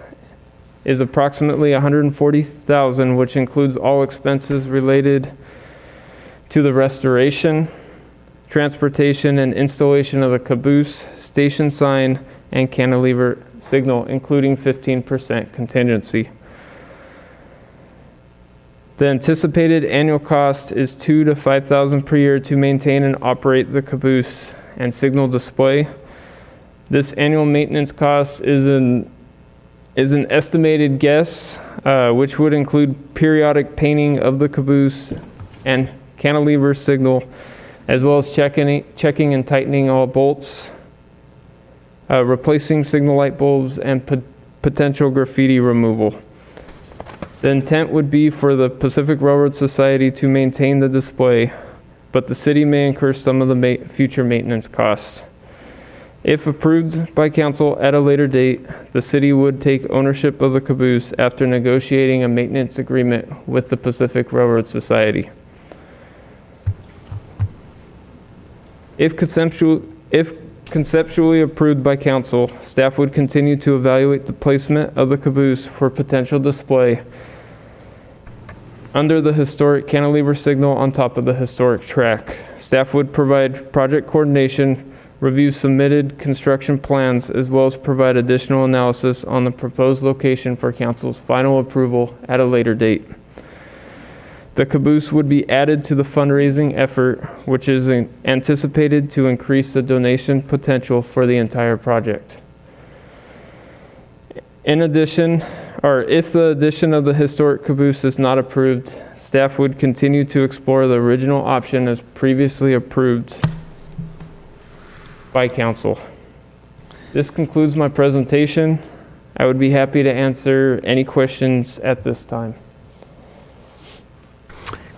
is approximately $140,000, which includes all expenses related to the restoration, transportation, and installation of the caboose, station sign, and cantilever signal, including 15% contingency. The anticipated annual cost is $2,000 to $5,000 per year to maintain and operate the caboose and signal display. This annual maintenance cost is an estimated guess, which would include periodic painting of the caboose and cantilever signal, as well as checking and tightening all bolts, replacing signal light bulbs, and potential graffiti removal. The intent would be for the Pacific Railroad Society to maintain the display, but the city may incur some of the future maintenance costs. If approved by council at a later date, the city would take ownership of the caboose after negotiating a maintenance agreement with the Pacific Railroad Society. If conceptually approved by council, staff would continue to evaluate the placement of the caboose for potential display under the historic cantilever signal on top of the historic track. Staff would provide project coordination, review submitted construction plans, as well as provide additional analysis on the proposed location for council's final approval at a later date. The caboose would be added to the fundraising effort, which is anticipated to increase the donation potential for the entire project. In addition, or if the addition of the historic caboose is not approved, staff would continue to explore the original option as previously approved by council. This concludes my presentation. I would be happy to answer any questions at this time.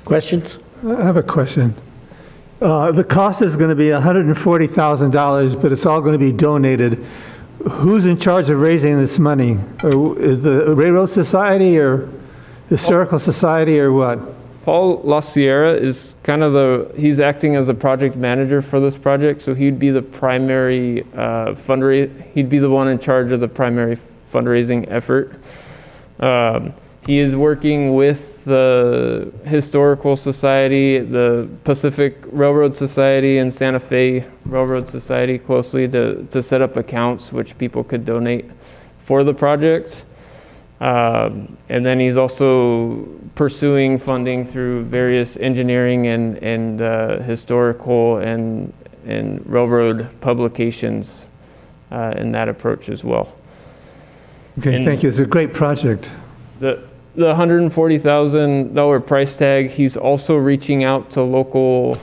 Questions? I have a question. The cost is going to be $140,000, but it's all going to be donated. Who's in charge of raising this money? Is the Railroad Society or Historical Society or what? Paul La Sierra is kind of he's acting as a project manager for this project, so he'd be the primary he'd be the one in charge of the primary fundraising effort. He is working with the Historical Society, the Pacific Railroad Society, and Santa Fe Railroad Society closely to set up accounts which people could donate for the project. And then he's also pursuing funding through various engineering and historical and railroad publications in that approach as well. Okay, thank you. It's a great project. The $140,000 price tag, he's also reaching out to local,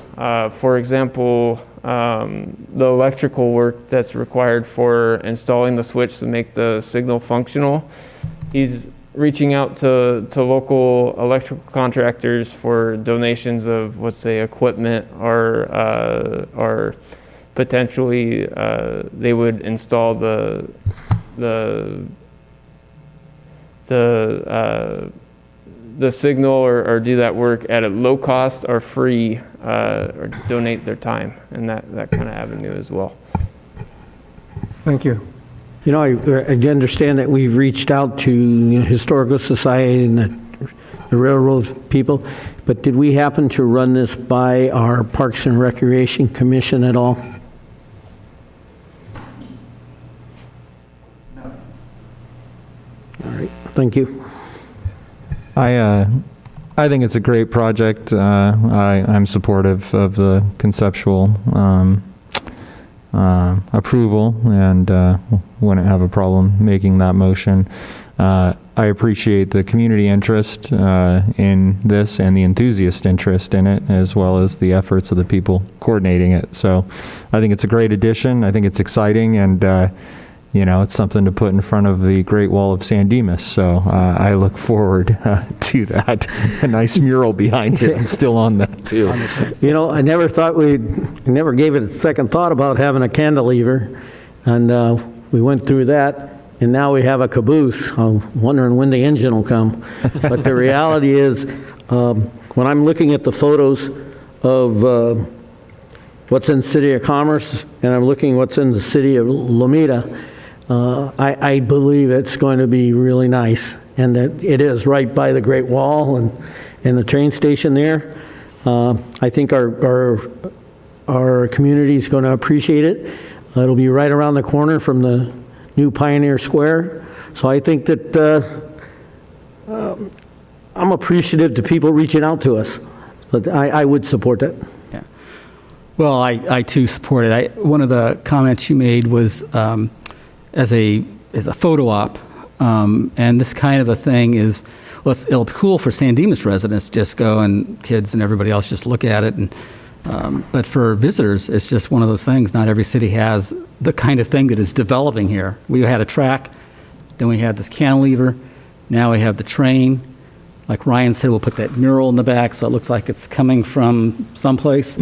for example, the electrical work that's required for installing the switch to make the signal functional. He's reaching out to local electrical contractors for donations of, let's say, equipment or potentially they would install the signal or do that work at a low cost or free or donate their time in that kind of avenue as well. Thank you. You know, I understand that we've reached out to Historical Society and the railroad people, but did we happen to run this by our Parks and Recreation Commission at all? No. All right, thank you. I think it's a great project. I'm supportive of the conceptual approval and wouldn't have a problem making that motion. I appreciate the community interest in this and the enthusiast interest in it, as well as the efforts of the people coordinating it. So I think it's a great addition. I think it's exciting, and it's something to put in front of the Great Wall of San Dimas. So I look forward to that. A nice mural behind it. I'm still on that too. I never thought never gave it a second thought about having a cantilever, and we went through that, and now we have a caboose. I'm wondering when the engine will come. But the reality is, when I'm looking at the photos of what's in the City of Commerce, and I'm looking what's in the City of Lomita, I believe it's going to be really nice, and that it is right by the Great Wall and the train station there. I think our community is going to appreciate it. It'll be right around the corner from the new Pioneer Square. So I think that I'm appreciative to people reaching out to us, but I would support that. Yeah. Well, I too support it. One of the comments you made was as a photo op, and this kind of a thing is, well, it'll be cool for San Dimas residents, just go and kids and everybody else just look at it. And but for visitors, it's just one of those things. Not every city has the kind of thing that is developing here. We had a track, then we had this cantilever, now we have the train. Like Ryan said, we'll put that mural in the back so it looks like it's coming from someplace.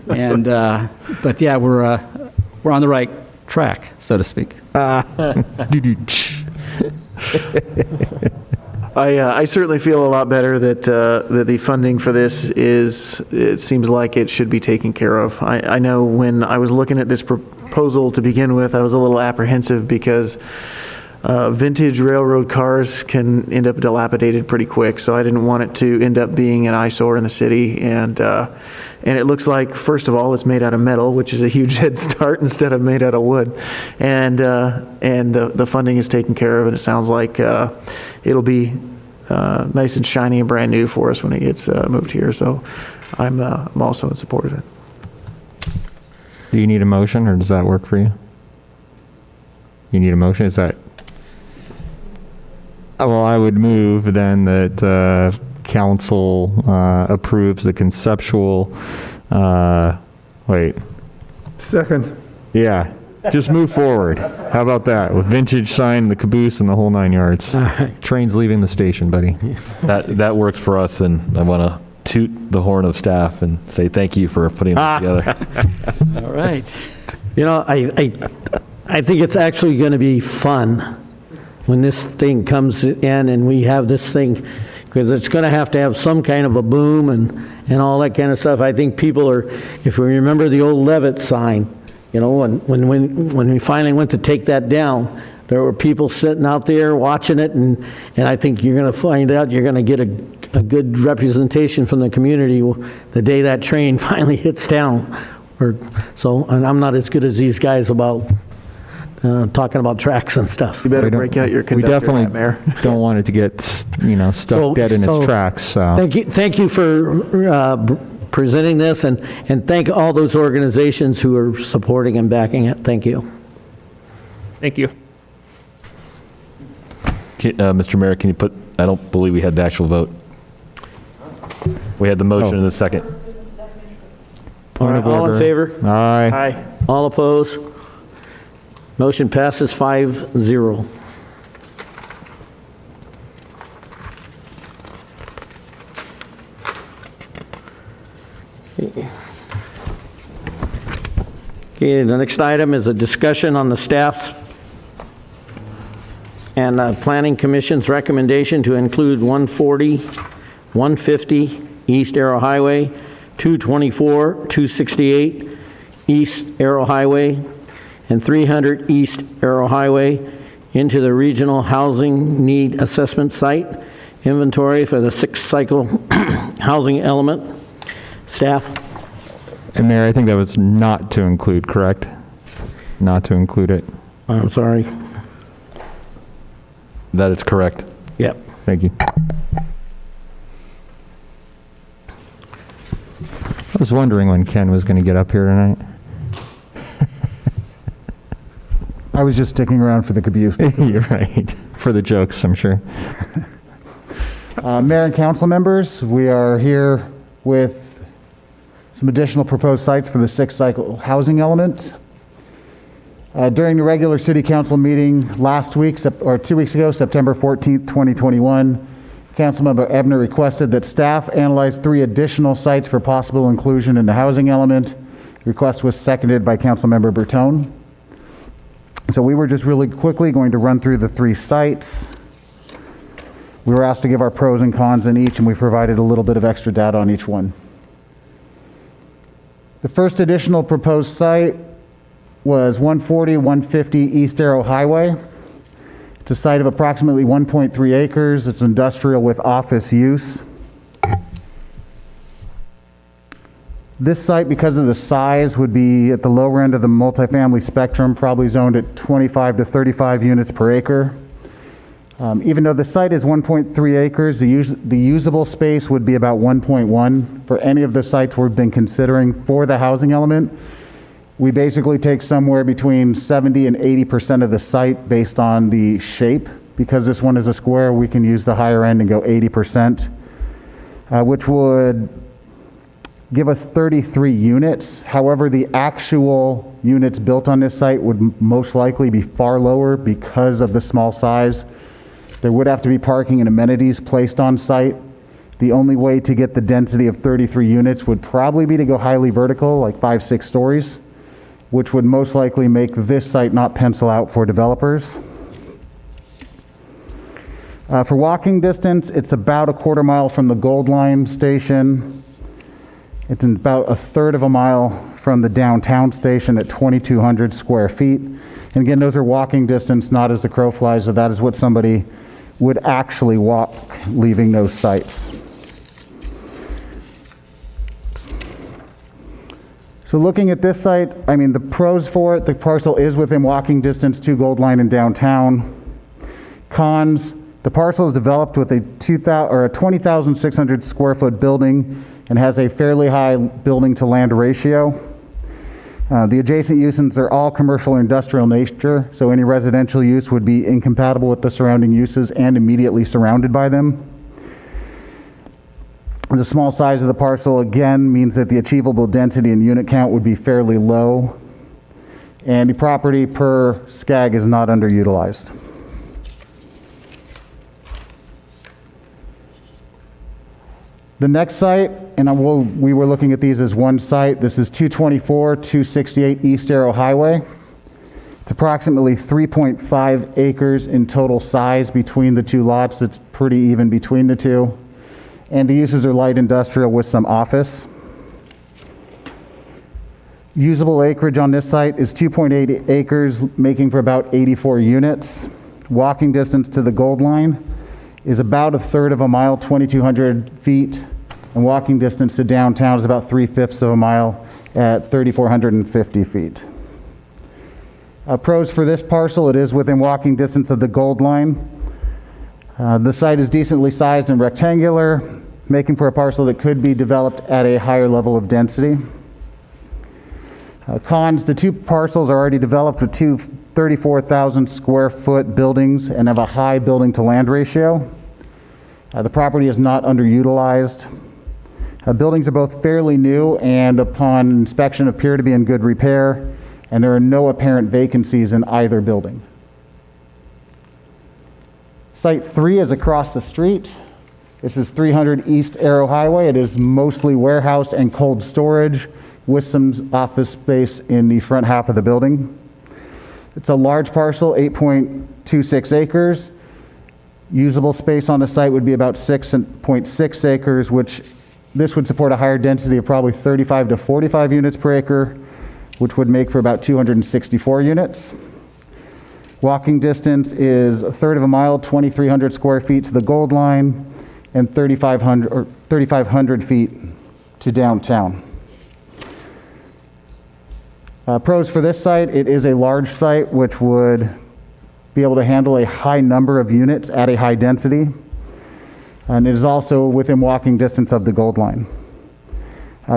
And but yeah, we're on the right track, so to speak. I certainly feel a lot better that that the funding for this it seems like it should be taken care of. I know when I was looking at this proposal to begin with, I was a little apprehensive because vintage railroad cars can end up dilapidated pretty quick, so I didn't want it to end up being an eyesore in the city. And it looks like, first of all, it's made out of metal, which is a huge head start instead of made out of wood. And the funding is taken care of, and it sounds like it'll be nice and shiny and brand new for us when it gets moved here. So I'm also in support of it. Do you need a motion, or does that work for you? You need a motion? Is that? Well, I would move then that council approves the conceptual, Second. Yeah, just move forward. How about that? With vintage sign, the caboose, and the whole 9 yards. Train's leaving the station, buddy. That works for us, and I want to toot the horn of staff and say thank you for putting this together. All right. You know, I think it's actually going to be fun when this thing comes in and we have this thing, because it's going to have some kind of a boom and all that kind of stuff. I think people are, if we remember the old Levitt sign, you know, when we finally went to take that down, there were people sitting out there watching it, and I think you're going to find out you're going to get a good representation from the community the day that train finally hits town. And I'm not as good as these guys about talking about tracks and stuff. You better break out your conductor hat, Mayor. We definitely don't want it to get, stuck dead in its tracks. So. Thank you for presenting this, and thank all those organizations who are supporting and backing it. Thank you. Thank you. Mr. Mayor, can you put, I don't believe we had the actual vote. We had the motion in the second. All right, all in favor? Aye. Aye. All opposed? Motion passes 5-0. Okay, the next item is a discussion on the staff's and Planning Commission's recommendation to include 140, 150 East Arrow Highway, 224, 268 East Arrow Highway, and 300 East Arrow Highway into the Regional Housing Need Assessment Site inventory for the 6th cycle housing element. Staff? And Mayor, I think that was not to include, correct? Not to include it. I'm sorry. That is correct. Yep. Thank you. I was wondering when Ken was going to get up here tonight. I was just sticking around for the caboose. You're right. For the jokes, I'm sure. Mayor and council members, we are here with some additional proposed sites for the 6th cycle housing element. During the regular city council meeting last week, or 2 weeks ago, September 14th, 2021, Councilmember Ebner requested that staff analyze 3 additional sites for possible inclusion in the housing element. The request was seconded by Councilmember Bertone. So we were just really quickly going to run through the 3 sites. We were asked to give our pros and cons in each, and we provided a little bit of extra data on each one. The first additional proposed site was 140, 150 East Arrow Highway. It's a site of approximately 1.3 acres. It's industrial with office use. This site, because of the size, would be at the lower end of the multifamily spectrum, probably zoned at 25 to 35 units per acre. Even though the site is 1.3 acres, the usable space would be about 1.1 for any of the sites we've been considering for the housing element. We basically take somewhere between 70 and 80% of the site based on the shape. Because this one is a square, we can use the higher end and go 80%, which would give us 33 units. However, the actual units built on this site would most likely be far lower because of the small size. There would have to be parking and amenities placed on site. The only way to get the density of 33 units would probably be to go highly vertical, like 5-6 stories. which would most likely make this site not pencil out for developers. For walking distance, it's about a quarter mile from the Gold Line station. It's about a third of a mile from the downtown station at 2,200 square feet. And again, those are walking distance, not as the crow flies, so that is what somebody would actually walk leaving those sites. So looking at this site, I mean, the pros for it, the parcel is within walking distance to Gold Line and downtown. Cons, the parcel is developed with a 20,600 square foot building and has a fairly high building to land ratio. The adjacent uses are all commercial or industrial nature, so any residential use would be incompatible with the surrounding uses and immediately surrounded by them. The small size of the parcel, again, means that the achievable density and unit count would be fairly low, and the property per SCAG is not underutilized. The next site, and we were looking at these as one site, this is 224, 268 East Arrow Highway. It's approximately 3.5 acres in total size between the two lots. It's pretty even between the two. And the uses are light industrial with some office. Usable acreage on this site is 2.8 acres, making for about 84 units. Walking distance to the Gold Line is about a third of a mile, 2,200 feet, and walking distance to downtown is about 3/5 of a mile at 3,450 feet. Pros for this parcel, it is within walking distance of the Gold Line. The site is decently sized and rectangular, making for a parcel that could be developed at a higher level of density. Cons, the two parcels are already developed with two 34,000 square foot buildings and have a high building to land ratio. The property is not underutilized. Buildings are both fairly new and upon inspection appear to be in good repair, and there are no apparent vacancies in either building. Site 3 is across the street. This is 300 East Arrow Highway. It is mostly warehouse and cold storage with some office space in the front half of the building. It's a large parcel, 8.26 acres. Usable space on the site would be about 6.6 acres, which this would support a higher density of probably 35 to 45 units per acre, which would make for about 264 units. Walking distance is a third of a mile, 2,300 square feet to the Gold Line, and 3,500 feet to downtown. Pros for this site, it is a large site which would be able to handle a high number of units at a high density. And it is also within walking distance of the Gold Line.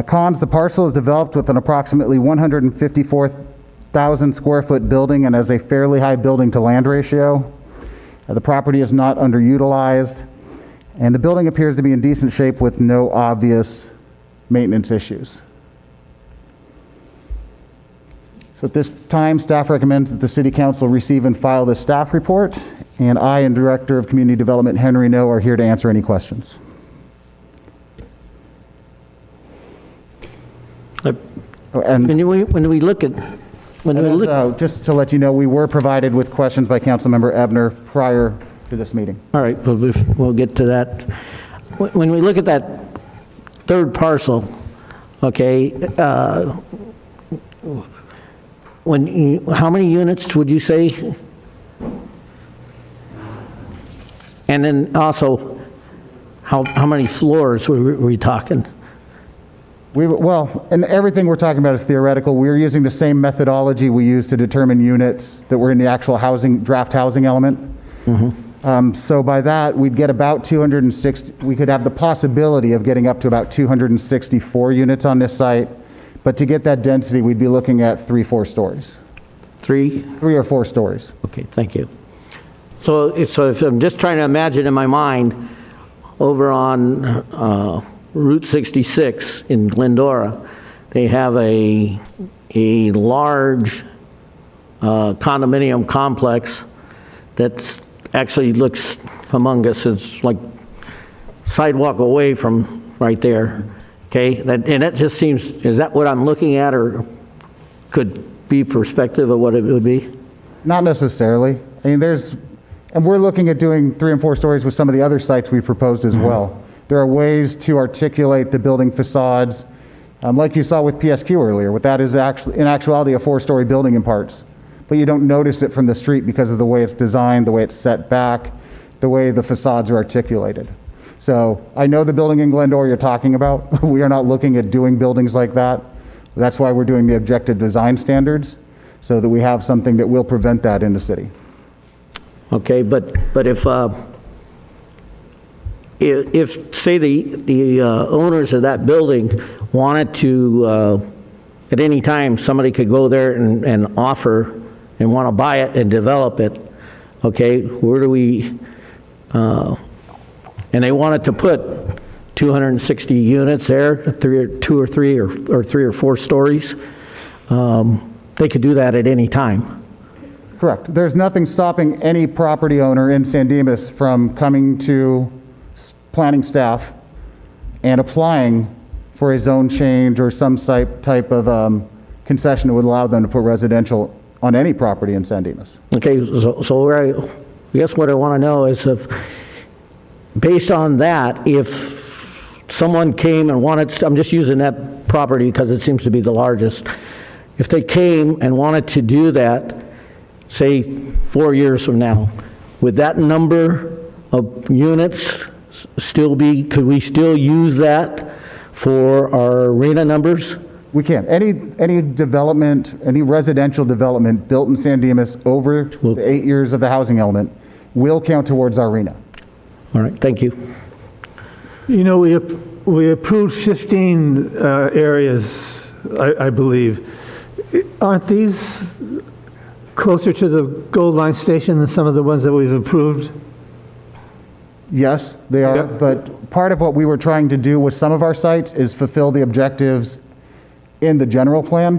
Cons, the parcel is developed with an approximately 154,000 square foot building and has a fairly high building to land ratio. The property is not underutilized, and the building appears to be in decent shape with no obvious maintenance issues. So at this time, staff recommends that the City Council receive and file this staff report, and I and Director of Community Development Henry No are here to answer any questions. When we look at, just to let you know, we were provided with questions by Councilmember Ebner prior to this meeting. all right, but we'll get to that. When we look at that third parcel, okay, how many units would you say? And then also, how many floors were we talking? Well, and everything we're talking about is theoretical. We're using the same methodology we use to determine units that were in the actual draft housing element. So by that, we'd get about 260, we could have the possibility of getting up to about 264 units on this site. But to get that density, we'd be looking at 3-4 stories. 3 or 4 stories. Okay, thank you. So if I'm just trying to imagine in my mind, over on Route 66 in Glendora, they have a large condominium complex that actually looks humongous. It's like sidewalk away from right there. Okay, and that just seems, is that what I'm looking at, or could be perspective of what it would be? Not necessarily. I mean, and we're looking at doing 3 and 4 stories with some of the other sites we proposed as well. There are ways to articulate the building facades, like you saw with PSQ earlier. What that is actually, in actuality, a 4-story building in parts, but you don't notice it from the street because of the way it's designed, the way it's set back, the way the facades are articulated. So I know the building in Glendora you're talking about. We are not looking at doing buildings like that. That's why we're doing the objective design standards, so that we have something that will prevent that in the city. Okay, but if say the owners of that building wanted to, at any time, somebody could go there and offer and want to buy it and develop it, okay, where do we, and they wanted to put 260 units there, 2 or 3 or 3 or 4 stories, they could do that at any time. Correct. There's nothing stopping any property owner in San Dimas from coming to planning staff and applying for a zone change or some type of concession that would allow them to put residential on any property in San Dimas. Okay, so where I guess what I want to know is if, based on that, if someone came and wanted, I'm just using that property because it seems to be the largest, if they came and wanted to do that, say 4 years from now, would that number of units still be, could we still use that for our arena numbers? We can. Any development, any residential development built in San Dimas over the 8 years of the housing element will count towards our arena. All right, thank you. You know, we approved 15 areas, I believe. Aren't these closer to the Gold Line station than some of the ones that we've approved? Yes, they are, but part of what we were trying to do with some of our sites is fulfill the objectives in the general plan.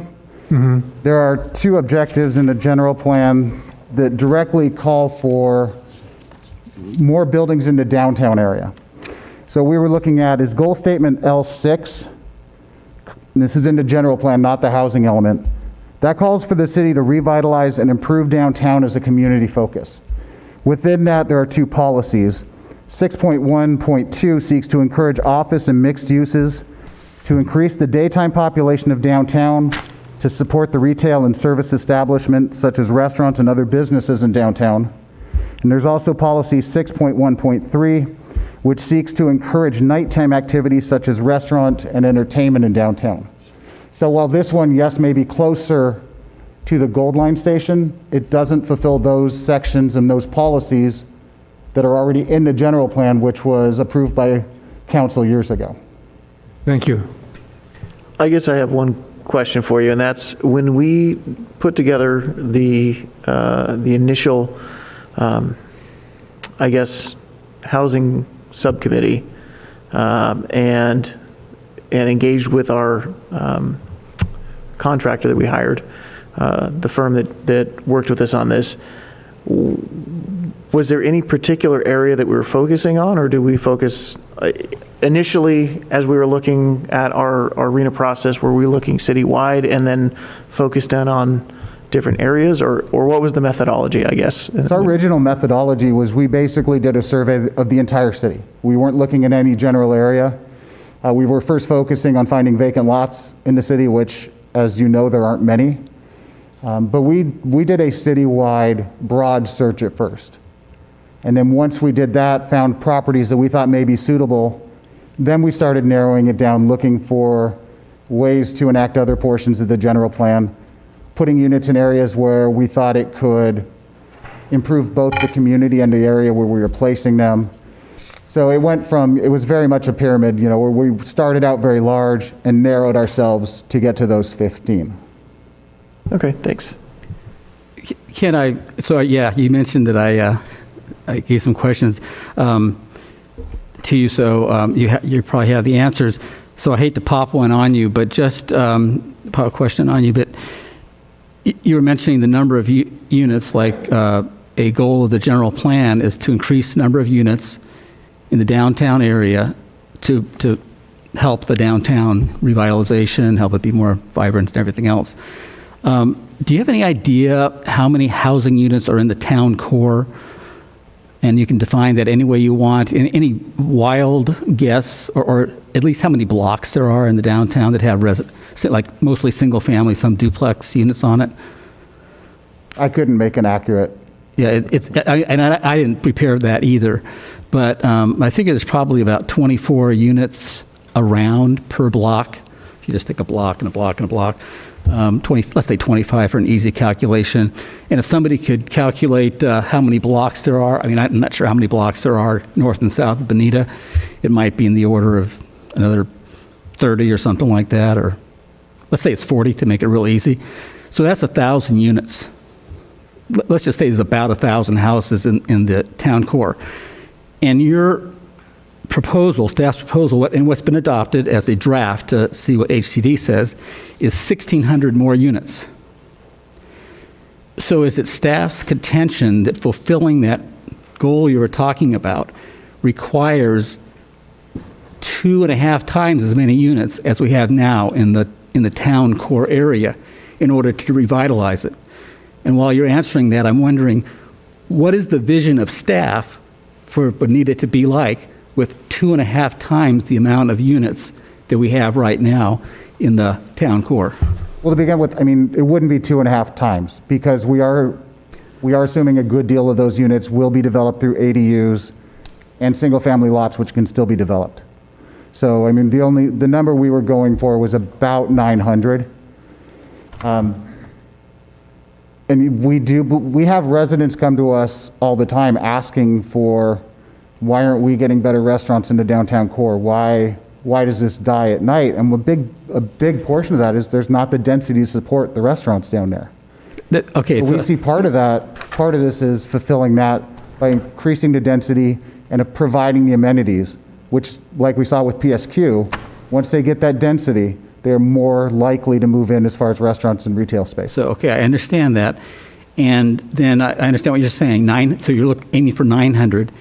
Mm-hmm. There are 2 objectives in the general plan that directly call for more buildings in the downtown area. So we were looking at is goal statement L6, and this is in the general plan, not the housing element. That calls for the city to revitalize and improve downtown as a community focus. Within that, there are 2 policies. 6.1.2 seeks to encourage office and mixed uses, to increase the daytime population of downtown, to support the retail and service establishments such as restaurants and other businesses in downtown. And there's also policy 6.1.3, which seeks to encourage nighttime activities such as restaurant and entertainment in downtown. So while this one, yes, may be closer to the Gold Line station, it doesn't fulfill those sections and those policies that are already in the general plan, which was approved by council years ago. Thank you. I guess I have one question for you, and that's when we put together the initial, I guess, housing subcommittee and engaged with our contractor that we hired, the firm that worked with us on this. Was there any particular area that we were focusing on, or do we focus initially as we were looking at our arena process? Were we looking citywide and then focused in on different areas, or what was the methodology, I guess? So our original methodology was we basically did a survey of the entire city. We weren't looking at any general area. We were first focusing on finding vacant lots in the city, which, as you know, there aren't many. But we did a citywide broad search at first. And then once we did that, found properties that we thought may be suitable, then we started narrowing it down, looking for ways to enact other portions of the general plan, putting units in areas where we thought it could improve both the community and the area where we were placing them. So it was very much a pyramid, where we started out very large and narrowed ourselves to get to those 15. Okay, thanks. You mentioned that I gave some questions to you, so you probably have the answers. So I hate to pop one on you, but just pop a question on you. But you were mentioning the number of units, like a goal of the general plan is to increase the number of units in the downtown area to help the downtown revitalization, help it be more vibrant and everything else. Do you have any idea how many housing units are in the town core? And you can define that any way you want. Any wild guess, or at least how many blocks there are in the downtown that have like mostly single family, some duplex units on it? I couldn't make an accurate. Yeah, I didn't prepare that either, but I figure there's probably about 24 units around per block. If you just take a block and a block and a block, 20, let's say 25 for an easy calculation. And if somebody could calculate how many blocks there are, I mean, I'm not sure how many blocks there are north and south of Bonita. It might be in the order of another 30 or something like that, or let's say it's 40 to make it real easy. So that's 1,000 units. Let's just say there's about 1,000 houses in the town core. And your proposal, staff's proposal, and what's been adopted as a draft to see what HCD says, is 1,600 more units. So is it staff's contention that fulfilling that goal you were talking about requires 2.5 times as many units as we have now in the town core area in order to revitalize it? And while you're answering that, I'm wondering, what is the vision of staff for Bonita to be like with 2.5 times the amount of units that we have right now in the town core? Well, to begin with, I mean, it wouldn't be 2.5 times because we are assuming a good deal of those units will be developed through ADUs and single-family lots, which can still be developed. So, I mean, the number we were going for was about 900. And we have residents come to us all the time asking for, why aren't we getting better restaurants in the downtown core? Why does this die at night? And a big portion of that is there's not the density to support the restaurants down there. Okay, so we see part of this is fulfilling that by increasing the density and providing the amenities, which, like we saw with PSQ, once they get that density, they're more likely to move in as far as restaurants and retail space. So, okay, I understand that. And then I understand what you're saying. So you're aiming for 900.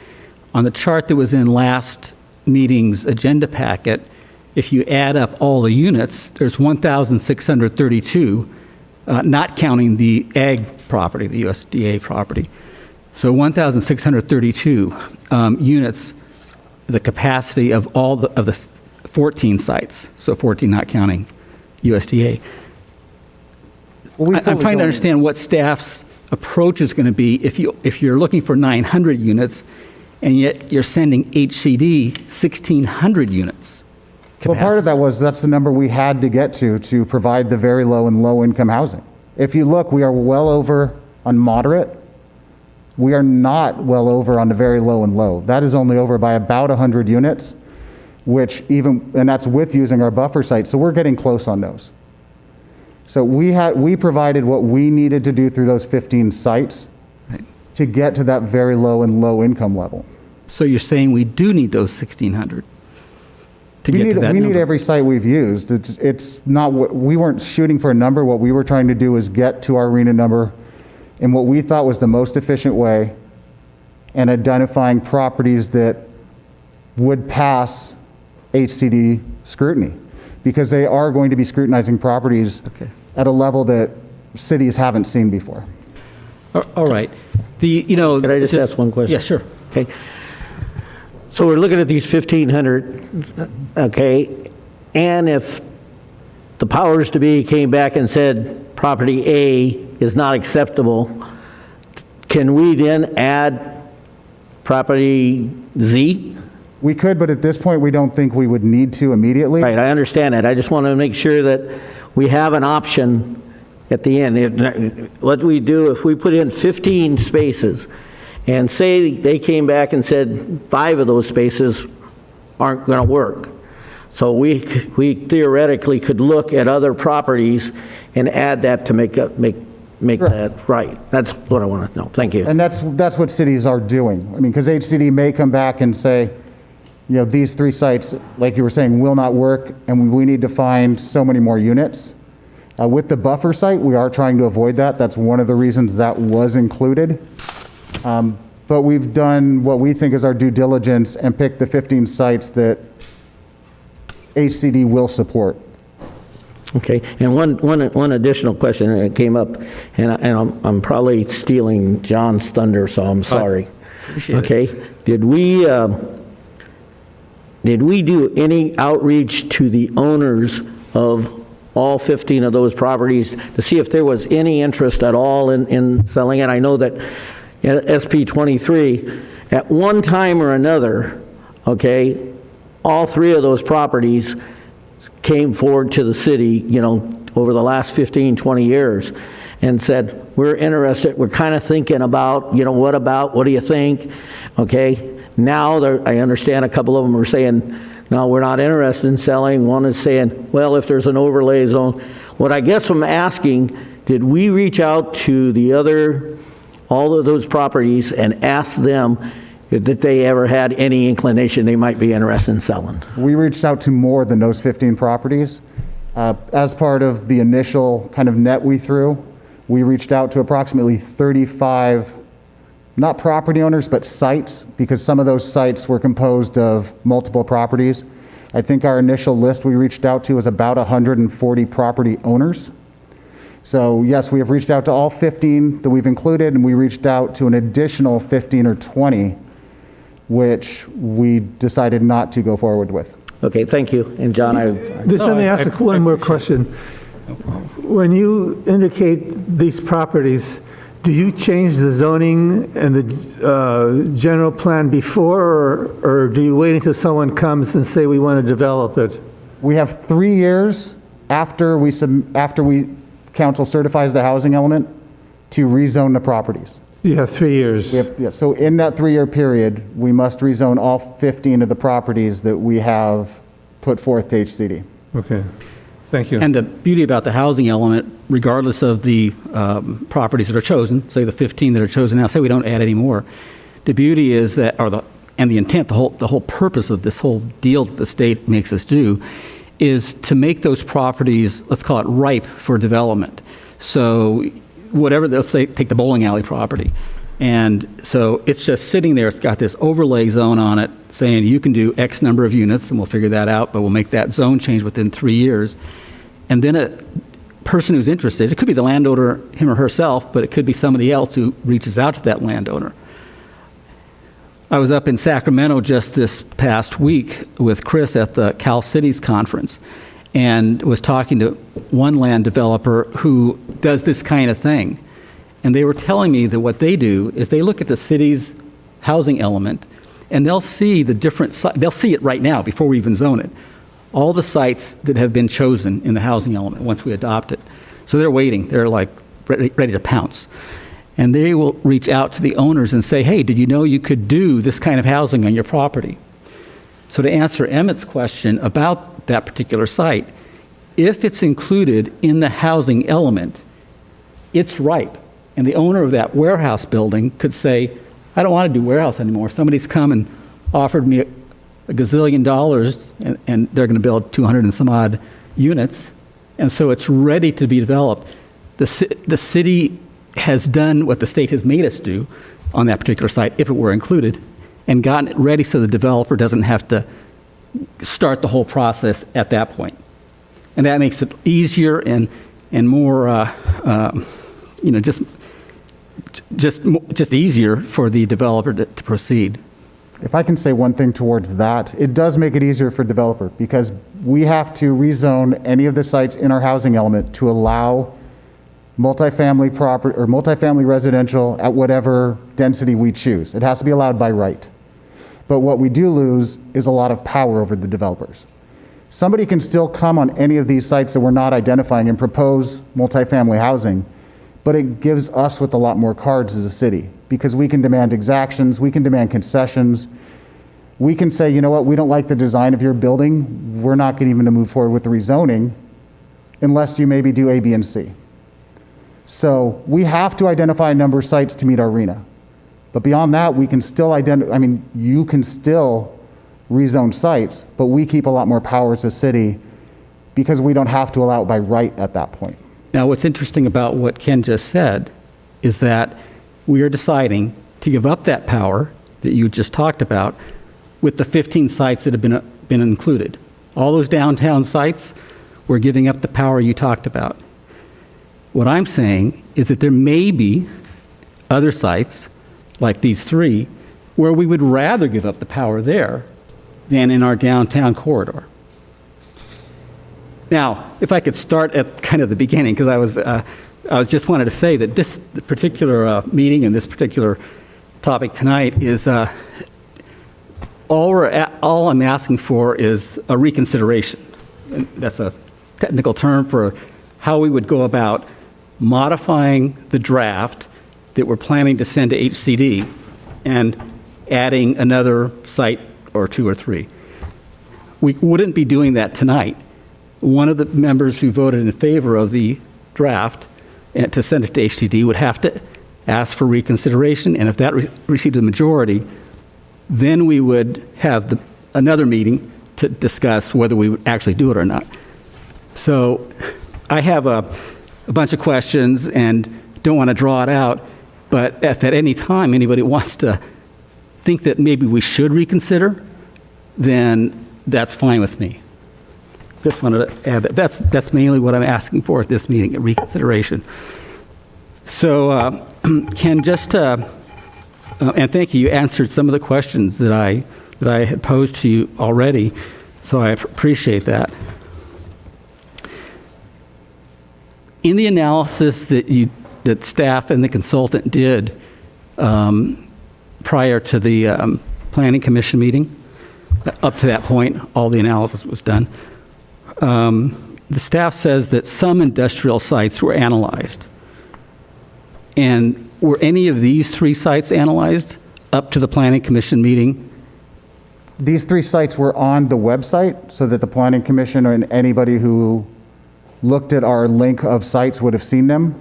On the chart that was in last meeting's agenda packet, if you add up all the units, there's 1,632, not counting the ag property, the USDA property. So 1,632 units, the capacity of all of the 14 sites, so 14 not counting USDA. I'm trying to understand what staff's approach is going to be if you're looking for 900 units and yet you're sending HCD 1,600 units. Capacity. Well, part of that's the number we had to get to provide the very low and low income housing. If you look, we are well over on moderate. We are not well over on the very low and low. That is only over by about 100 units. And that's with using our buffer site, so we're getting close on those. So we provided what we needed to do through those 15 sites to get to that very low and low income level. So you're saying we do need those 1,600 to get to that number? We need every site we've used. It's not we weren't shooting for a number. What we were trying to do is get to our arena number in what we thought was the most efficient way and identifying properties that would pass HCD scrutiny, because they are going to be scrutinizing properties at a level that cities haven't seen before. All right. Can I just ask one question? Yeah, sure. Okay. So we're looking at these 1,500, okay, and if the powers to be came back and said property A is not acceptable, can we then add property Z? We could, but at this point, we don't think we would need to immediately. Right, I understand that. I just want to make sure that we have an option at the end. What we do if we put in 15 spaces and say they came back and said 5 of those spaces aren't going to work. So we theoretically could look at other properties and add that to make that right. That's what I want to know. Thank you. And that's what cities are doing. I mean, because HCD may come back and say, these 3 sites, like you were saying, will not work, and we need to find so many more units. With the buffer site, we are trying to avoid that. That's one of the reasons that was included. But we've done what we think is our due diligence and picked the 15 sites that HCD will support. Okay, and one additional question that came up, and I'm probably stealing John's thunder, so I'm sorry. Appreciate it. Okay, did we do any outreach to the owners of all 15 of those properties to see if there was any interest at all in selling it? I know that SP 23, at one time or another, okay, all 3 of those properties came forward to the city, over the last 15, 20 years and said, we're interested, we're kind of thinking about, what do you think? Okay, now I understand a couple of them are saying, no, we're not interested in selling. One is saying, well, if there's an overlay zone. What I guess I'm asking, did we reach out to all of those properties and ask them that they ever had any inclination they might be interested in selling? We reached out to more than those 15 properties. As part of the initial kind of net we threw, we reached out to approximately 35, not property owners, but sites, because some of those sites were composed of multiple properties. I think our initial list we reached out to was about 140 property owners. So yes, we have reached out to all 15 that we've included, and we reached out to an additional 15 or 20 which we decided not to go forward with. Okay, thank you. And John, Just let me ask one more question. When you indicate these properties, do you change the zoning and the general plan before, or do you wait until someone comes and say we want to develop it? We have 3 years after council certifies the housing element to rezone the properties. You have 3 years. So in that 3-year period, we must rezone all 15 of the properties that we have put forth to HCD. Okay, thank you. And the beauty about the housing element, regardless of the properties that are chosen, say the 15 that are chosen now, say we don't add any more, the beauty is that, and the intent, the whole purpose of this whole deal that the state makes us do, is to make those properties, let's call it ripe for development. So whatever, let's say, take the bowling alley property. And so it's just sitting there, it's got this overlay zone on it saying you can do X number of units, and we'll figure that out, but we'll make that zone change within 3 years. And then a person who's interested, it could be the landowner, him or herself, but it could be somebody else who reaches out to that landowner. I was up in Sacramento just this past week with Chris at the Cal Cities conference and was talking to one land developer who does this kind of thing. And they were telling me that what they do is they look at the city's housing element and they'll see the different, they'll see it right now before we even zone it. All the sites that have been chosen in the housing element once we adopt it. So they're waiting, they're like ready to pounce. And they will reach out to the owners and say, hey, did you know you could do this kind of housing on your property? So to answer Emmett's question about that particular site, if it's included in the housing element, it's ripe. And the owner of that warehouse building could say, I don't want to do warehouse anymore. Somebody's come and offered me a gazillion dollars, and they're going to build 200 and some odd units. And so it's ready to be developed. The city has done what the state has made us do on that particular site, if it were included, and gotten it ready so the developer doesn't have to start the whole process at that point. And that makes it easier and more, just easier for the developer to proceed. If I can say one thing towards that, it does make it easier for developer because we have to rezone any of the sites in our housing element to allow multifamily property or multifamily residential at whatever density we choose. It has to be allowed by right. But what we do lose is a lot of power over the developers. Somebody can still come on any of these sites that we're not identifying and propose multifamily housing, but it gives us with a lot more cards as a city because we can demand exactions, we can demand concessions. We can say, you know what, we don't like the design of your building. We're not going to even move forward with the rezoning unless you maybe do A, B, and C. So we have to identify a number of sites to meet our RENA. But beyond that, we can still you can still rezone sites, but we keep a lot more power as a city because we don't have to allow it by right at that point. Now, what's interesting about what Ken just said is that we are deciding to give up that power that you just talked about with the 15 sites that have been included. All those downtown sites, we're giving up the power you talked about. What I'm saying is that there may be other sites, like these three, where we would rather give up the power there than in our downtown corridor. Now, if I could start at kind of the beginning, because I was just wanted to say that this particular meeting and this particular topic tonight is all I'm asking for is a reconsideration. And that's a technical term for how we would go about modifying the draft that we're planning to send to HCD and adding another site or two or three. We wouldn't be doing that tonight. One of the members who voted in favor of the draft and to send it to HCD would have to ask for reconsideration, and if that received a majority, then we would have another meeting to discuss whether we would actually do it or not. So I have a bunch of questions and don't want to draw it out, but if at any time anybody wants to think that maybe we should reconsider, then that's fine with me. Just wanted to add that. That's mainly what I'm asking for at this meeting, a reconsideration. So Ken, just and thank you, you answered some of the questions that I had posed to you already, so I appreciate that. In the analysis that staff and the consultant did prior to the Planning Commission meeting, up to that point, all the analysis was done. The staff says that some industrial sites were analyzed. And were any of these three sites analyzed up to the Planning Commission meeting? These three sites were on the website so that the Planning Commission and anybody who looked at our link of sites would have seen them.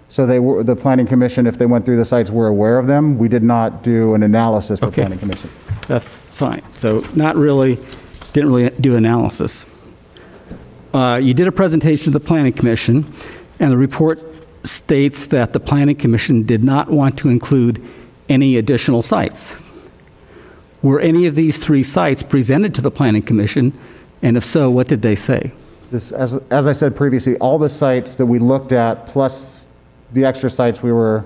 So the Planning Commission, if they went through the sites, were aware of them. We did not do an analysis for Planning Commission. That's fine. So didn't really do analysis. You did a presentation to the Planning Commission, and the report states that the Planning Commission did not want to include any additional sites. Were any of these three sites presented to the Planning Commission, and if so, what did they say? As I said previously, all the sites that we looked at, plus the extra sites we were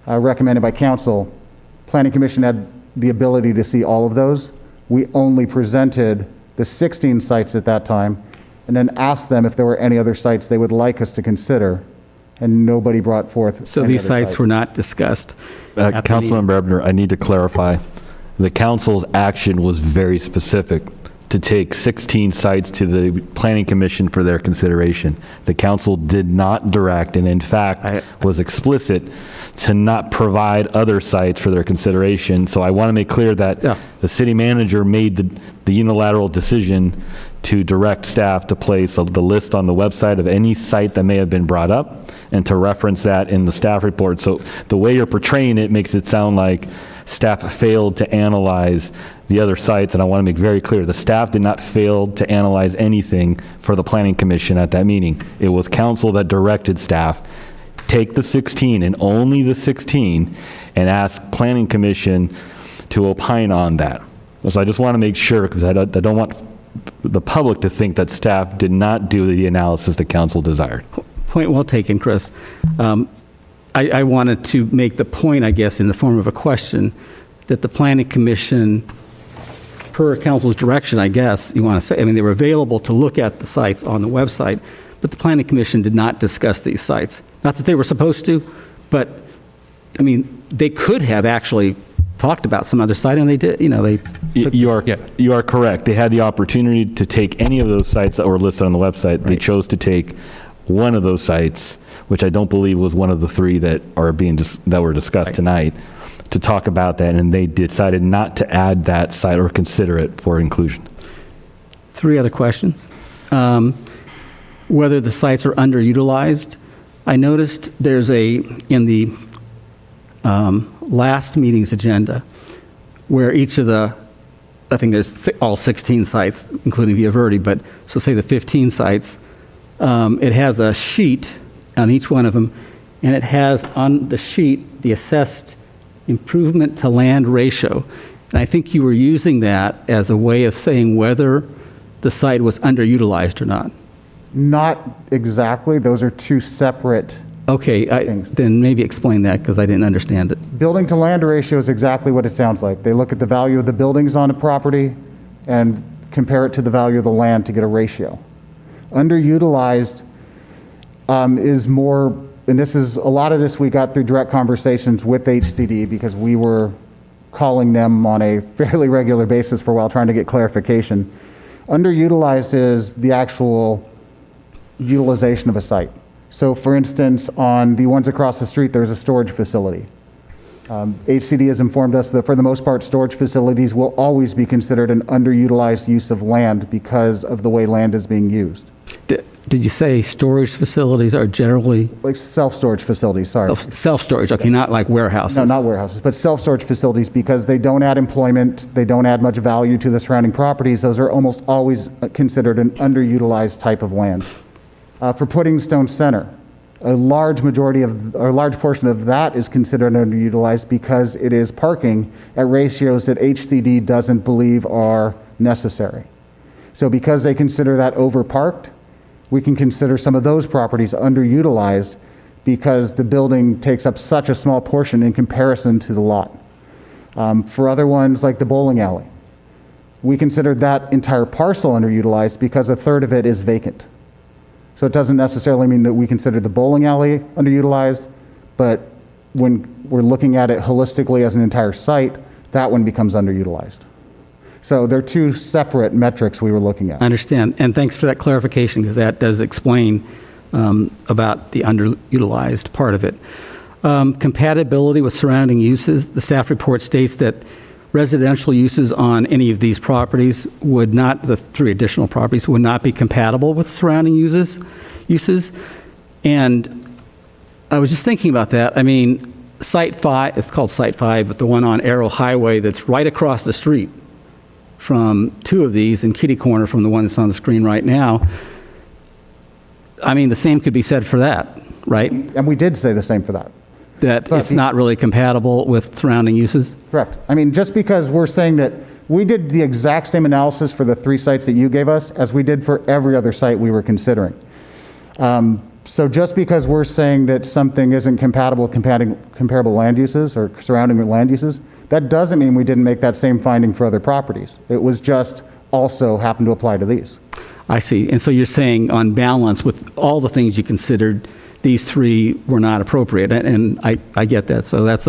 recommended by council, Planning Commission had the ability to see all of those. We only presented the 16 sites at that time, and then asked them if there were any other sites they would like us to consider, and nobody brought forth. So these sites were not discussed. Councilmember Ebner, I need to clarify. The council's action was very specific to take 16 sites to the Planning Commission for their consideration. The council did not direct, and in fact was explicit to not provide other sites for their consideration. So I want to make clear that the city manager made the unilateral decision to direct staff to place the list on the website of any site that may have been brought up and to reference that in the staff report. So the way you're portraying it makes it sound like staff failed to analyze the other sites, and I want to make very clear, the staff did not fail to analyze anything for the Planning Commission at that meeting. It was council that directed staff, take the 16 and only the 16 and ask Planning Commission to opine on that. So I just want to make sure, because I don't want the public to think that staff did not do the analysis the council desired. Point well taken, Chris. I wanted to make the point, I guess, in the form of a question, that the Planning Commission, per council's direction, I guess, you want to say, I mean, they were available to look at the sites on the website, but the Planning Commission did not discuss these sites. Not that they were supposed to, but, I mean, they could have actually talked about some other site, and they did, You are correct. They had the opportunity to take any of those sites that were listed on the website. Right. They chose to take one of those sites, which I don't believe was one of the three that were discussed tonight, to talk about that, and they decided not to add that site or consider it for inclusion. Three other questions. Whether the sites are underutilized. I noticed there's in the last meeting's agenda, where each of the, I think there's all 16 sites, including Via Verde, but so say the 15 sites, it has a sheet on each one of them, and it has on the sheet the assessed improvement to land ratio. And I think you were using that as a way of saying whether the site was underutilized or not. Not exactly. Those are two separate Okay, then maybe explain that because I didn't understand it. Building to land ratio is exactly what it sounds like. They look at the value of the buildings on a property and compare it to the value of the land to get a ratio. Underutilized is more, and this is, a lot of this we got through direct conversations with HCD because we were calling them on a fairly regular basis for a while trying to get clarification. Underutilized is the actual utilization of a site. So for instance, on the ones across the street, there's a storage facility. HCD has informed us that for the most part, storage facilities will always be considered an underutilized use of land because of the way land is being used. Did you say storage facilities are generally? Like self-storage facilities, sorry. Self-storage, okay, not like warehouses. No, not warehouses, but self-storage facilities because they don't add employment, they don't add much value to the surrounding properties. Those are almost always considered an underutilized type of land. For Pudding Stone Center, a large portion of that is considered underutilized because it is parking at ratios that HCD doesn't believe are necessary. So because they consider that overparked, we can consider some of those properties underutilized because the building takes up such a small portion in comparison to the lot. For other ones like the bowling alley, we considered that entire parcel underutilized because a third of it is vacant. So it doesn't necessarily mean that we consider the bowling alley underutilized, but when we're looking at it holistically as an entire site, that one becomes underutilized. So they're two separate metrics we were looking at. I understand, and thanks for that clarification because that does explain about the underutilized part of it. Compatibility with surrounding uses, the staff report states that residential uses on any of these properties would not, the 3 additional properties, would not be compatible with surrounding uses. And I was just thinking about that. I mean, Site 5, it's called Site 5, but the one on Arrow Highway that's right across the street from 2 of these and kitty corner from the one that's on the screen right now. I mean, the same could be said for that, right? And we did say the same for that. That it's not really compatible with surrounding uses? Correct. I mean, just because we're saying that we did the exact same analysis for the 3 sites that you gave us as we did for every other site we were considering. So just because we're saying that something isn't compatible with comparable land uses or surrounding land uses, that doesn't mean we didn't make that same finding for other properties. It was just also happened to apply to these. I see. And so you're saying on balance with all the things you considered, these 3 were not appropriate, and I get that. So that's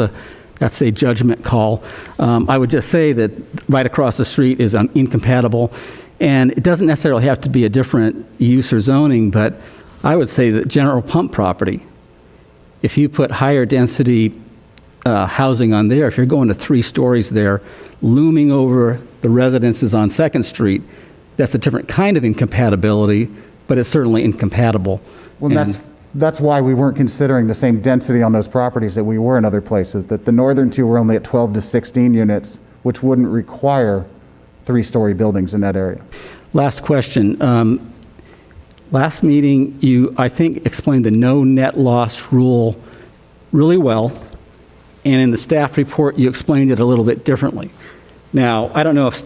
a judgment call. I would just say that right across the street is incompatible, and it doesn't necessarily have to be a different use or zoning, but I would say that general pump property, if you put higher density housing on there, if you're going to 3 stories there, looming over the residences on 2nd Street, that's a different kind of incompatibility, but it's certainly incompatible. Well, that's why we weren't considering the same density on those properties that we were in other places, that the northern 2 were only at 12 to 16 units, which wouldn't require 3-story buildings in that area. Last question. Last meeting, you, I think, explained the no net loss rule really well, and in the staff report, you explained it a little bit differently. Now, I don't know if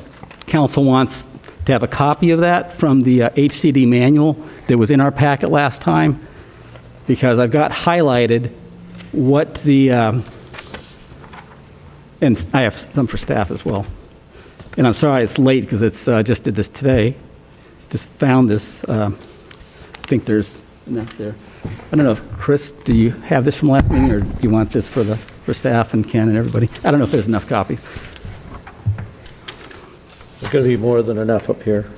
council wants to have a copy of that from the HCD manual that was in our packet last time, because I've got highlighted what the, and I have some for staff as well. And I'm sorry it's late because it's just did this today. Just found this. I think there's enough there. I don't know if, Chris, do you have this from last meeting or do you want this for staff and Ken and everybody? I don't know if there's enough copies. There's going to be more than enough up here.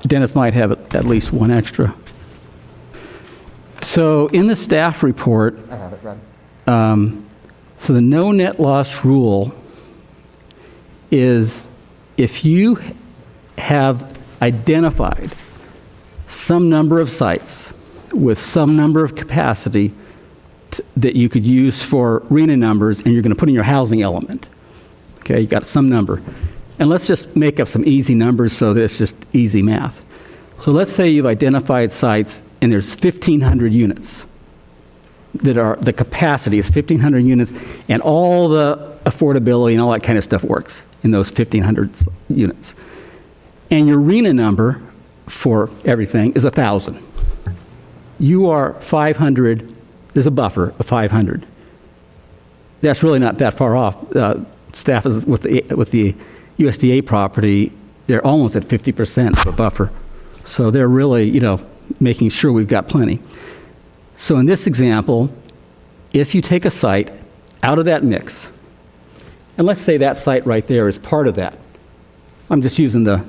Dennis might have at least one extra. So in the staff report, I have it ready. So the no net loss rule is if you have identified some number of sites with some number of capacity that you could use for RENA numbers and you're going to put in your housing element. Okay, you got some number. And let's just make up some easy numbers so that it's just easy math. So let's say you've identified sites and there's 1,500 units that are, the capacity is 1,500 units and all the affordability and all that kind of stuff works in those 1,500 units. And your RENA number for everything is 1,000. you are 500, there's a buffer of 500. That's really not that far off. Staff is with the USDA property, they're almost at 50% of a buffer. So they're really, making sure we've got plenty. So in this example, if you take a site out of that mix, and let's say that site right there is part of that. I'm just using the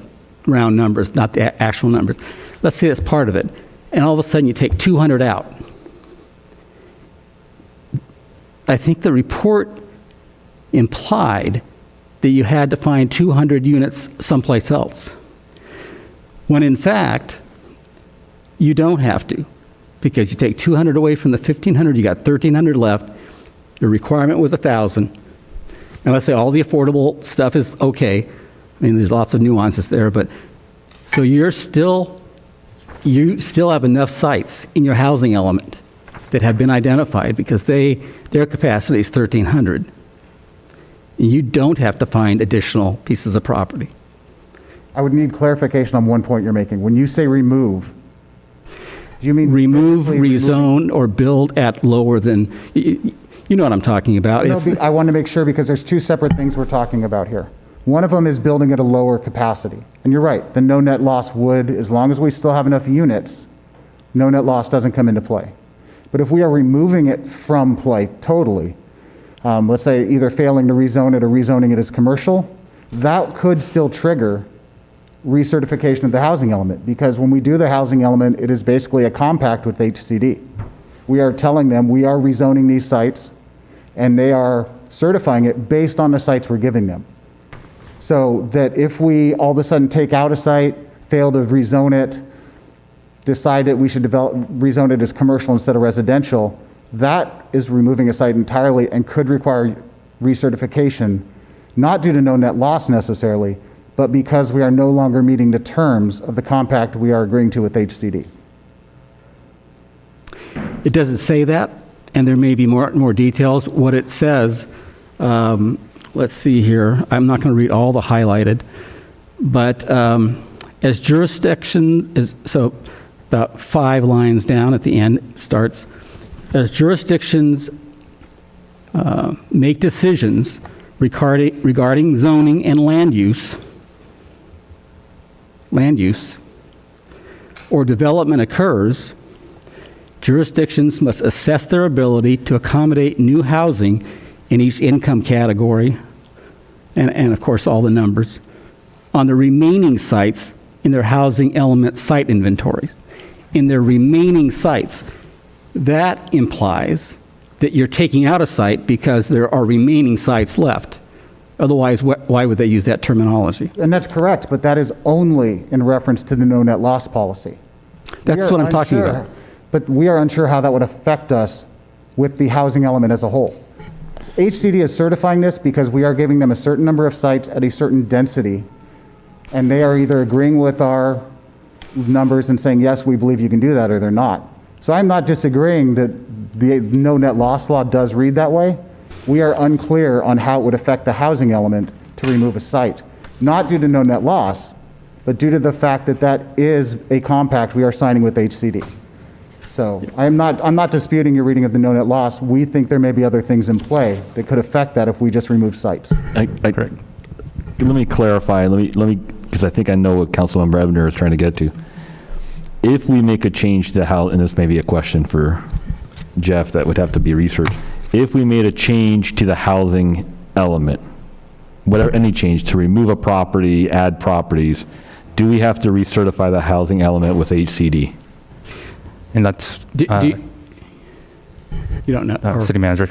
round numbers, not the actual numbers. Let's say that's part of it. And all of a sudden you take 200 out. I think the report implied that you had to find 200 units someplace else, when in fact, you don't have to, because you take 200 away from the 1,500, you got 1,300 left. The requirement was 1,000. And let's say all the affordable stuff is okay. I mean, there's lots of nuances there, but so you still have enough sites in your housing element that have been identified because their capacity is 1,300. You don't have to find additional pieces of property. I would need clarification on one point you're making. When you say remove, do you mean remove, rezone, or build at lower than, you know what I'm talking about. No, I want to make sure because there's two separate things we're talking about here. One of them is building at a lower capacity. And you're right, the no net loss would, as long as we still have enough units, no net loss doesn't come into play. But if we are removing it from play totally, let's say either failing to rezone it or rezoning it as commercial, that could still trigger recertification of the housing element, because when we do the housing element, it is basically a compact with HCD. We are telling them we are rezoning these sites, and they are certifying it based on the sites we're giving them. So that if we all of a sudden take out a site, fail to rezone it, decide that we should rezone it as commercial instead of residential, that is removing a site entirely and could require recertification, not due to no net loss necessarily, but because we are no longer meeting the terms of the compact we are agreeing to with HCD. It doesn't say that, and there may be more details. What it says, let's see here. I'm not going to read all the highlighted, but as jurisdiction so about 5 lines down at the end it starts, as jurisdictions make decisions regarding zoning and land use or development occurs, jurisdictions must assess their ability to accommodate new housing in each income category, and of course all the numbers, on the remaining sites in their housing element site inventories. In their remaining sites, that implies that you're taking out a site because there are remaining sites left. Otherwise, why would they use that terminology? And that's correct, but that is only in reference to the no net loss policy. That's what I'm talking about. But we are unsure how that would affect us with the housing element as a whole. HCD is certifying this because we are giving them a certain number of sites at a certain density, and they are either agreeing with our numbers and saying, yes, we believe you can do that, or they're not. So I'm not disagreeing that the no net loss law does read that way. We are unclear on how it would affect the housing element to remove a site, not due to no net loss, but due to the fact that that is a compact we are signing with HCD. So I'm not disputing your reading of the no net loss. We think there may be other things in play that could affect that if we just remove sites. Let me clarify. Let me, because I think I know what Councilmember Ebner is trying to get to. If we make a change to how, and this may be a question for Jeff that would have to be researched. If we made a change to the housing element, whatever, any change to remove a property, add properties, do we have to recertify the housing element with HCD? And that's, you don't know, City Manager.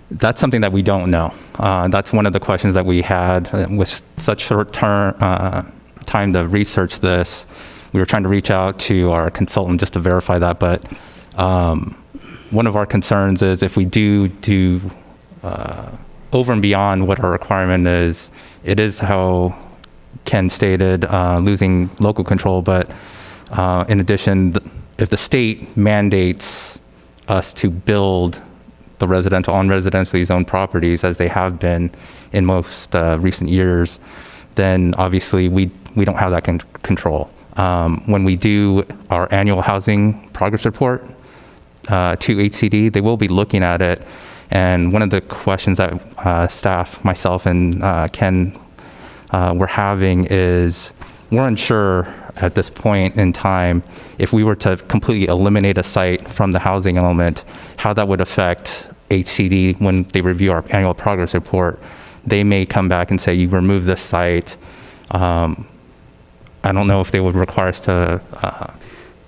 That's something that we don't know. That's one of the questions that we had with such short time to research this. We were trying to reach out to our consultant just to verify that, but one of our concerns is if we do over and beyond what our requirement is, it is how Ken stated, losing local control, but in addition, if the state mandates us to build the residential on residentially zoned properties as they have been in most recent years, then obviously we don't have that control. When we do our annual housing progress report to HCD, they will be looking at it. And one of the questions that staff, myself and Ken were having is, we're unsure at this point in time if we were to completely eliminate a site from the housing element, how that would affect HCD when they review our annual progress report. They may come back and say, you remove this site. I don't know if they would require us to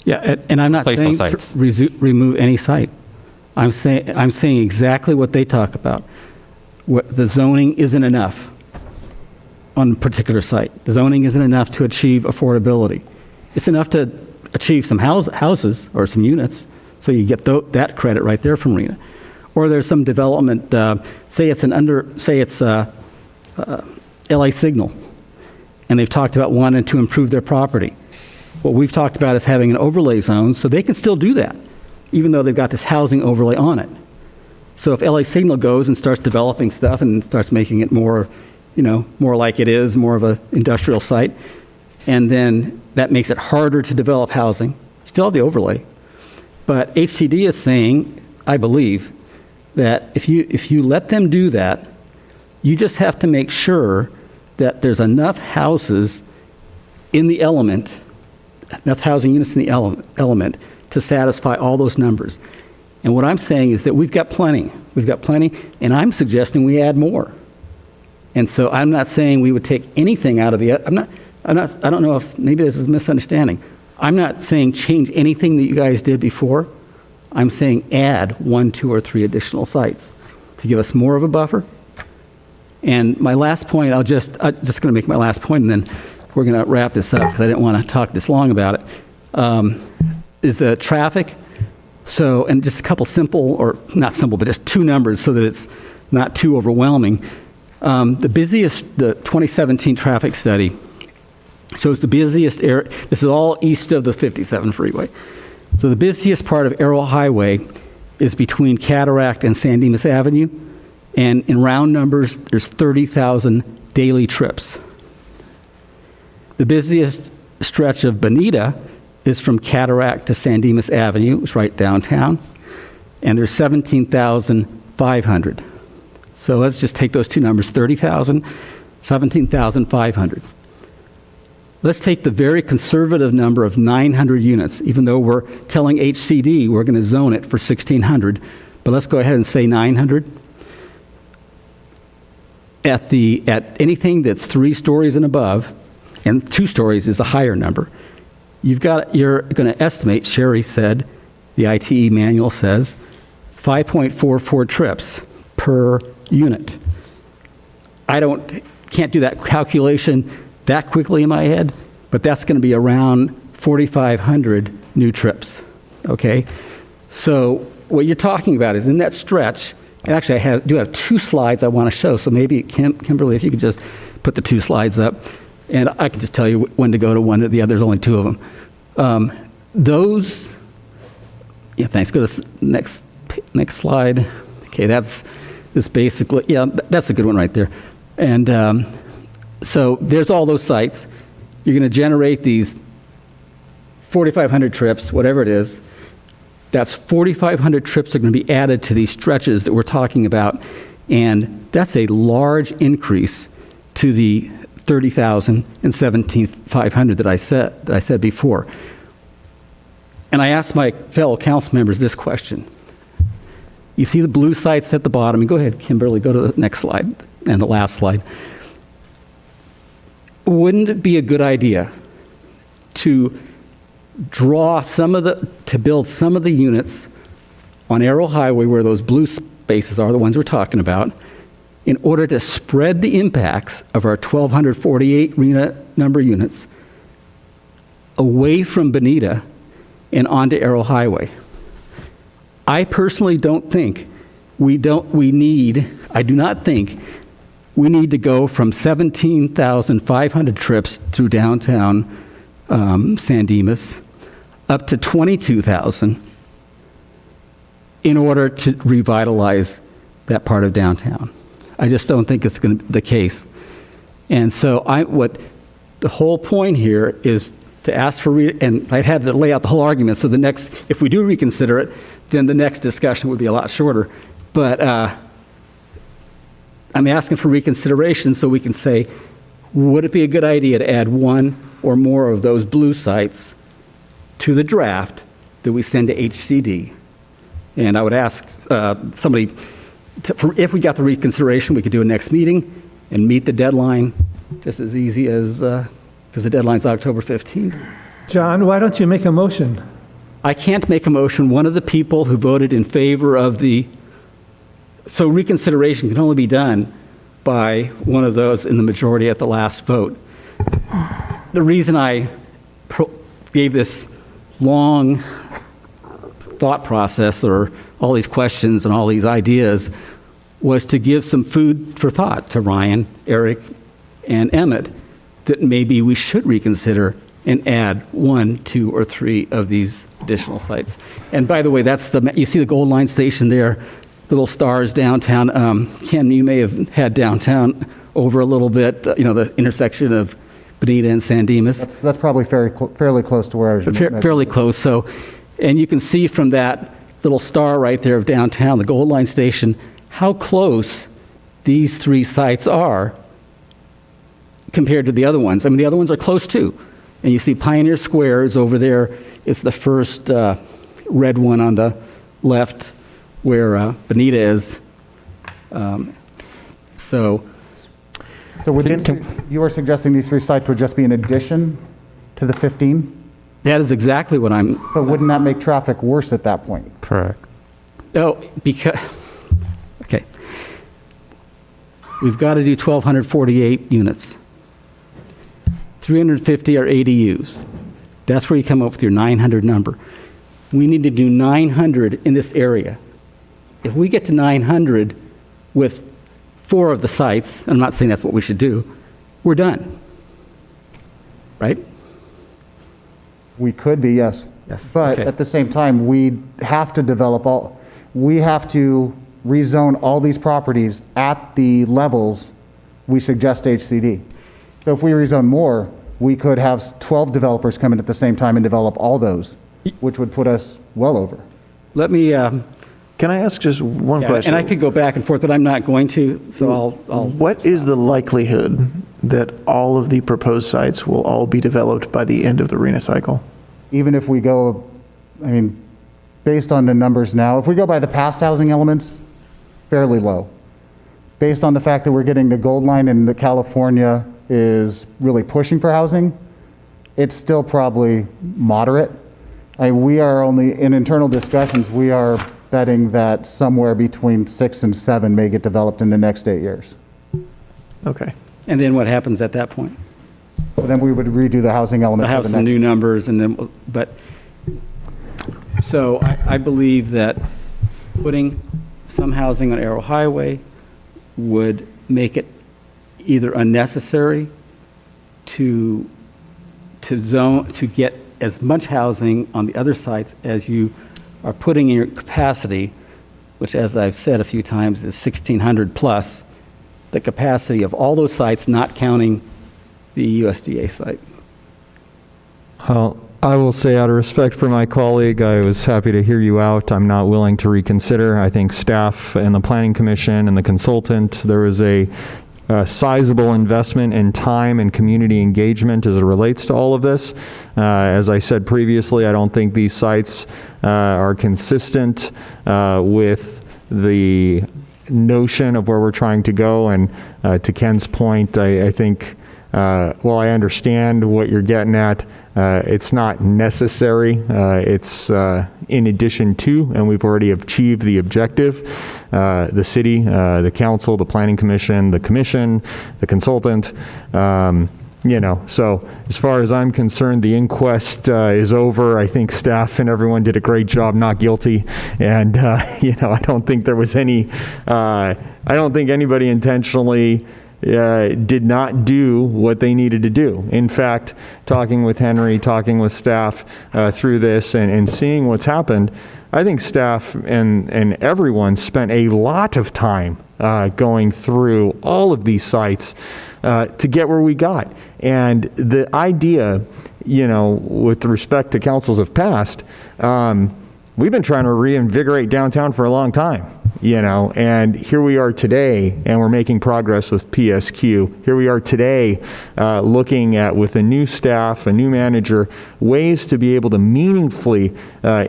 Yeah, and I'm not place saying those to sites. remove any site. I'm saying exactly what they talk about. What the zoning isn't enough on a particular site. The zoning isn't enough to achieve affordability. It's enough to achieve some houses or some units, so you get that credit right there from RENA. Or there's some development, say it's LA Signal, and they've talked about wanting to improve their property. What we've talked about is having an overlay zone, so they can still do that, even though they've got this housing overlay on it. So if LA Signal goes and starts developing stuff and starts making it more, more like it is, more of an industrial site, and then that makes it harder to develop housing, still have the overlay. But HCD is saying, I believe, that if you let them do that, you just have to make sure that there's enough houses in the element, enough housing units in the element to satisfy all those numbers. And what I'm saying is that we've got plenty, and I'm suggesting we add more. And so I'm not saying we would take anything out of the, I don't know if, maybe this is a misunderstanding. I'm not saying change anything that you guys did before. I'm saying add 1, 2, or 3 additional sites to give us more of a buffer. And my last point, I'm just going to make my last point, and then we're going to wrap this up because I didn't want to talk this long about it, is the traffic. So, and just a couple simple, or not simple, but just 2 numbers so that it's not too overwhelming. The 2017 traffic study shows the busiest area. This is all east of the 57 freeway. So the busiest part of Arrow Highway is between Cataract and San Dimas Avenue. And in round numbers, there's 30,000 daily trips. The busiest stretch of Bonita is from Cataract to San Dimas Avenue, it's right downtown, and there's 17,500. So let's just take those 2 numbers, 30,000, 17,500. Let's take the very conservative number of 900 units, even though we're telling HCD we're going to zone it for 1,600, but let's go ahead and say 900. At anything that's 3 stories and above, and 2 stories is a higher number, you're going to estimate, Sherry said, the ITE manual says, 5.44 trips per unit. Can't do that calculation that quickly in my head, but that's going to be around 4,500 new trips, okay? So what you're talking about is in that stretch, and actually I do have 2 slides I want to show, so maybe Kimberly, if you could just put the 2 slides up, and I can just tell you when to go to one or the other. There's only 2 of them. Thanks. Go to the next slide. Okay, that's basically, that's a good one right there. And so there's all those sites. You're going to generate these 4,500 trips, whatever it is. That's 4,500 trips are going to be added to these stretches that we're talking about, and that's a large increase to the 30,000 and 17,500 that I said before. And I asked my fellow council members this question. You see the blue sites at the bottom, and go ahead, Kimberly, go to the next slide and the last slide. Wouldn't it be a good idea to build some of the units on Arrow Highway where those blue spaces are, the ones we're talking about, in order to spread the impacts of our 1,248 RENA number units away from Bonita and onto Arrow Highway? I personally don't think I do not think we need to go from 17,500 trips through downtown San Dimas up to 22,000 in order to revitalize that part of downtown. I just don't think it's going to be the case. And so what the whole point here is to ask for, and I had to lay out the whole argument, so the next, if we do reconsider it, then the next discussion would be a lot shorter. But I'm asking for reconsideration so we can say, would it be a good idea to add one or more of those blue sites to the draft that we send to HCD? And I would ask somebody, if we got the reconsideration, we could do a next meeting and meet the deadline just as easy as, because the deadline's October 15th. John, why don't you make a motion? I can't make a motion. One of the people who voted in favor of so reconsideration can only be done by one of those in the majority at the last vote. The reason I gave this long thought process or all these questions and all these ideas was to give some food for thought to Ryan, Eric, and Emmett that maybe we should reconsider and add 1, 2, or 3 of these additional sites. And by the way, you see the Gold Line station there, little stars downtown. Ken, you may have had downtown over a little bit, the intersection of Bonita and San Dimas. That's probably fairly close to where I was. Fairly close. So, and you can see from that little star right there of downtown, the Gold Line station, how close these 3 sites are compared to the other ones. I mean, the other ones are close too. And you see Pioneer Square is over there. It's the first red one on the left where Bonita is. So you are suggesting these 3 sites would just be in addition to the 15? That is exactly what I'm... But wouldn't that make traffic worse at that point? Correct. No, because... Okay. We've got to do 1,248 units. 350 are ADUs. That's where you come up with your 900 number. We need to do 900 in this area. If we get to 900 with 4 of the sites, I'm not saying that's what we should do, we're done. Right? We could be, yes. Yes. But okay. at the same time, we have to rezone all these properties at the levels we suggest to HCD. So if we rezone more, we could have 12 developers come in at the same time and develop all those, which would put us well over. Let me... Can I ask just one question? And I could go back and forth, but I'm not going to, so I'll What is the likelihood that all of the proposed sites will all be developed by the end of the RENA cycle? Even if we go, based on the numbers now, if we go by the past housing elements, fairly low. Based on the fact that we're getting the Gold Line and the California is really pushing for housing, it's still probably moderate. We are only, in internal discussions, we are betting that somewhere between 6 and 7 may get developed in the next 8 years. Okay. And then what happens at that point? Well, then we would redo the housing element. I have some new numbers, and then, so I believe that putting some housing on Arrow Highway would make it either unnecessary to get as much housing on the other sites as you are putting in your capacity, which, as I've said a few times, is 1,600 plus the capacity of all those sites, not counting the USDA site. Well, I will say, out of respect for my colleague, I was happy to hear you out. I'm not willing to reconsider. I think staff and the Planning Commission and the consultant, there was a sizable investment in time and community engagement as it relates to all of this. As I said previously, I don't think these sites are consistent with the notion of where we're trying to go. And to Ken's point, I think, while I understand what you're getting at, it's not necessary. It's in addition to, and we've already achieved the objective. The city, the council, the planning commission, the consultant, so as far as I'm concerned, the inquest is over. I think staff and everyone did a great job, not guilty. And, I don't think there was I don't think anybody intentionally did not do what they needed to do. In fact, talking with Henry, talking with staff through this and seeing what's happened, I think staff and everyone spent a lot of time going through all of these sites to get where we got. And the idea, with respect to councils of past, we've been trying to reinvigorate downtown for a long time. And here we are today, and we're making progress with PSQ. Here we are today, looking at, with a new staff, a new manager, ways to be able to meaningfully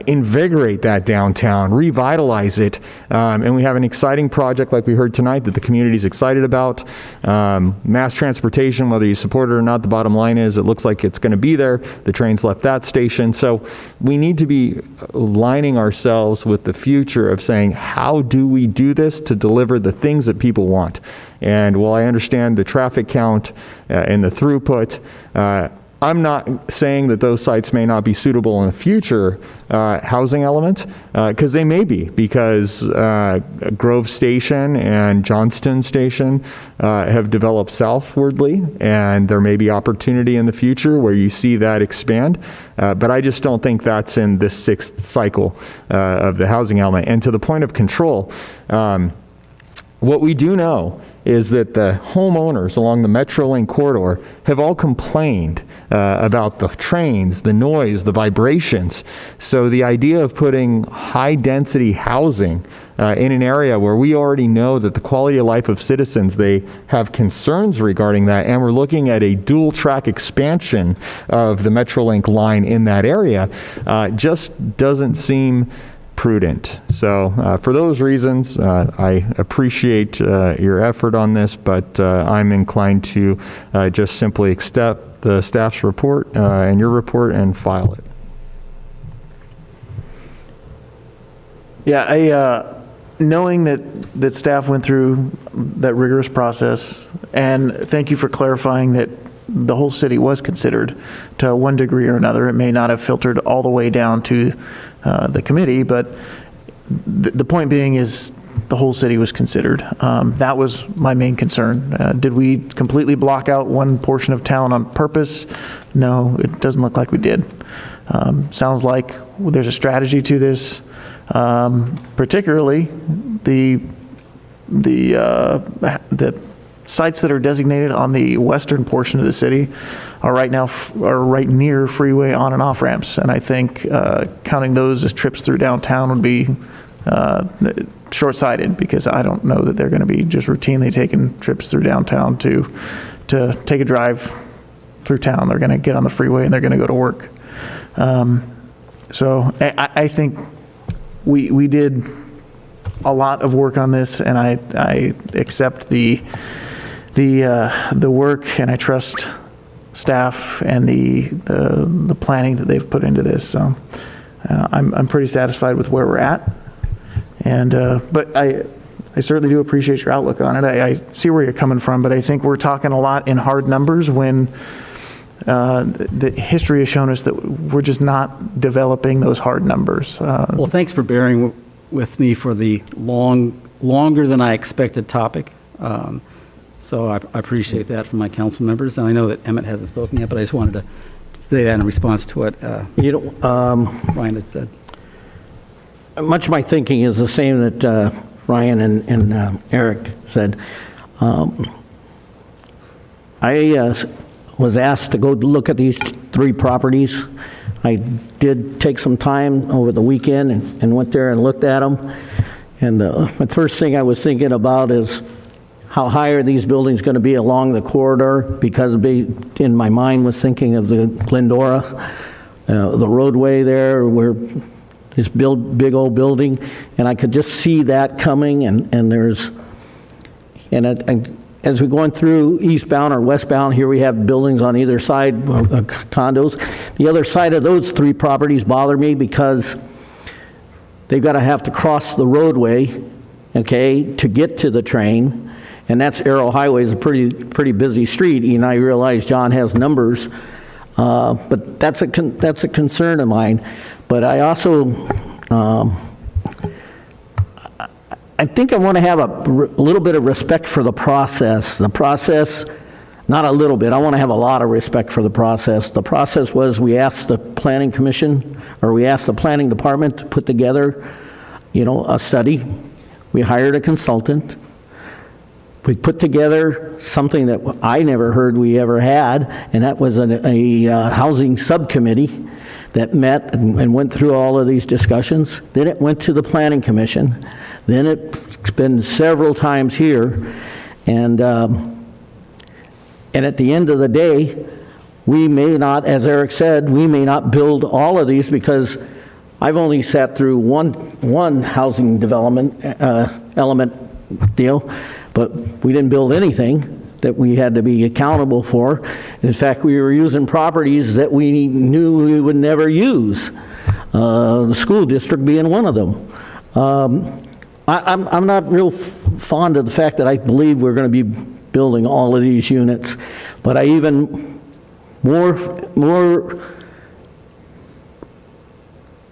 invigorate that downtown, revitalize it. And we have an exciting project, like we heard tonight, that the community's excited about. Mass transportation, whether you support it or not, the bottom line is it looks like it's going to be there. The train's left that station. So we need to be aligning ourselves with the future of saying, how do we do this to deliver the things that people want? And while I understand the traffic count and the throughput, I'm not saying that those sites may not be suitable in a future housing element, because they may be, because Grove Station and Johnston Station have developed southwardly, and there may be opportunity in the future where you see that expand. But I just don't think that's in this sixth cycle of the housing element. And to the point of control, what we do know is that the homeowners along the Metrolink corridor have all complained about the trains, the noise, the vibrations. So the idea of putting high-density housing in an area where we already know that the quality of life of citizens, they have concerns regarding that, and we're looking at a dual-track expansion of the Metrolink line in that area, just doesn't seem prudent. So for those reasons, I appreciate your effort on this, but I'm inclined to just simply accept the staff's report and your report and file it. Yeah, knowing that staff went through that rigorous process, and thank you for clarifying that the whole city was considered to one degree or another. It may not have filtered all the way down to the committee, but the point being is the whole city was considered. That was my main concern. Did we completely block out one portion of town on purpose? No, it doesn't look like we did. Sounds like there's a strategy to this, particularly the sites that are designated on the western portion of the city are right near freeway on and off ramps. And I think counting those as trips through downtown would be short-sighted, because I don't know that they're going to be just routinely taking trips through downtown to take a drive through town. They're going to get on the freeway and they're going to go to work. So I think we did a lot of work on this, and I accept the work, and I trust staff and the planning that they've put into this. So I'm pretty satisfied with where we're at. And but I certainly do appreciate your outlook on it. I see where you're coming from, but I think we're talking a lot in hard numbers when the history has shown us that we're just not developing those hard numbers. Well, thanks for bearing with me for the longer than I expected topic. So I appreciate that from my council members. And I know that Emmett hasn't spoken yet, but I just wanted to say that in response to what Ryan had said. Much of my thinking is the same that Ryan and Eric said. I was asked to go look at these three properties. I did take some time over the weekend and went there and looked at them. And the first thing I was thinking about is, how high are these buildings going to be along the corridor? Because in my mind was thinking of the Glendora, the roadway there, where this big old building, and I could just see that coming. And as we're going through eastbound or westbound, here we have buildings on either side, condos. The other side of those three properties bother me because they've got to have to cross the roadway, okay, to get to the train. And that's Arrow Highway, is a pretty busy street. And I realize John has numbers, but that's a concern of mine. But I also, I think I want to have a little bit of respect for the process. The process, not a little bit, I want to have a lot of respect for the process. The process was, we asked the planning commission, or we asked the planning department to put together, a study. We hired a consultant, we put together something that I never heard we ever had, and that was a housing subcommittee that met and went through all of these discussions. Then it went to the Planning Commission. Then it's been several times here. And at the end of the day, we may not, as Eric said, we may not build all of these because I've only sat through one housing development element deal, but we didn't build anything that we had to be accountable for. In fact, we were using properties that we knew we would never use, the school district being one of them. I'm not real fond of the fact that I believe we're going to be building all of these units, but I even more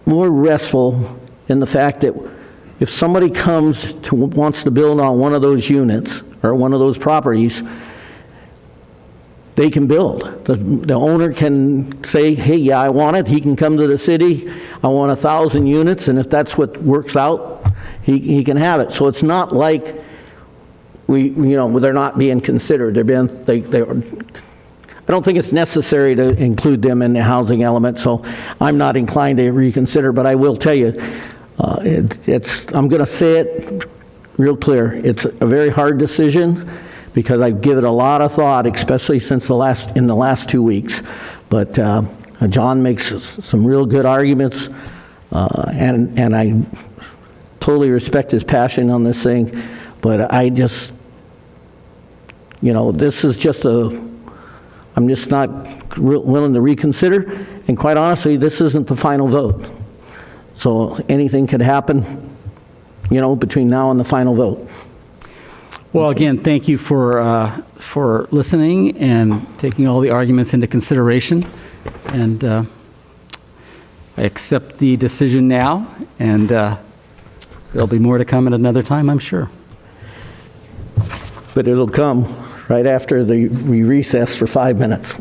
restful in the fact that if somebody wants to build on one of those units or one of those properties, they can build. The owner can say, hey, yeah, I want it. He can come to the city. I want 1,000 units, and if that's what works out, he can have it. So it's not like they're not being considered. I don't think it's necessary to include them in the housing element, so I'm not inclined to reconsider, but I will tell you, I'm going to say it real clear. It's a very hard decision because I give it a lot of thought, especially since in the last 2 weeks. But John makes some real good arguments, and I totally respect his passion on this thing. But I just, this is just I'm just not willing to reconsider. And quite honestly, this isn't the final vote. So anything could happen, between now and the final vote. Well, again, thank you for listening and taking all the arguments into consideration. And I accept the decision now, and there'll be more to come at another time, I'm sure. But it'll come right after we recess for 5 minutes.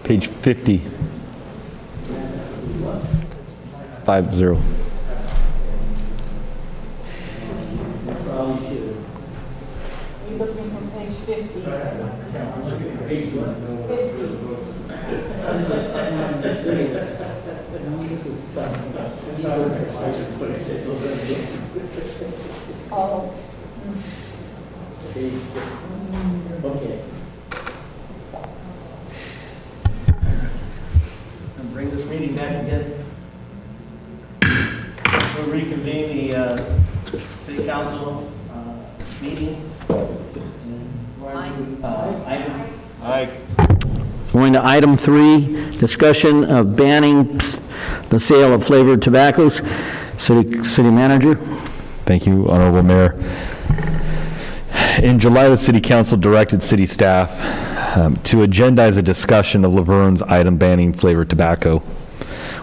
page 50. 50. Looking from page 50. Oh. Okay. And bring this meeting back again. We'll reconvene the city council meeting. Going to item 3, discussion of banning the sale of flavored tobaccos. City manager. Thank you, Honorable Mayor. In July, the City Council directed city staff to agendize a discussion of Laverne's item banning flavored tobacco.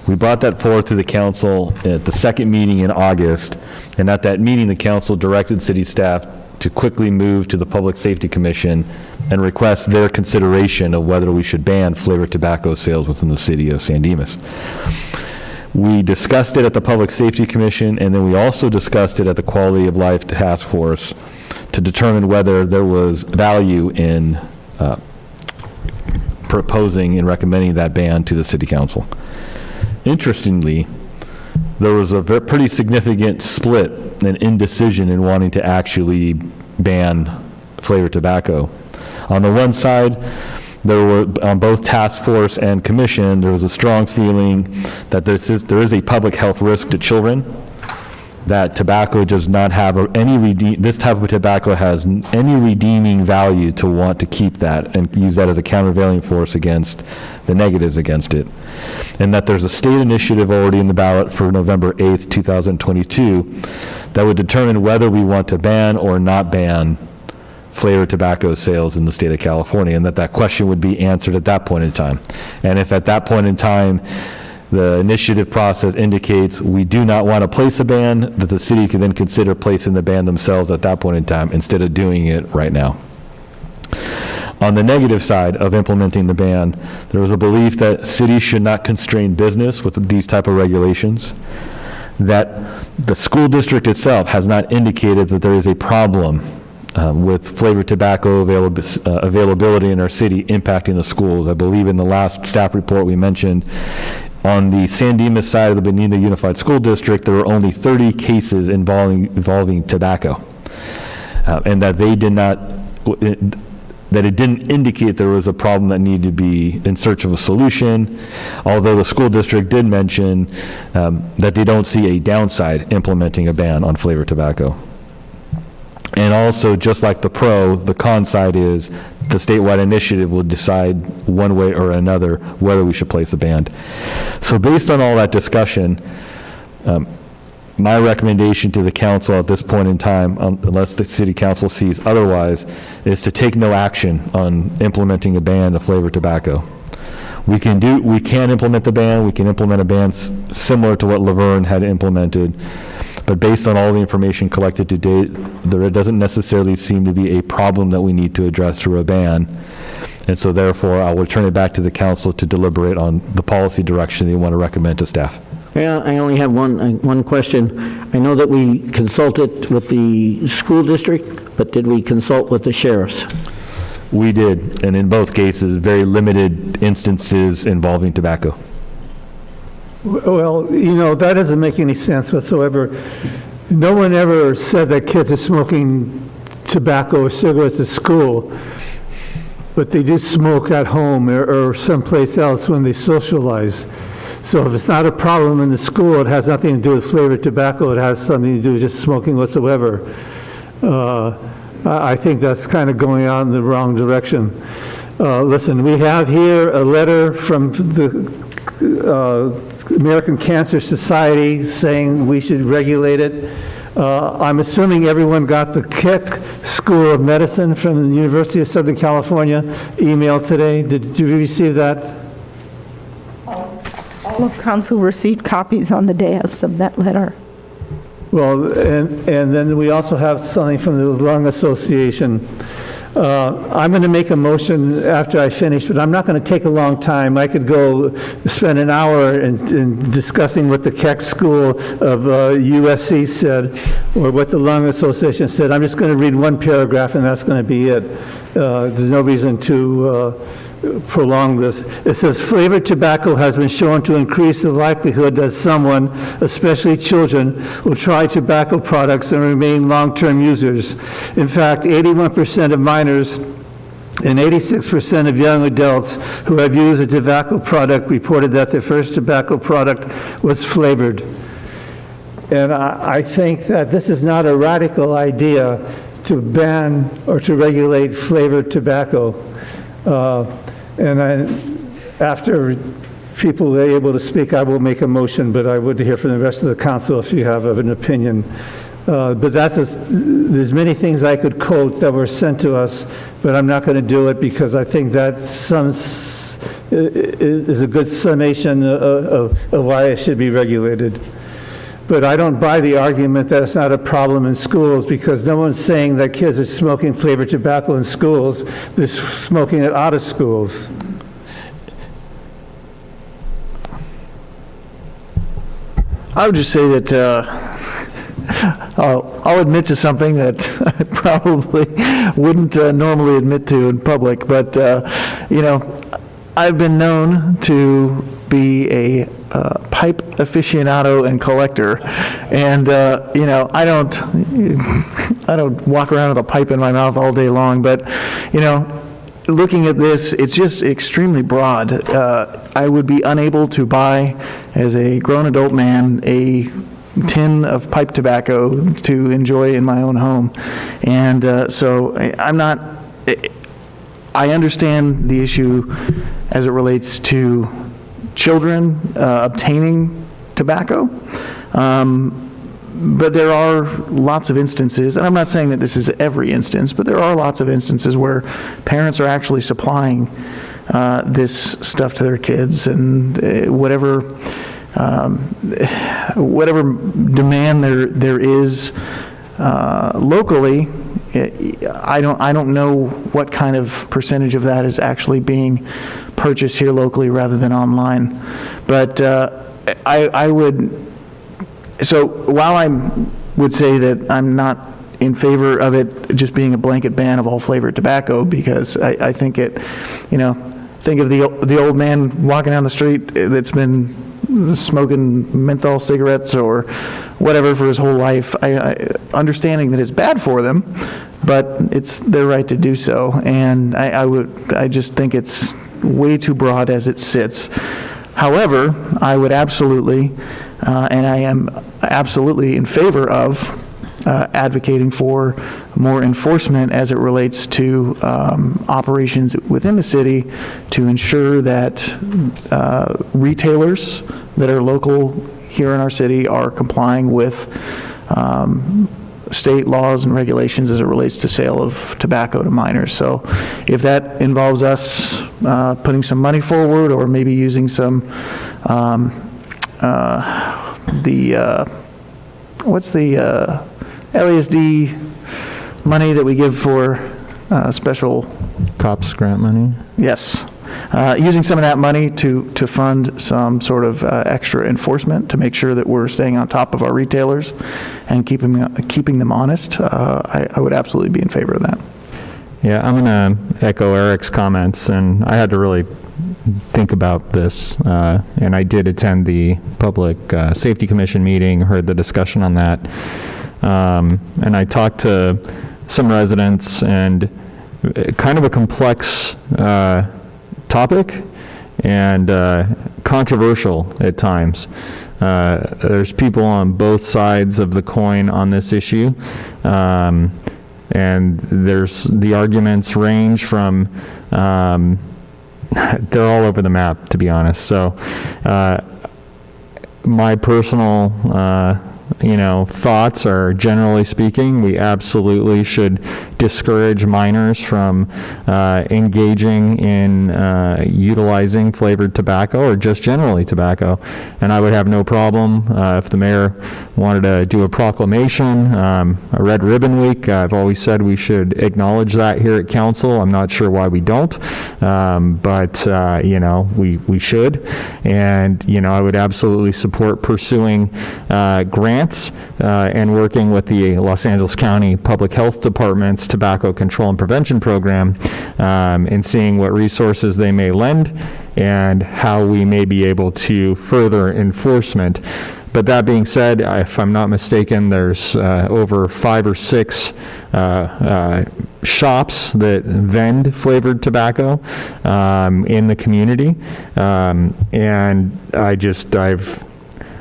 We brought that forth to the council at the second meeting in August, and at that meeting, the council directed city staff to quickly move to the Public Safety Commission and request their consideration of whether we should ban flavored tobacco sales within the city of San Dimas. We discussed it at the Public Safety Commission, and then we also discussed it at the Quality of Life Task Force to determine whether there was value in proposing and recommending that ban to the City Council. Interestingly, there was a pretty significant split and indecision in wanting to actually ban flavored tobacco. On the one side, there were, on both task force and commission, there was a strong feeling that there is a public health risk to children, that tobacco does not have this type of tobacco has any redeeming value to want to keep that and use that as a countervailing force against the negatives against it. And that there's a state initiative already in the ballot for November 8th, 2022 that would determine whether we want to ban or not ban flavored tobacco sales in the state of California, and that question would be answered at that point in time. And if at that point in time the initiative process indicates we do not want to place a ban, that the city can then consider placing the ban themselves at that point in time instead of doing it right now. On the negative side of implementing the ban, there was a belief that cities should not constrain business with these type of regulations, that the school district itself has not indicated that there is a problem with flavored tobacco availability in our city impacting the schools. I believe in the last staff report we mentioned on the San Dimas side of the Benita Unified School District, there were only 30 cases involving tobacco, and that they did not, that it didn't indicate there was a problem that needed to be in search of a solution, although the school district did mention that they don't see a downside implementing a ban on flavored tobacco. And also, just like the con side is the statewide initiative will decide one way or another whether we should place a ban. So based on all that discussion, my recommendation to the council at this point in time, unless the city council sees otherwise, is to take no action on implementing a ban of flavored tobacco. We can implement the ban. We can implement a ban similar to what Laverne had implemented. But based on all the information collected to date, there doesn't necessarily seem to be a problem that we need to address through a ban. And so therefore, I will turn it back to the council to deliberate on the policy direction they want to recommend to staff. Yeah, I only have one question. I know that we consulted with the school district, but did we consult with the sheriffs? We did, and in both cases, very limited instances involving tobacco. Well, that doesn't make any sense whatsoever. No one ever said that kids are smoking tobacco or cigarettes at school, but they do smoke at home or someplace else when they socialize. So if it's not a problem in the school, it has nothing to do with flavored tobacco. It has something to do with just smoking whatsoever. I think that's kind of going out in the wrong direction. Listen, we have here a letter from the American Cancer Society saying we should regulate it. I'm assuming everyone got the Keck School of Medicine from the University of Southern California email today. Did you receive that? All of council received copies on the dais of that letter. Well, and then we also have something from the Lung Association. I'm going to make a motion after I finish, but I'm not going to take a long time. I could go spend an hour in discussing what the Keck School of USC said, or what the Lung Association said. I'm just going to read one paragraph, and that's going to be it. There's no reason to prolong this. It says, flavored tobacco has been shown to increase the likelihood that someone, especially children, will try tobacco products and remain long-term users. In fact, 81% of minors and 86% of young adults who have used a tobacco product reported that their first tobacco product was flavored. And I think that this is not a radical idea to ban or to regulate flavored tobacco. After people are able to speak, I will make a motion, but I would hear from the rest of the council if you have an opinion. But there's many things I could quote that were sent to us, but I'm not going to do it because I think that is a good summation of why it should be regulated. But I don't buy the argument that it's not a problem in schools, because no one's saying that kids are smoking flavored tobacco in schools. They're smoking it out of schools. I would just say that I'll admit to something that I probably wouldn't normally admit to in public, but I've been known to be a pipe aficionado and collector, and I don't walk around with a pipe in my mouth all day long, but looking at this, it's just extremely broad. I would be unable to buy, as a grown adult man, a tin of pipe tobacco to enjoy in my own home, and so I'm not. I understand the issue as it relates to children obtaining tobacco, but there are lots of instances, and I'm not saying that this is every instance, but there are lots of instances where parents are actually supplying this stuff to their kids, and whatever demand there is locally, I don't know what kind of percentage of that is actually being purchased here locally rather than online. But I would, so while I would say that I'm not in favor of it just being a blanket ban of all flavored tobacco, because I think it, think of the old man walking down the street that's been smoking menthol cigarettes or whatever for his whole life, understanding that it's bad for them, but it's their right to do so. And I just think it's way too broad as it sits. However, I would absolutely, and I am absolutely in favor of advocating for more enforcement as it relates to operations within the city to ensure that retailers that are local here in our city are complying with state laws and regulations as it relates to sale of tobacco to minors. So if that involves us putting some money forward, or maybe using some what's the LASD money that we give for special COPS grant money? Yes. Using some of that money to fund some sort of extra enforcement to make sure that we're staying on top of our retailers and keeping them honest, I would absolutely be in favor of that. Yeah, I'm going to echo Eric's comments, and I had to really think about this, and I did attend the Public Safety Commission meeting, heard the discussion on that, and I talked to some residents, and kind of a complex topic and controversial at times. There's people on both sides of the coin on this issue, and the arguments range from they're all over the map, to be honest. So my personal thoughts are, generally speaking, we absolutely should discourage minors from engaging in utilizing flavored tobacco or just generally tobacco. And I would have no problem if the mayor wanted to do a proclamation, a Red Ribbon Week. I've always said we should acknowledge that here at council. I'm not sure why we don't, but we should. And I would absolutely support pursuing grants and working with the Los Angeles County Public Health Department's Tobacco Control and Prevention Program and seeing what resources they may lend and how we may be able to further enforcement. But that being said, if I'm not mistaken, there's over 5 or 6 shops that vend flavored tobacco in the community, and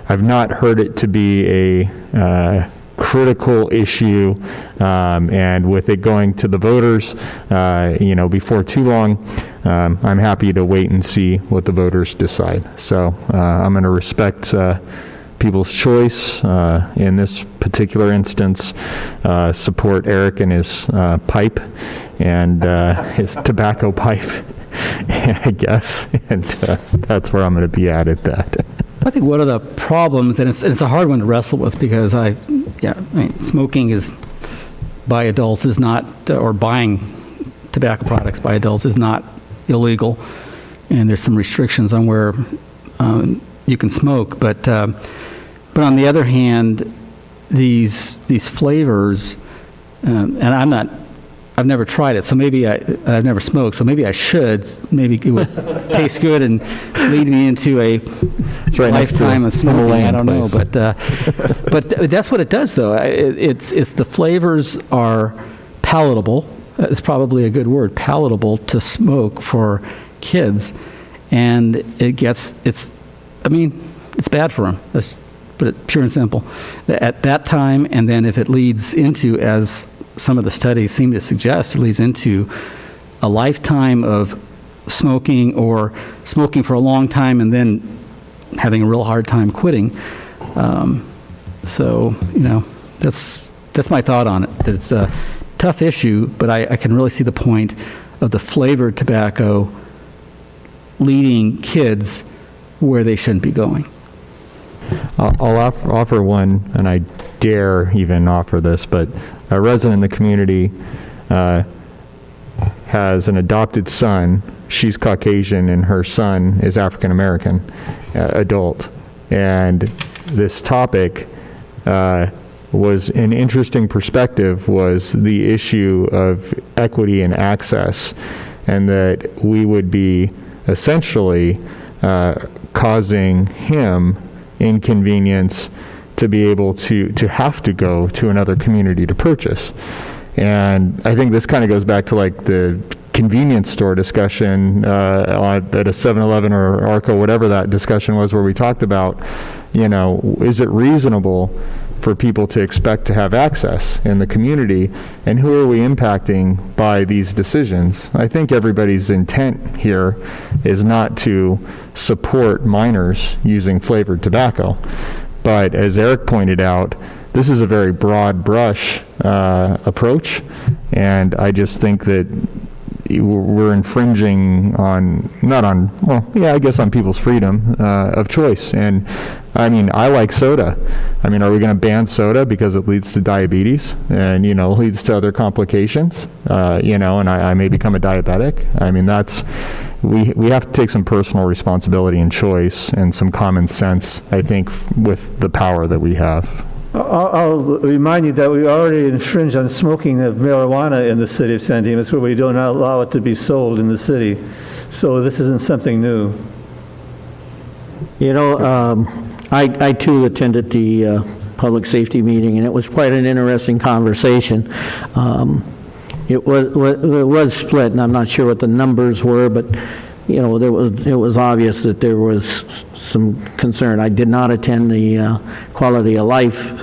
I've not heard it to be a critical issue, and with it going to the voters, before too long, I'm happy to wait and see what the voters decide. So I'm going to respect people's choice. In this particular instance, support Eric and his pipe and his tobacco pipe, I guess, and that's where I'm going to be at that. I think one of the problems, and it's a hard one to wrestle with because smoking is by adults is not, or buying tobacco products by adults is not illegal, and there's some restrictions on where you can smoke, but on the other hand, these flavors, and I've never tried it, so maybe I've never smoked, so maybe I should. Maybe it would taste good and lead me into a lifetime of smoking. I don't know, but that's what it does, though. It's the flavors are palatable. It's probably a good word, palatable to smoke for kids, and it's bad for them. Let's put it pure and simple. At that time, and then if it leads into, as some of the studies seem to suggest, it leads into a lifetime of smoking or smoking for a long time and then having a real hard time quitting. So that's my thought on it. That it's a tough issue, but I can really see the point of the flavored tobacco leading kids where they shouldn't be going. I'll offer one, and I dare even offer this, but a resident in the community has an adopted son. She's Caucasian, and her son is African American, adult. And this topic was an interesting perspective, was the issue of equity and access, and that we would be essentially causing him inconvenience to be able to have to go to another community to purchase. And I think this kind of goes back to like the convenience store discussion at a 7-Eleven or Arco, whatever that discussion was, where we talked about, is it reasonable for people to expect to have access in the community, and who are we impacting by these decisions? I think everybody's intent here is not to support minors using flavored tobacco. But as Eric pointed out, this is a very broad brush approach, and I just think that we're infringing on people's freedom of choice. And I mean, I like soda. I mean, are we going to ban soda because it leads to diabetes and, leads to other complications, and I may become a diabetic? I mean, we have to take some personal responsibility and choice and some common sense, I think, with the power that we have. I'll remind you that we already infringe on smoking of marijuana in the city of San Dimas, where we do not allow it to be sold in the city. So this isn't something new. I too attended the public safety meeting, and it was quite an interesting conversation. It was split, and I'm not sure what the numbers were, but it was obvious that there was some concern. I did not attend the quality of life,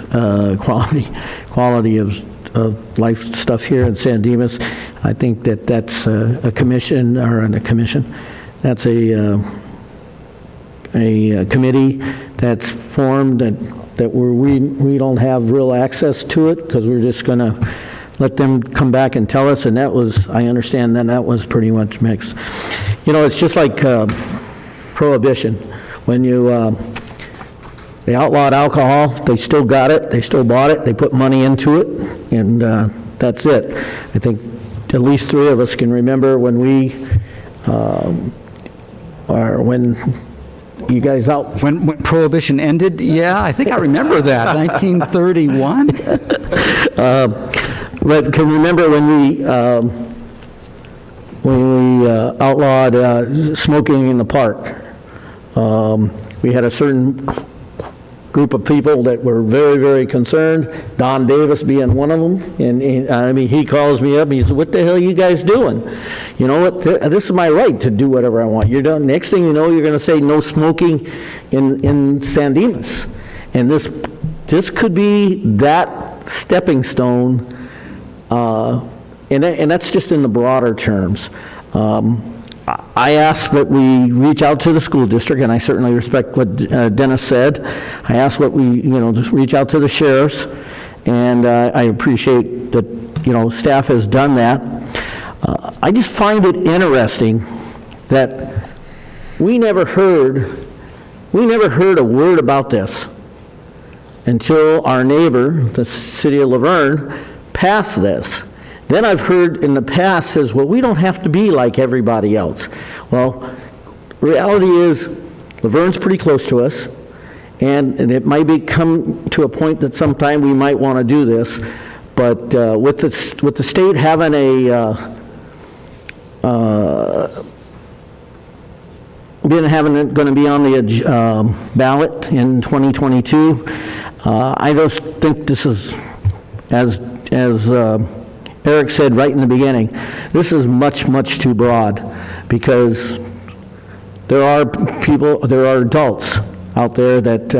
quality of life stuff here in San Dimas. I think that's a commission, or a commission. That's a committee that's formed that we don't have real access to it, because we're just going to let them come back and tell us, and that was, I understand that was pretty much mixed. You know, it's just like prohibition. When they outlawed alcohol, they still got it, they still bought it, they put money into it, and that's it. I think at least three of us can remember when when you guys out... When Prohibition ended? Yeah, I think I remember that, 1931. But can remember when we outlawed smoking in the park. We had a certain group of people that were very, very concerned, Don Davis being one of them, and I mean, he calls me up and he says, what the hell are you guys doing? You know what, this is my right to do whatever I want. You're done. Next thing you know, you're going to say no smoking in San Dimas. And this could be that stepping stone, and that's just in the broader terms. I ask that we reach out to the school district, and I certainly respect what Dennis said. I ask that we, just reach out to the sheriffs, and I appreciate that, staff has done that. I just find it interesting that we never heard a word about this until our neighbor, the city of Laverne, passed this. Then I've heard in the past says, well, we don't have to be like everybody else. Well, reality is Laverne's pretty close to us, and it might come to a point that sometime we might want to do this, but with the state having going to be on the ballot in 2022, I just think this is, as Eric said right in the beginning, this is much, much too broad, because there are adults out there that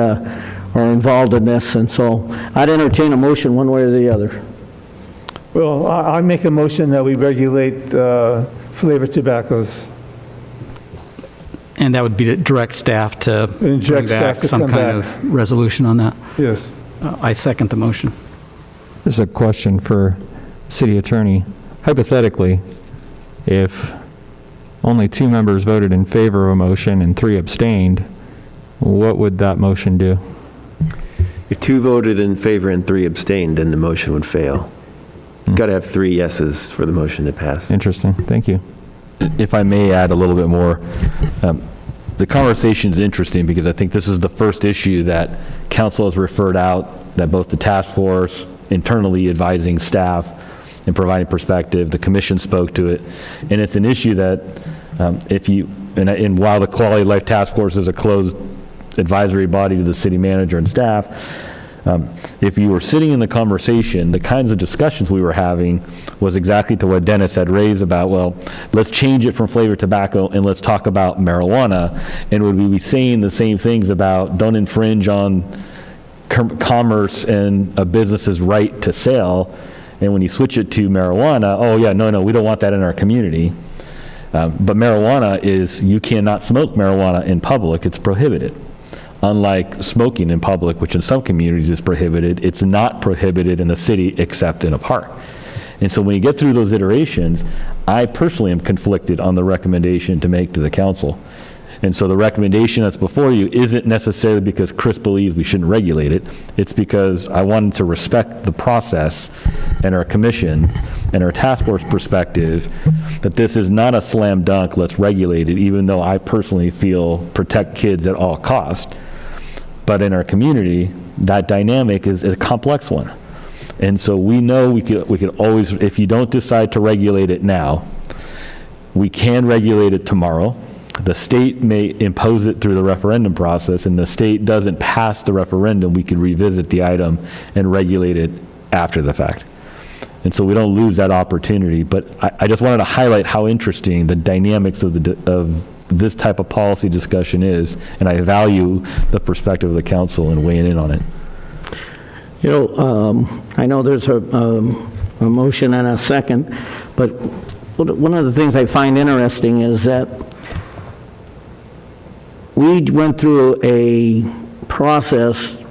are involved in this, and so I'd entertain a motion one way or the other. Well, I make a motion that we regulate flavored tobaccos. And that would be to direct staff to bring back some kind of resolution on that? Yes. I second the motion. There's a question for City Attorney. Hypothetically, if only 2 members voted in favor of a motion and 3 abstained, what would that motion do? If 2 voted in favor and 3 abstained, then the motion would fail. You've got to have 3 yeses for the motion to pass. Interesting. Thank you. If I may add a little bit more, the conversation is interesting because I think this is the first issue that council has referred out, that both the task force, internally advising staff and providing perspective, the commission spoke to it, and it's an issue that and while the Quality of Life Task Force is a closed advisory body to the city manager and staff, if you were sitting in the conversation, the kinds of discussions we were having was exactly to what Dennis had raised about, well, let's change it from flavored tobacco and let's talk about marijuana, and would we be saying the same things about don't infringe on commerce and a business's right to sell, and when you switch it to marijuana, oh yeah, no, we don't want that in our community. But marijuana is, you cannot smoke marijuana in public, it's prohibited. Unlike smoking in public, which in some communities is prohibited, it's not prohibited in the city except in a park. And so when you get through those iterations, I personally am conflicted on the recommendation to make to the council. And so the recommendation that's before you isn't necessarily because Chris believes we shouldn't regulate it. It's because I wanted to respect the process and our commission and our task force perspective that this is not a slam dunk, let's regulate it, even though I personally feel protect kids at all costs. But in our community, that dynamic is a complex one. And so we know we could always, if you don't decide to regulate it now, we can regulate it tomorrow. The state may impose it through the referendum process, and the state doesn't pass the referendum, we could revisit the item and regulate it after the fact. And so we don't lose that opportunity. But I just wanted to highlight how interesting the dynamics of this type of policy discussion is, and I value the perspective of the council and weighing in on it. I know there's a motion and a second, but one of the things I find interesting is that we went through a process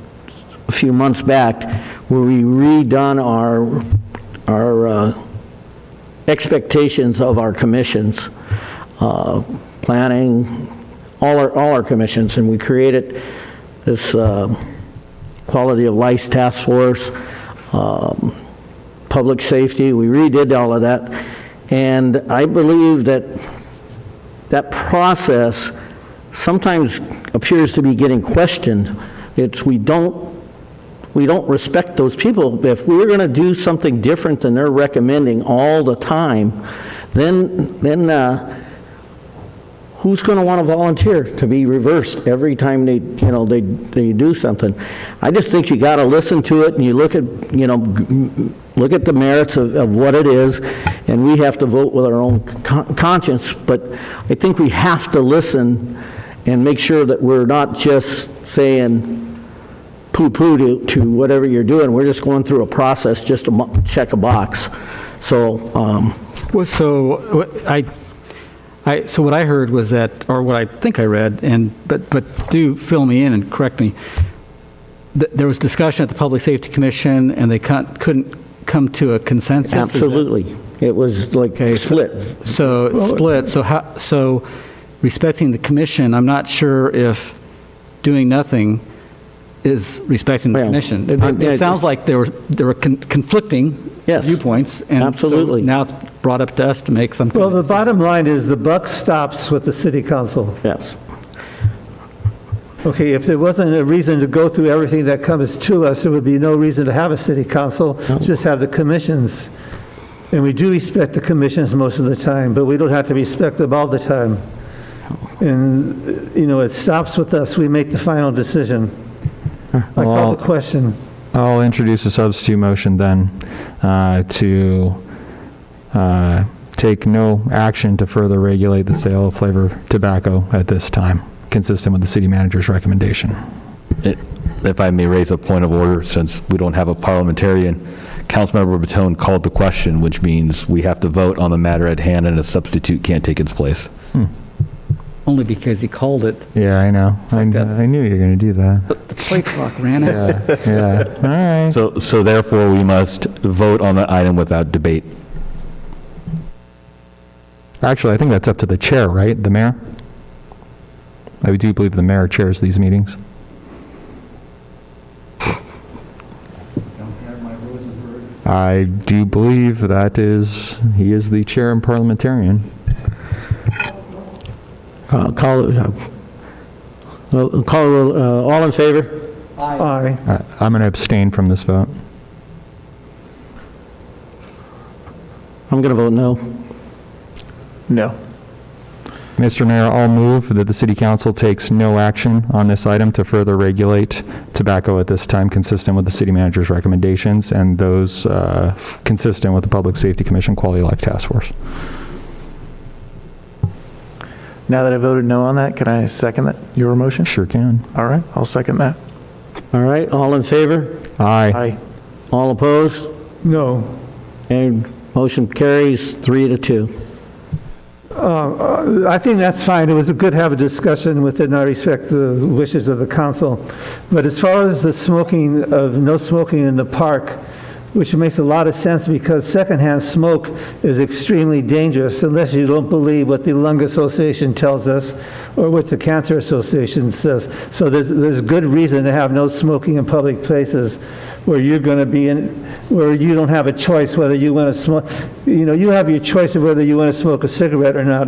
a few months back where we redone our expectations of our commissions, planning, all our commissions, and we created this quality of life task force, public safety. We redid all of that, and I believe that that process sometimes appears to be getting questioned. We don't respect those people. If we're going to do something different than they're recommending all the time, then who's going to want to volunteer to be reversed every time they do something? I just think you got to listen to it, and you look at the merits of what it is, and we have to vote with our own conscience. But I think we have to listen and make sure that we're not just saying poo-poo to whatever you're doing. We're just going through a process just to check a box. So, so what I heard was that, or what I think I read, but do fill me in and correct me. There was discussion at the Public Safety Commission, and they couldn't come to a consensus. Absolutely, it was like split. So respecting the commission, I'm not sure if doing nothing is respecting the commission. It sounds like there were conflicting viewpoints, and absolutely. So now it's brought up to us to make some. Well, the bottom line is the buck stops with the city council. Yes. Okay, if there wasn't a reason to go through everything that comes to us, there would be no reason to have a city council, just have the commissions. And we do respect the commissions most of the time, but we don't have to respect them all the time. And, it stops with us. We make the final decision. I call the question. I'll introduce a substitute motion then to take no action to further regulate the sale of flavored tobacco at this time, consistent with the city manager's recommendation. If I may raise a point of order, since we don't have a parliamentarian, Councilmember Batone called the question, which means we have to vote on the matter at hand and a substitute can't take its place. Only because he called it. Yeah, I know. I knew you were going to do that. The play clock ran out. Yeah. All right. So therefore, we must vote on the item without debate. Actually, I think that's up to the chair, right? The mayor? I do believe the mayor chairs these meetings. I do believe he is the chair and parliamentarian. All in favor? Aye. I'm going to abstain from this vote. I'm going to vote no. No. Mr. Mayor, I'll move that the City Council takes no action on this item to further regulate tobacco at this time, consistent with the City Manager's recommendations and those consistent with the Public Safety Commission Quality Life Task Force. Now that I voted no on that, can I second that, your motion? Sure can. All right, I'll second that. All right, all in favor? Aye. Aye. All opposed? No. And motion carries 3-2. I think that's fine. It was good to have a discussion within. I respect the wishes of the council. But as far as the no smoking in the park, which makes a lot of sense because secondhand smoke is extremely dangerous unless you don't believe what the Lung Association tells us or what the Cancer Association says. So there's good reason to have no smoking in public places where you're going to be where you don't have a choice whether you want to smoke. You have your choice of whether you want to smoke a cigarette or not.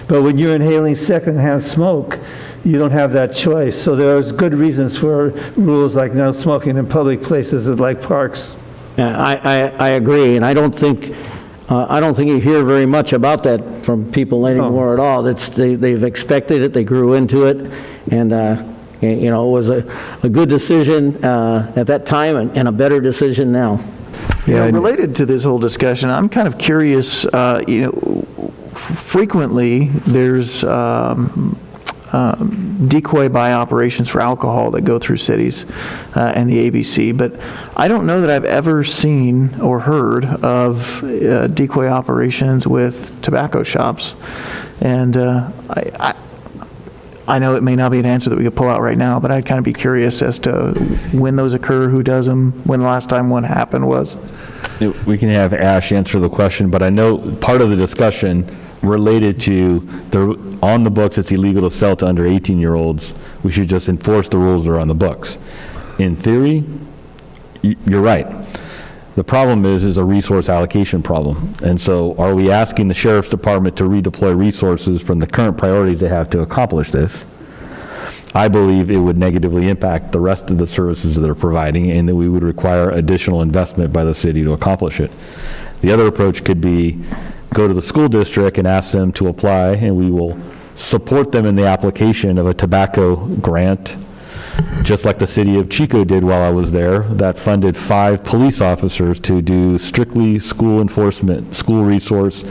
But when you're inhaling secondhand smoke, you don't have that choice. So there's good reasons for rules like no smoking in public places like parks. Yeah, I agree, and I don't think you hear very much about that from people anymore at all. They've expected it, they grew into it, and it was a good decision at that time and a better decision now. Related to this whole discussion, I'm kind of curious. Frequently there's decoy buy operations for alcohol that go through cities and the ABC, but I don't know that I've ever seen or heard of decoy operations with tobacco shops. And I know it may not be an answer that we could pull out right now, but I'd kind of be curious as to when those occur, who does them, when the last time one happened was. We can have Ash answer the question, but I know part of the discussion related to on the books, it's illegal to sell to under 18-year-olds. We should just enforce the rules that are on the books. In theory, you're right. The problem is a resource allocation problem. And so are we asking the Sheriff's Department to redeploy resources from the current priorities they have to accomplish this? I believe it would negatively impact the rest of the services that they're providing, and that we would require additional investment by the city to accomplish it. The other approach could be go to the school district and ask them to apply, and we will support them in the application of a tobacco grant, just like the city of Chico did while I was there, that funded 5 police officers to do strictly school enforcement, school resource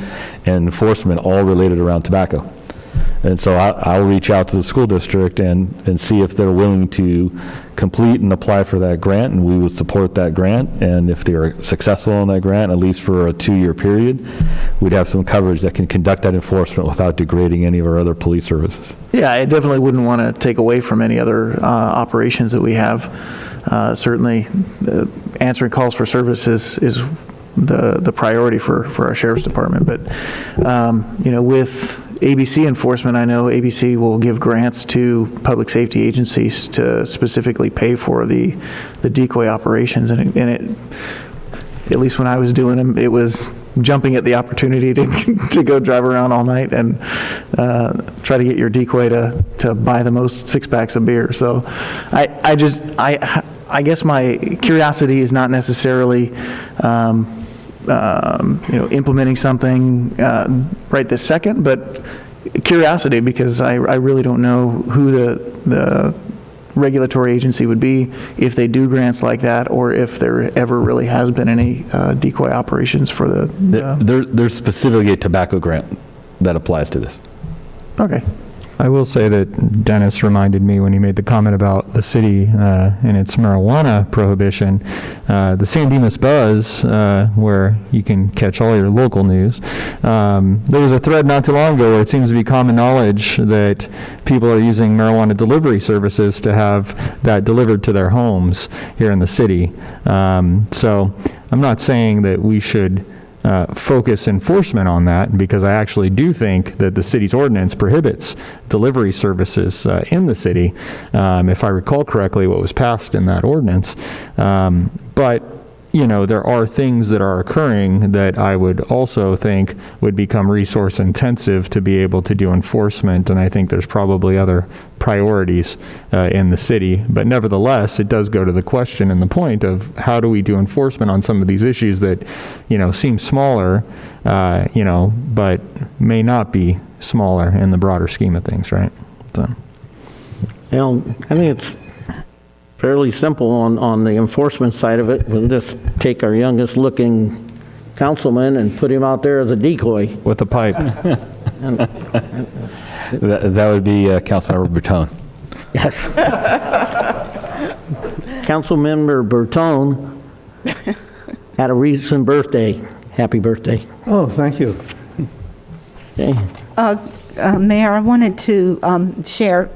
and enforcement, all related around tobacco. And so I'll reach out to the school district and see if they're willing to complete and apply for that grant, and we would support that grant. And if they're successful on that grant, at least for a 2-year period, we'd have some coverage that can conduct that enforcement without degrading any of our other police services. Yeah, I definitely wouldn't want to take away from any other operations that we have. Certainly, answering calls for services is the priority for our Sheriff's Department. But, with ABC enforcement, I know ABC will give grants to public safety agencies to specifically pay for the decoy operations. And it, at least when I was doing them, it was jumping at the opportunity to go drive around all night and try to get your decoy to buy the most 6-packs of beer. So I guess my curiosity is not necessarily implementing something right this second, but curiosity, because I really don't know who the regulatory agency would be if they do grants like that, or if there ever really has been any decoy operations for There's specifically a tobacco grant that applies to this. Okay. I will say that Dennis reminded me when he made the comment about the city and its marijuana prohibition, the San Dimas Buzz, where you can catch all your local news. There was a thread not too long ago where it seems to be common knowledge that people are using marijuana delivery services to have that delivered to their homes here in the city. So I'm not saying that we should focus enforcement on that, because I actually do think that the city's ordinance prohibits delivery services in the city, if I recall correctly what was passed in that ordinance. But there are things that are occurring that I would also think would become resource intensive to be able to do enforcement, and I think there's probably other priorities in the city. But nevertheless, it does go to the question and the point of how do we do enforcement on some of these issues that, seem smaller, but may not be smaller in the broader scheme of things, right? So. I think it's fairly simple on the enforcement side of it. We'll just take our youngest looking councilman and put him out there as a decoy. With a pipe. That would be Councilmember Bertone. Yes. Councilmember Bertone had a recent birthday. Happy birthday. Oh, thank you. Okay. Mayor, I wanted to share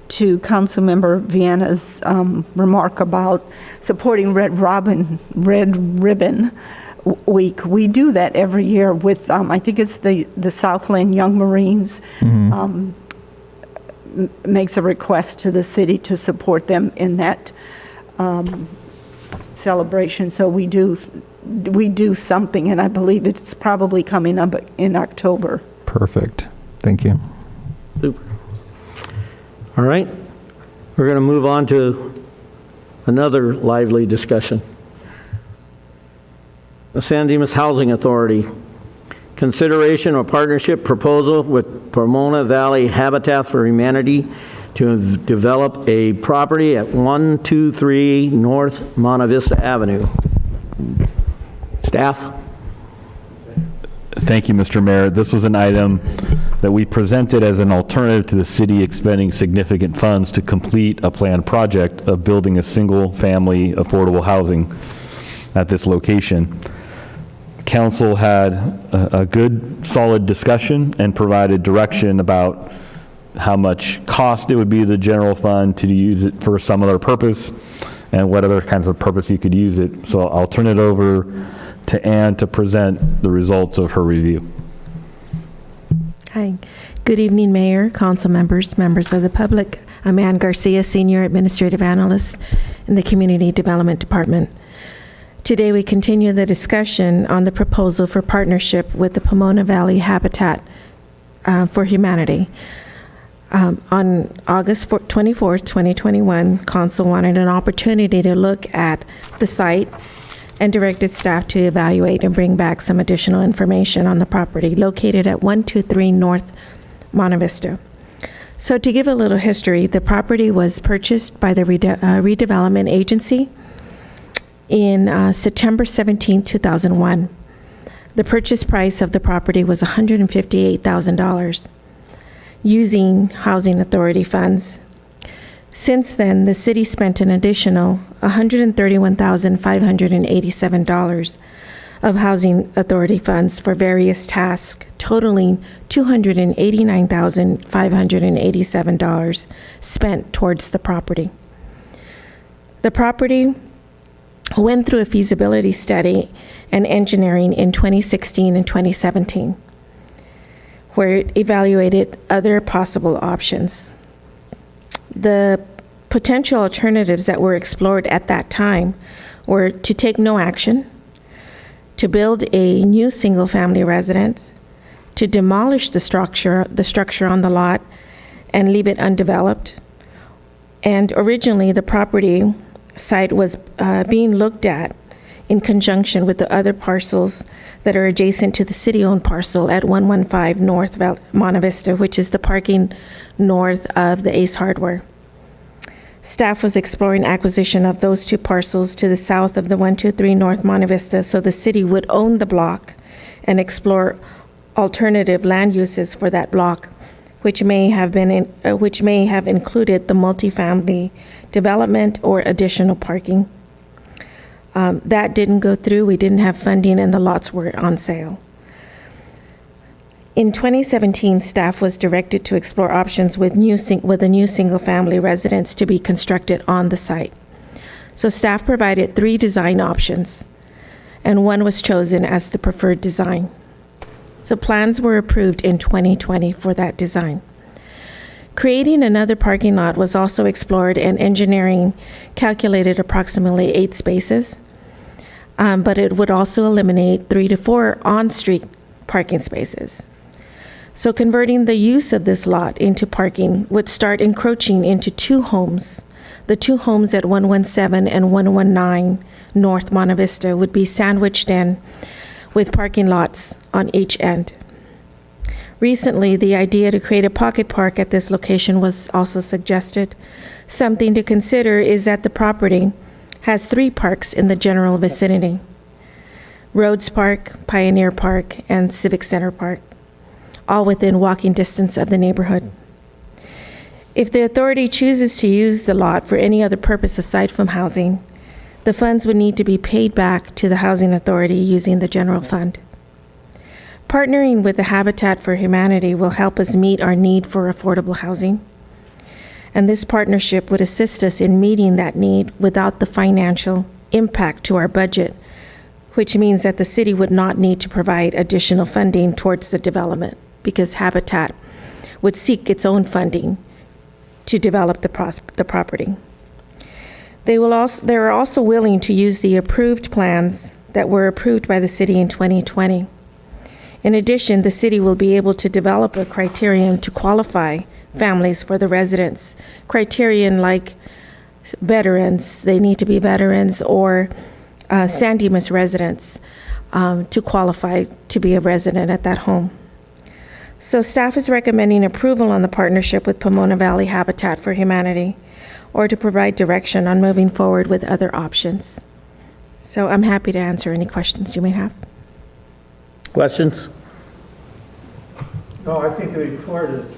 to Councilmember Vienna's remark about supporting Red Ribbon Week. We do that every year with, I think it's the Southland Young Marines, makes a request to the city to support them in that celebration. So we do something, and I believe it's probably coming up in October. Perfect. Thank you. Super. All right. We're going to move on to another lively discussion. The San Dimas Housing Authority. Consideration of partnership proposal with Pomona Valley Habitat for Humanity to develop a property at 123 North Monte Vista Avenue. Staff? Thank you, Mr. Mayor. This was an item that we presented as an alternative to the city expending significant funds to complete a planned project of building a single-family affordable housing at this location. Council had a good, solid discussion and provided direction about how much cost it would be to the general fund to use it for some other purpose, and what other kinds of purpose you could use it. So I'll turn it over to Ann to present the results of her review. Hi. Good evening, Mayor, council members, members of the public. I'm Ann Garcia, Senior Administrative Analyst in the Community Development Department. Today, we continue the discussion on the proposal for partnership with the Pomona Valley Habitat for Humanity. On August 24th, 2021, Council wanted an opportunity to look at the site and directed staff to evaluate and bring back some additional information on the property located at 123 North Monte Vista. So to give a little history, the property was purchased by the redevelopment agency in September 17, 2001. The purchase price of the property was $158,000 using Housing Authority funds. Since then, the city spent an additional $131,587 of Housing Authority funds for various tasks, totaling $289,587 spent towards the property. The property went through a feasibility study and engineering in 2016 and 2017, where it evaluated other possible options. The potential alternatives that were explored at that time were to take no action, to build a new single-family residence, to demolish the structure on the lot and leave it undeveloped. And originally, the property site was being looked at in conjunction with the other parcels that are adjacent to the city-owned parcel at 115 North Monte Vista, which is the parking north of the Ace Hardware. Staff was exploring acquisition of those two parcels to the south of the 123 North Monte Vista, so the city would own the block and explore alternative land uses for that block, which may have included the multifamily development or additional parking. That didn't go through. We didn't have funding, and the lots were on sale. In 2017, staff was directed to explore options with a new single-family residence to be constructed on the site. So staff provided 3 design options, and one was chosen as the preferred design. So plans were approved in 2020 for that design. Creating another parking lot was also explored, and engineering calculated approximately 8 spaces, but it would also eliminate 3 to 4 on-street parking spaces. So converting the use of this lot into parking would start encroaching into 2 homes. The 2 homes at 117 and 119 North Monte Vista would be sandwiched in with parking lots on each end. Recently, the idea to create a pocket park at this location was also suggested. Something to consider is that the property has 3 parks in the general vicinity: Rhodes Park, Pioneer Park, and Civic Center Park, all within walking distance of the neighborhood. If the authority chooses to use the lot for any other purpose aside from housing, the funds would need to be paid back to the Housing Authority using the general fund. Partnering with the Habitat for Humanity will help us meet our need for affordable housing, and this partnership would assist us in meeting that need without the financial impact to our budget, which means that the city would not need to provide additional funding towards the development, because Habitat would seek its own funding to develop the property. They are also willing to use the approved plans that were approved by the city in 2020. In addition, the city will be able to develop a criterion to qualify families for the residence. Criterion like veterans, they need to be veterans, or San Dimas residents to qualify to be a resident at that home. So staff is recommending approval on the partnership with Pomona Valley Habitat for Humanity, or to provide direction on moving forward with other options. So I'm happy to answer any questions you may have. Questions? No, I think the report is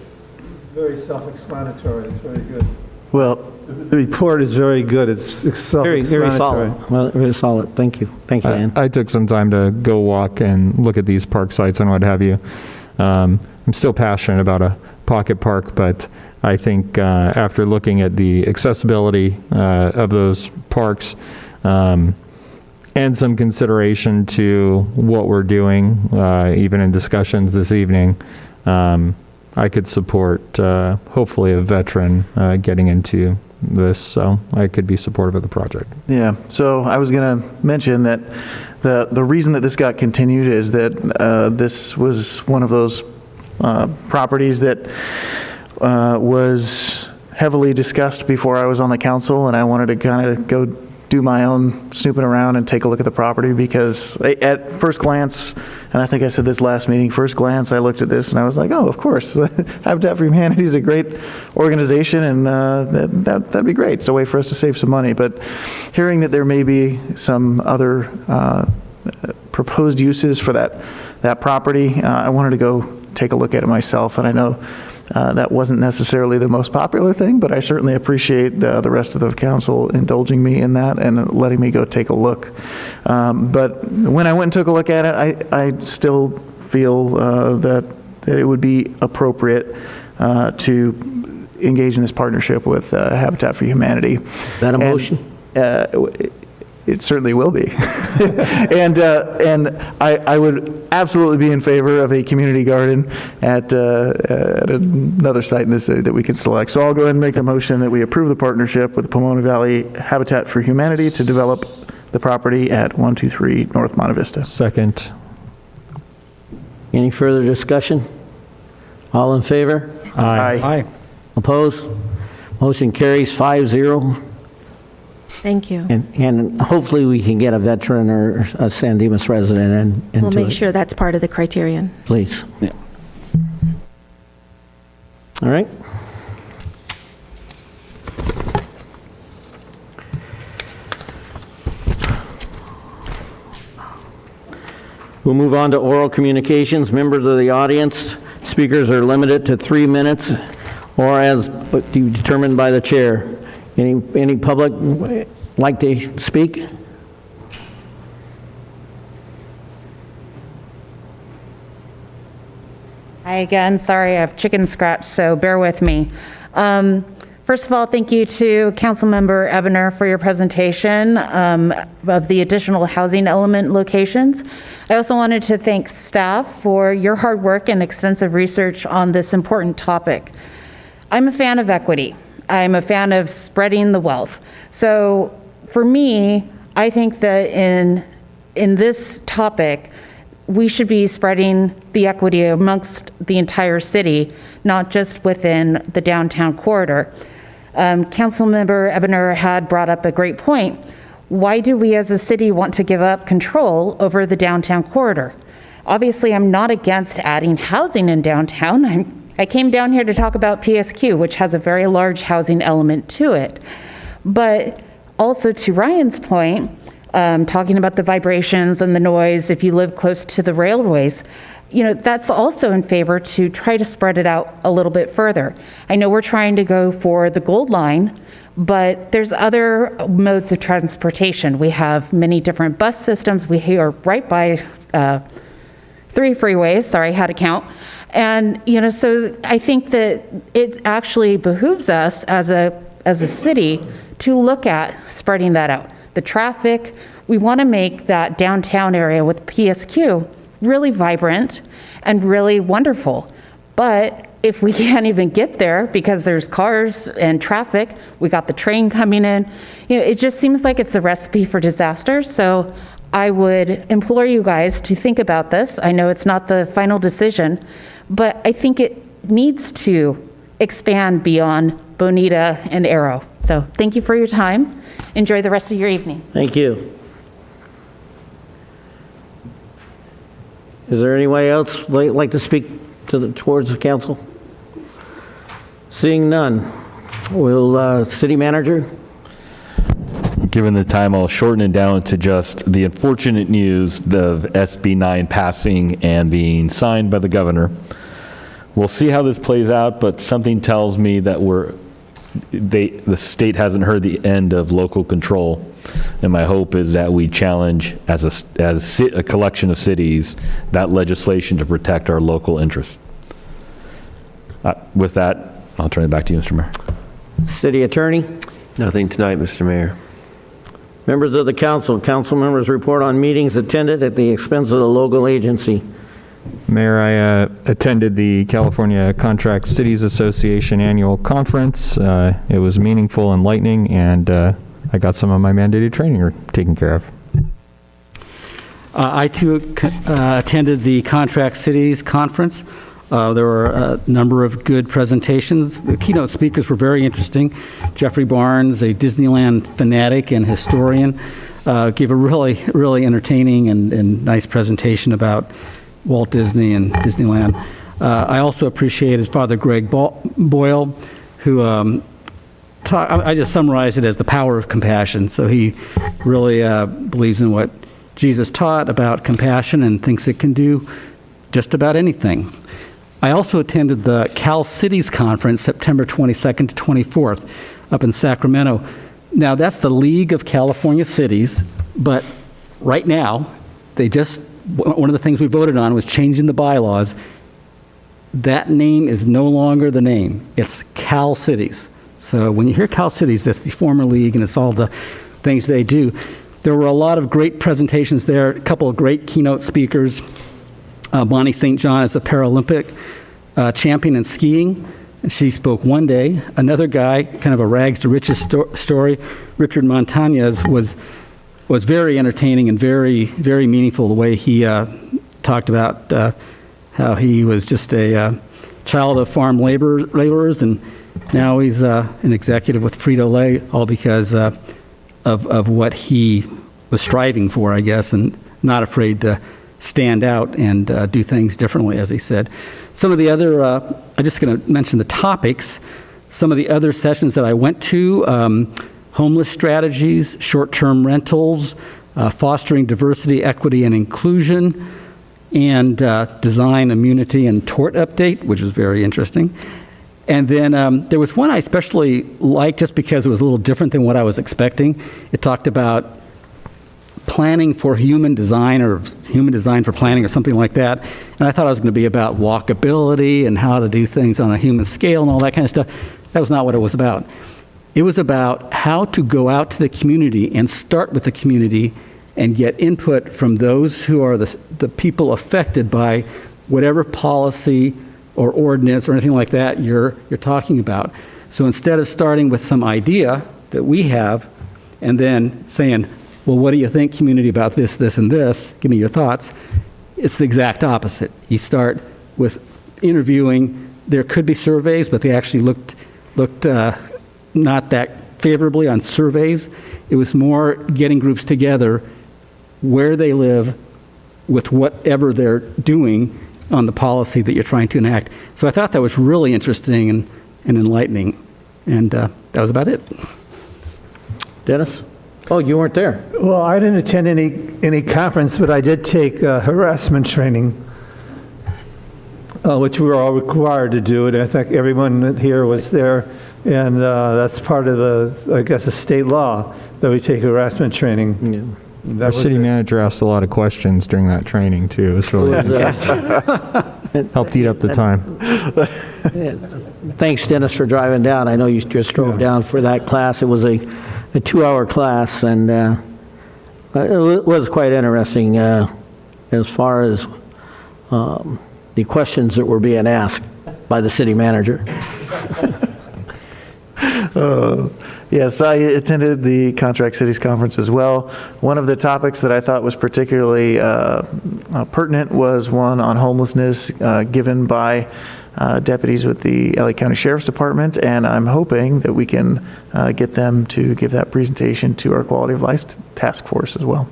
very self-explanatory. It's very good. Well, The report is very good. It's self-explanatory. Very solid. Well, very solid. Thank you. Thank you, Ann. I took some time to go walk and look at these park sites and what have you. I'm still passionate about a pocket park, but I think after looking at the accessibility of those parks, and some consideration to what we're doing, even in discussions this evening, I could support, hopefully, a veteran getting into this, so I could be supportive of the project. Yeah, so I was going to mention that the reason that this got continued is that this was one of those properties that was heavily discussed before I was on the council, and I wanted to kind of go do my own snooping around and take a look at the property, because at first glance, and I think I said this last meeting, first glance I looked at this and I was like, oh, of course, Habitat for Humanity is a great organization, and that'd be great. It's a way for us to save some money. But hearing that there may be some other proposed uses for that property, I wanted to go take a look at it myself, and I know that wasn't necessarily the most popular thing, but I certainly appreciate the rest of the council indulging me in that and letting me go take a look. But when I went and took a look at it, I still feel that it would be appropriate to engage in this partnership with Habitat for Humanity. Is that a motion? It certainly will be. And I would absolutely be in favor of a community garden at another site in the city that we can select. So I'll go ahead and make a motion that we approve the partnership with the Pomona Valley Habitat for Humanity to develop the property at 123 North Monte Vista. Second. Any further discussion? All in favor? Aye. Opposed? Motion carries 5-0. Thank you. And hopefully we can get a veteran or a San Dimas resident into We'll make it. sure that's part of the criterion. Please. Yeah. All right. We'll move on to oral communications. Members of the audience, speakers are limited to 3 minutes, or as determined by the chair. Any public like to speak? Hi again. Sorry, I have chicken scratch, so bear with me. First of all, thank you to Councilmember Ebener for your presentation of the additional housing element locations. I also wanted to thank staff for your hard work and extensive research on this important topic. I'm a fan of equity. I'm a fan of spreading the wealth. So for me, I think that in this topic, we should be spreading the equity amongst the entire city, not just within the downtown corridor. Councilmember Ebener had brought up a great point. Why do we as a city want to give up control over the downtown corridor? Obviously, I'm not against adding housing in downtown. I came down here to talk about PSQ, which has a very large housing element to it. But also to Ryan's point, talking about the vibrations and the noise, if you live close to the railways, that's also in favor to try to spread it out a little bit further. I know we're trying to go for the Gold Line, but there's other modes of transportation. We have many different bus systems. We are right by 3 freeways, sorry, had to count. And, so I think that it actually behooves us as a city to look at spreading that out. The traffic, we want to make that downtown area with PSQ really vibrant and really wonderful. But if we can't even get there because there's cars and traffic, we got the train coming in, it just seems like it's a recipe for disaster. So I would implore you guys to think about this. I know it's not the final decision, but I think it needs to expand beyond Bonita and Arrow. So thank you for your time. Enjoy the rest of your evening. Thank you. Is there anybody else like to speak towards the council? Seeing none, will city manager? Given the time, I'll shorten it down to just the unfortunate news of SB 9 passing and being signed by the governor. We'll see how this plays out, but something tells me that the state hasn't heard the end of local control. And my hope is that we challenge, as a collection of cities, that legislation to protect our local interests. With that, I'll turn it back to you, Mr. Mayor. City Attorney? Nothing tonight, Mr. Mayor. Members of the council, council members report on meetings attended at the expense of the local agency. Mayor, I attended the California Contract Cities Association annual conference. It was meaningful, enlightening, and I got some of my mandated training taken care of. I too attended the Contract Cities Conference. There were a number of good presentations. The keynote speakers were very interesting. Jeffrey Barnes, a Disneyland fanatic and historian, gave a really entertaining and nice presentation about Walt Disney and Disneyland. I also appreciated Father Greg Boyle, who I just summarized it as the power of compassion. So he really believes in what Jesus taught about compassion and thinks it can do just about anything. I also attended the Cal Cities Conference, September 22nd to 24th, up in Sacramento. Now, that's the League of California Cities, but right now, one of the things we voted on was changing the bylaws. That name is no longer the name. It's Cal Cities. So when you hear Cal Cities, that's the former league, and it's all the things they do. There were a lot of great presentations there, a couple of great keynote speakers. Bonnie St. John is a Paralympic champion in skiing. She spoke one day. Another guy, kind of a rags to riches story, Richard Montañez, was very entertaining and very, very meaningful the way he talked about how he was just a child of farm laborers, and now he's an executive with Frito-Lay, all because of what he was striving for, I guess, and not afraid to stand out and do things differently, as he said. Some of the other, I'm just going to mention the topics. Some of the other sessions that I went to, homeless strategies, short-term rentals, fostering diversity, equity, and inclusion, and design, immunity, and tort update, which is very interesting. And then there was one I especially liked just because it was a little different than what I was expecting. It talked about planning for human design, or human design for planning, or something like that. And I thought it was going to be about walkability and how to do things on a human scale and all that kind of stuff. That was not what it was about. It was about how to go out to the community and start with the community and get input from those who are the people affected by whatever policy or ordinance or anything like that you're talking about. So instead of starting with some idea that we have and then saying, well, what do you think, community, about this, this, and this? Give me your thoughts. It's the exact opposite. You start with interviewing. There could be surveys, but they actually looked not that favorably on surveys. It was more getting groups together where they live with whatever they're doing on the policy that you're trying to enact. So I thought that was really interesting and enlightening. And that was about it. Dennis? Oh, you weren't there. Well, I didn't attend any conference, but I did take harassment training, which we were all required to do, and I think everyone here was there, and that's part of the state law that we take harassment training. Yeah. Our city manager asked a lot of questions during that training too. It was really helped eat up the time. Thanks, Dennis, for driving down. I know you just drove down for that class. It was a 2-hour class, and it was quite interesting as far as the questions that were being asked by the city manager. Yes, I attended the Contract Cities Conference as well. One of the topics that I thought was particularly pertinent was one on homelessness given by deputies with the LA County Sheriff's Department, and I'm hoping that we can get them to give that presentation to our Quality of Life Task Force as well.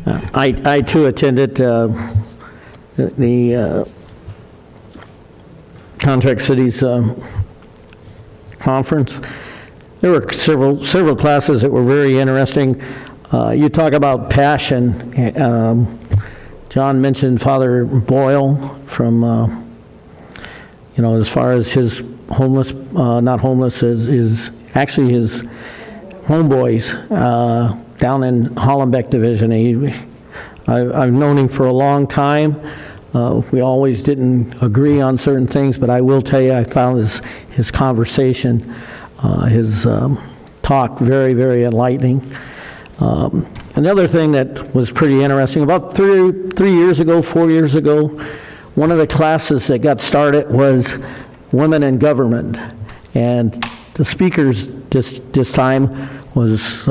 I too attended the Contract Cities conference. There were several classes that were very interesting. You talk about passion. John mentioned Father Boyle from, as far as his homeless, not homeless, is actually his homeboys down in Hollenbeck Division. I've known him for a long time. We always didn't agree on certain things, but I will tell you, I found his conversation, his talk very, very enlightening. Another thing that was pretty interesting, about 3 years ago, 4 years ago, one of the classes that got started was Women in Government. And the speakers this time was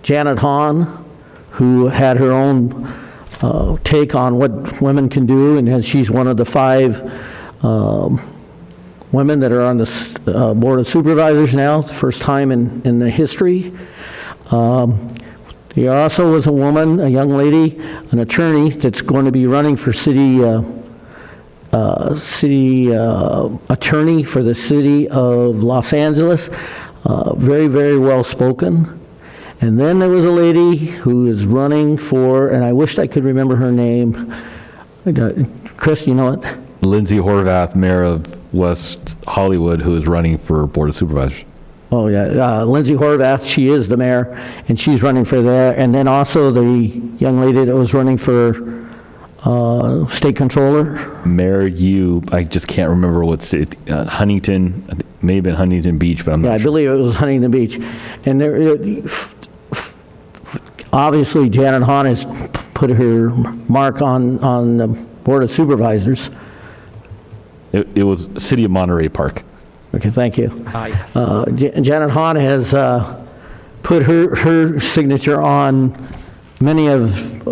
Janet Hahn, who had her own take on what women can do, and she's one of the 5 women that are on the Board of Supervisors now, the first time in the history. There also was a woman, a young lady, an attorney that's going to be running for city attorney for the city of Los Angeles. Very, very well spoken. And then there was a lady who is running for, and I wish I could remember her name. Chris, you know it? Lindsay Horvath, mayor of West Hollywood, who is running for Board of Supervisors. Oh, yeah, Lindsay Horvath, she is the mayor, and she's running for that. And then also the young lady that was running for state controller. Mayor Yu, I just can't remember what state, Huntington, I think it may have been Huntington Beach, but I'm not sure. I believe it was Huntington Beach. And there, obviously, Janet Hahn has put her mark on the Board of Supervisors. It was City of Monterey Park. Okay, thank you. Yes. Janet Hahn has put her signature on many of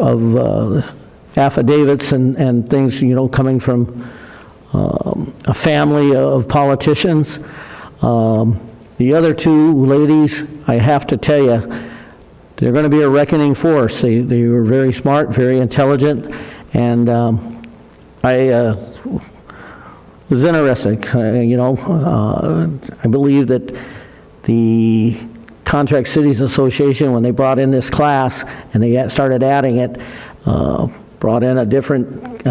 affidavits and things, you know, coming from a family of politicians. The other 2 ladies, I have to tell you, they're going to be a reckoning force. They were very smart, very intelligent, and I was interested. I believe that the Contract Cities Association, when they brought in this class and they started adding it, brought in a different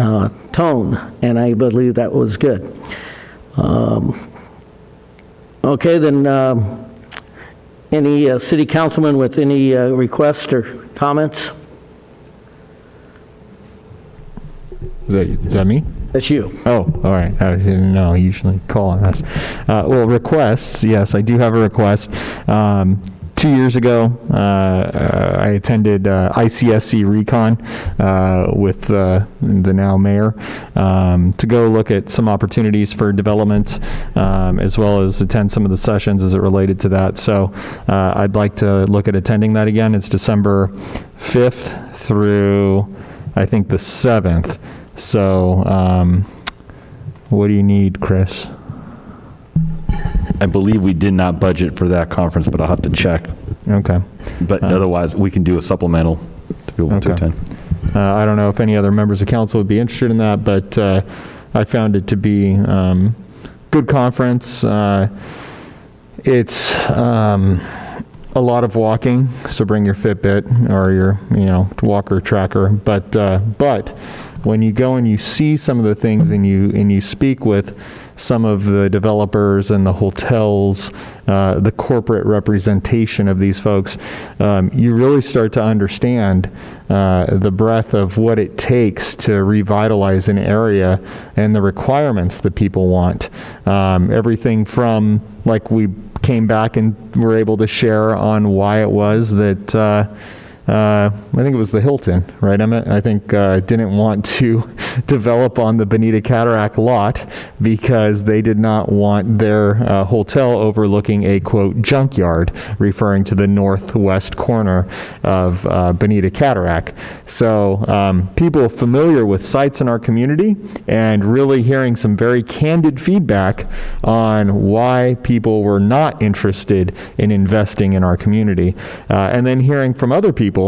tone, and I believe that was good. Okay, then any city councilman with any requests or comments? Is that me? That's you. Oh, all right. I didn't know. You usually call on us. Well, requests. Yes, I do have a request. 2 years ago, I attended ICSC Recon with the now mayor to go look at some opportunities for development, as well as attend some of the sessions as it related to that. So I'd like to look at attending that again. It's December 5th through, I think, the 7th. So what do you need, Chris? I believe we did not budget for that conference, but I'll have to check. Okay. But otherwise, we can do a supplemental to be able to attend. I don't know if any other members of council would be interested in that, but I found it to be good conference. It's a lot of walking, so bring your Fitbit or your walker tracker. But when you go and you see some of the things and you speak with some of the developers and the hotels, the corporate representation of these folks, you really start to understand the breadth of what it takes to revitalize an area and the requirements that people want. Everything from, like, we came back and were able to share on why it was that I think it was the Hilton, right, Emmett? I think didn't want to develop on the Bonita Cataract lot because they did not want their hotel overlooking a, quote, junkyard, referring to the northwest corner of Bonita Cataract. So people familiar with sites in our community and really hearing some very candid feedback on why people were not interested in investing in our community. And then hearing from other people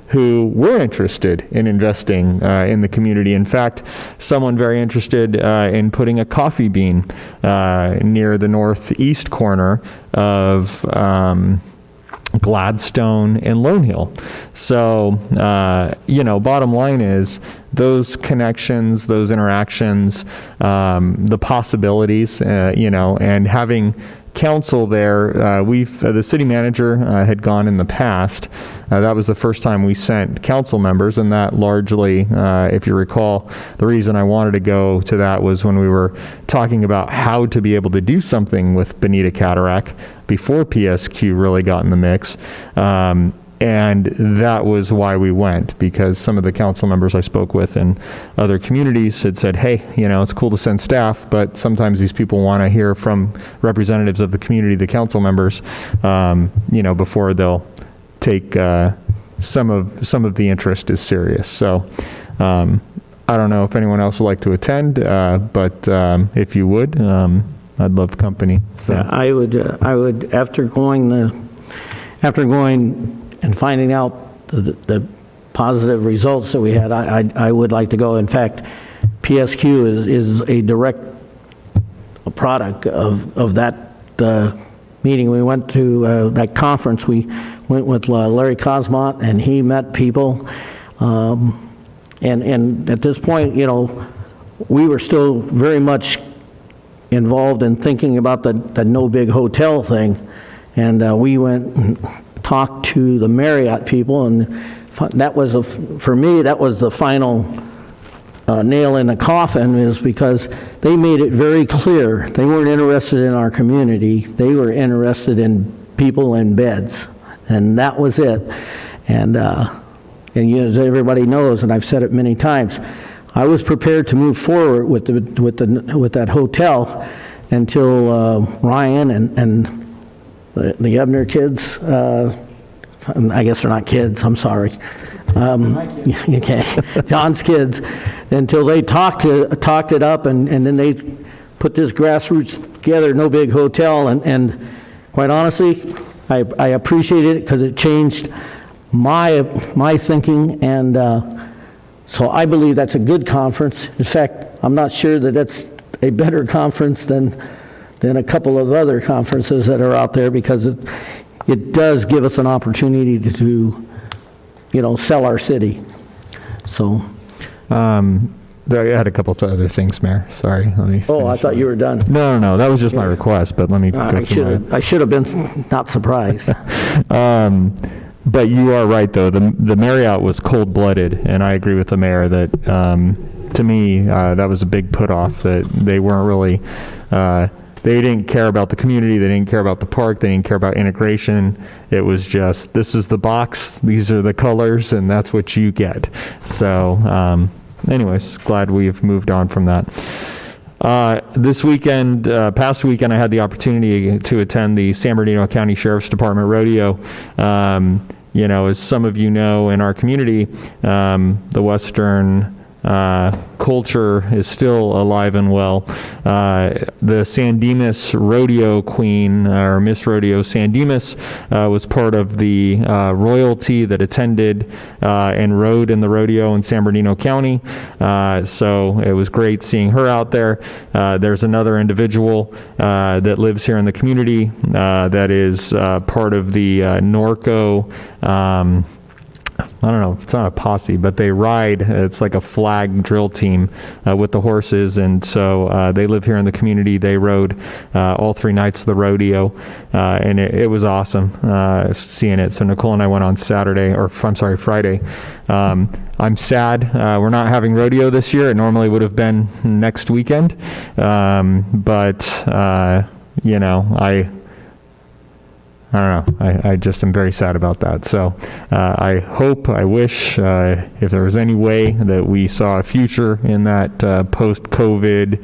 who were interested in investing in the community. In fact, someone very interested in putting a coffee bean near the northeast corner of Gladstone and Lone Hill. So, bottom line is those connections, those interactions, the possibilities, and having council there, the city manager had gone in the past. That was the first time we sent council members, and that largely, if you recall, the reason I wanted to go to that was when we were talking about how to be able to do something with Bonita Cataract before PSQ really got in the mix. And that was why we went, because some of the council members I spoke with in other communities had said, hey, it's cool to send staff, but sometimes these people want to hear from representatives of the community, the council members, before they'll take some of the interest is serious. So I don't know if anyone else would like to attend, but if you would, I'd love company. So. Yeah, I would after going and finding out the positive results that we had, I would like to go. In fact, PSQ is a direct product of that meeting. We went to that conference. We went with Larry Cosmont, and he met people. And at this point, we were still very much involved in thinking about the no big hotel thing. And we went and talked to the Marriott people, and that was, for me, that was the final nail in the coffin, is because they made it very clear they weren't interested in our community. They were interested in people in beds, and that was it. And as everybody knows, and I've said it many times, I was prepared to move forward with that hotel until Ryan and the Ebner kids, I guess they're not kids, I'm sorry. Okay, John's kids, until they talked it up, and then they put this grassroots together, no big hotel, and quite honestly, I appreciate it because it changed my thinking, and so I believe that's a good conference. In fact, I'm not sure that it's a better conference than a couple of other conferences that are out there, because it does give us an opportunity to sell our city. So. I had a couple of other things, Mayor. Sorry. I thought you were done. No, that was just my request, but let me go I should have been not surprised. But you are right, though. The Marriott was cold-blooded, and I agree with the mayor that, to me, that was a big put-off, that they weren't really... they didn't care about the community, they didn't care about the park, they didn't care about integration. It was just, this is the box, these are the colors, and that's what you get. So, anyways, glad we've moved on from that. This weekend, past weekend, I had the opportunity to attend the San Bernardino County Sheriff's Department Rodeo. As some of you know, in our community, the Western culture is still alive and well. The San Dimas Rodeo Queen, or Miss Rodeo San Dimas, was part of the royalty that attended and rode in the rodeo in San Bernardino County. So it was great seeing her out there. There's another individual that lives here in the community that is part of the Norco, I don't know, it's not a posse, but they ride, it's like a flag drill team with the horses, and so they live here in the community. They rode all 3 nights of the rodeo, and it was awesome seeing it. So Nicole and I went on Friday. I'm sad we're not having rodeo this year. It normally would have been next weekend, but I don't know. I just am very sad about that. So I wish, if there was any way that we saw a future in that post-COVID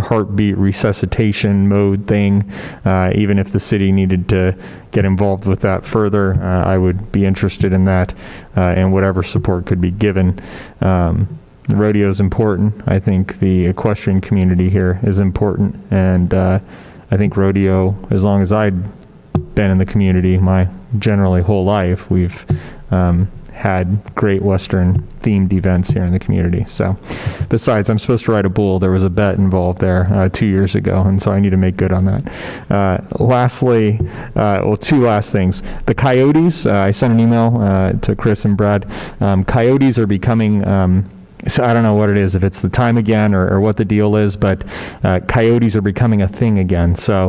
/ heartbeat resuscitation mode thing, even if the city needed to get involved with that further, I would be interested in that, and whatever support could be given. The rodeo is important. I think the equestrian community here is important, and I think rodeo, as long as I'd been in the community my generally whole life, we've had great Western themed events here in the community. So besides, I'm supposed to ride a bull. There was a bet involved there 2 years ago, and so I need to make good on that. Lastly, 2 last things. The coyotes, I sent an email to Chris and Brad. Coyotes are becoming so I don't know what it is, if it's the time again or what the deal is, but coyotes are becoming a thing again. So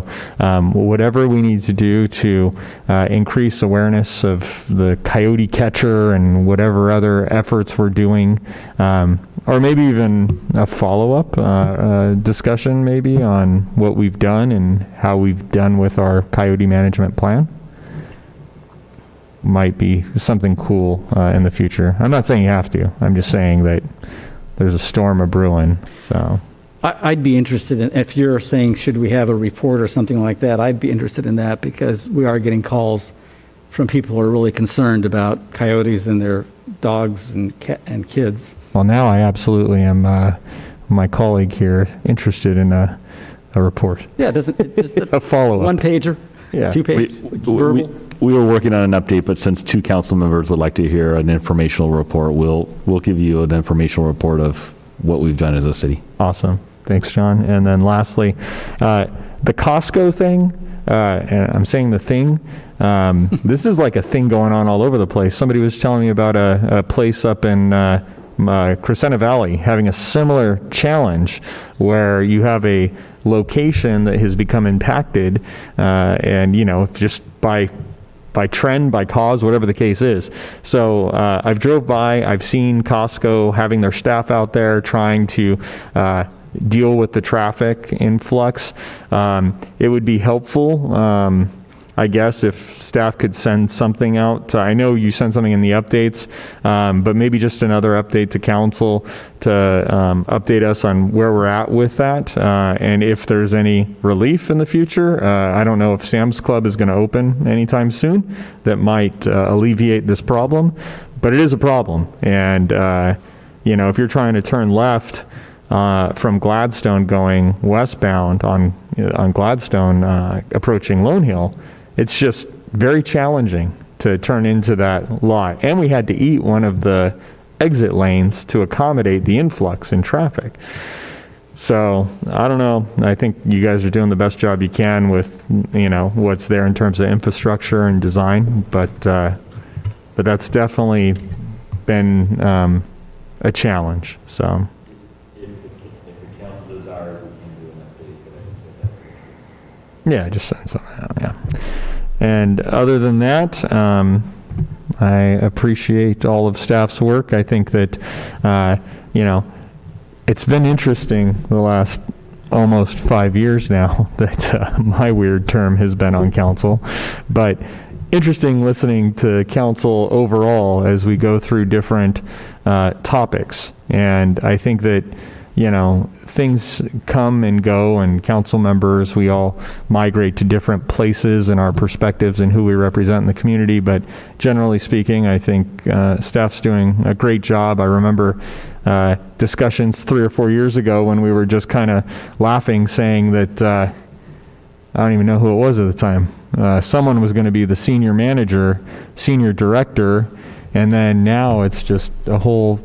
whatever we need to do to increase awareness of the coyote catcher and whatever other efforts we're doing, or maybe even a follow-up discussion maybe on what we've done and how we've done with our coyote management plan, might be something cool in the future. I'm not saying you have to. I'm just saying that there's a storm a-brewing, so. I'd be interested in, if you're saying, should we have a report or something like that, I'd be interested in that, because we are getting calls from people who are really concerned about coyotes and their dogs and kids. Well, now I absolutely am, my colleague here, interested in a report. Yeah, just a follow-up. One pager, Yeah. 2 page, verbal. We were working on an update, but since 2 council members would like to hear an informational report, we'll give you an informational report of what we've done as a city. Awesome. Thanks, John. And then lastly, the Costco thing, and I'm saying the thing, this is like a thing going on all over the place. Somebody was telling me about a place up in Crescenta Valley having a similar challenge where you have a location that has become impacted, and, you know, just by trend, by cause, whatever the case is. So I've drove by, I've seen Costco having their staff out there trying to deal with the traffic influx. It would be helpful, I guess, if staff could send something out. I know you sent something in the updates, but maybe just another update to council to update us on where we're at with that, and if there's any relief in the future. I don't know if Sam's Club is going to open anytime soon that might alleviate this problem, but it is a problem. And, you know, if you're trying to turn left from Gladstone going westbound on Gladstone approaching Lone Hill, it's just very challenging to turn into that lot. And we had to eat one of the exit lanes to accommodate the influx in traffic. So I don't know. I think you guys are doing the best job you can with, you know, what's there in terms of infrastructure and design, but that's definitely been a challenge. So. Yeah, just send something out, yeah. And other than that, I appreciate all of staff's work. I think that, you know, it's been interesting the last almost 5 years now that my weird term has been on council. But interesting listening to council overall as we go through different topics. And I think that, you know, things come and go, and council members, we all migrate to different places in our perspectives and who we represent in the community. But generally speaking, I think staff's doing a great job. I remember discussions 3 or 4 years ago when we were just kind of laughing, saying that, I don't even know who it was at the time. Someone was going to be the senior manager, senior director, and then now it's just a whole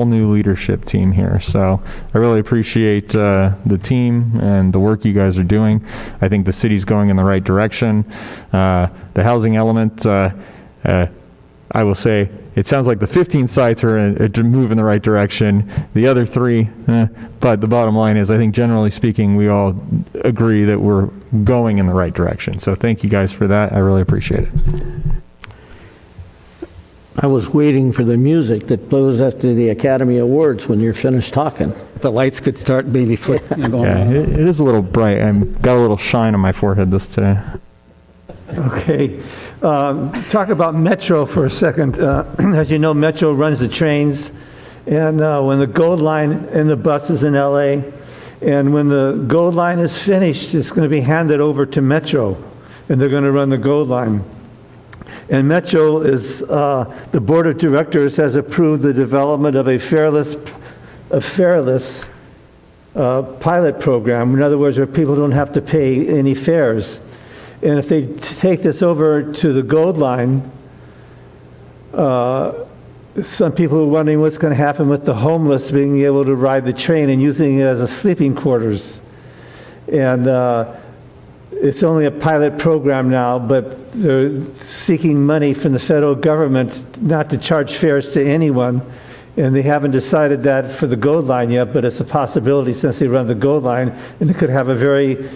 new leadership team here. So I really appreciate the team and the work you guys are doing. I think the city's going in the right direction. The housing element, I will say, it sounds like the 15 sites are a move in the right direction. The other 3, but the bottom line is, I think generally speaking, we all agree that we're going in the right direction. So thank you guys for that. I really appreciate it. I was waiting for the music that blows after the Academy Awards when you're finished talking. The lights could start maybe flipping. Yeah, it is a little bright. I've got a little shine on my forehead today. Okay. Talk about Metro for a second. As you know, Metro runs the trains, and when the Gold Line and the buses in LA, and when the Gold Line is finished, it's going to be handed over to Metro, and they're going to run the Gold Line. And Metro is, the board of directors has approved the development of a fareless pilot program. In other words, where people don't have to pay any fares. And if they take this over to the Gold Line, some people are wondering what's going to happen with the homeless being able to ride the train and using it as a sleeping quarters. And it's only a pilot program now, but they're seeking money from the federal government not to charge fares to anyone. and they haven't decided that for the gold line yet, but it's a possibility since they run the gold line, and it could have a very,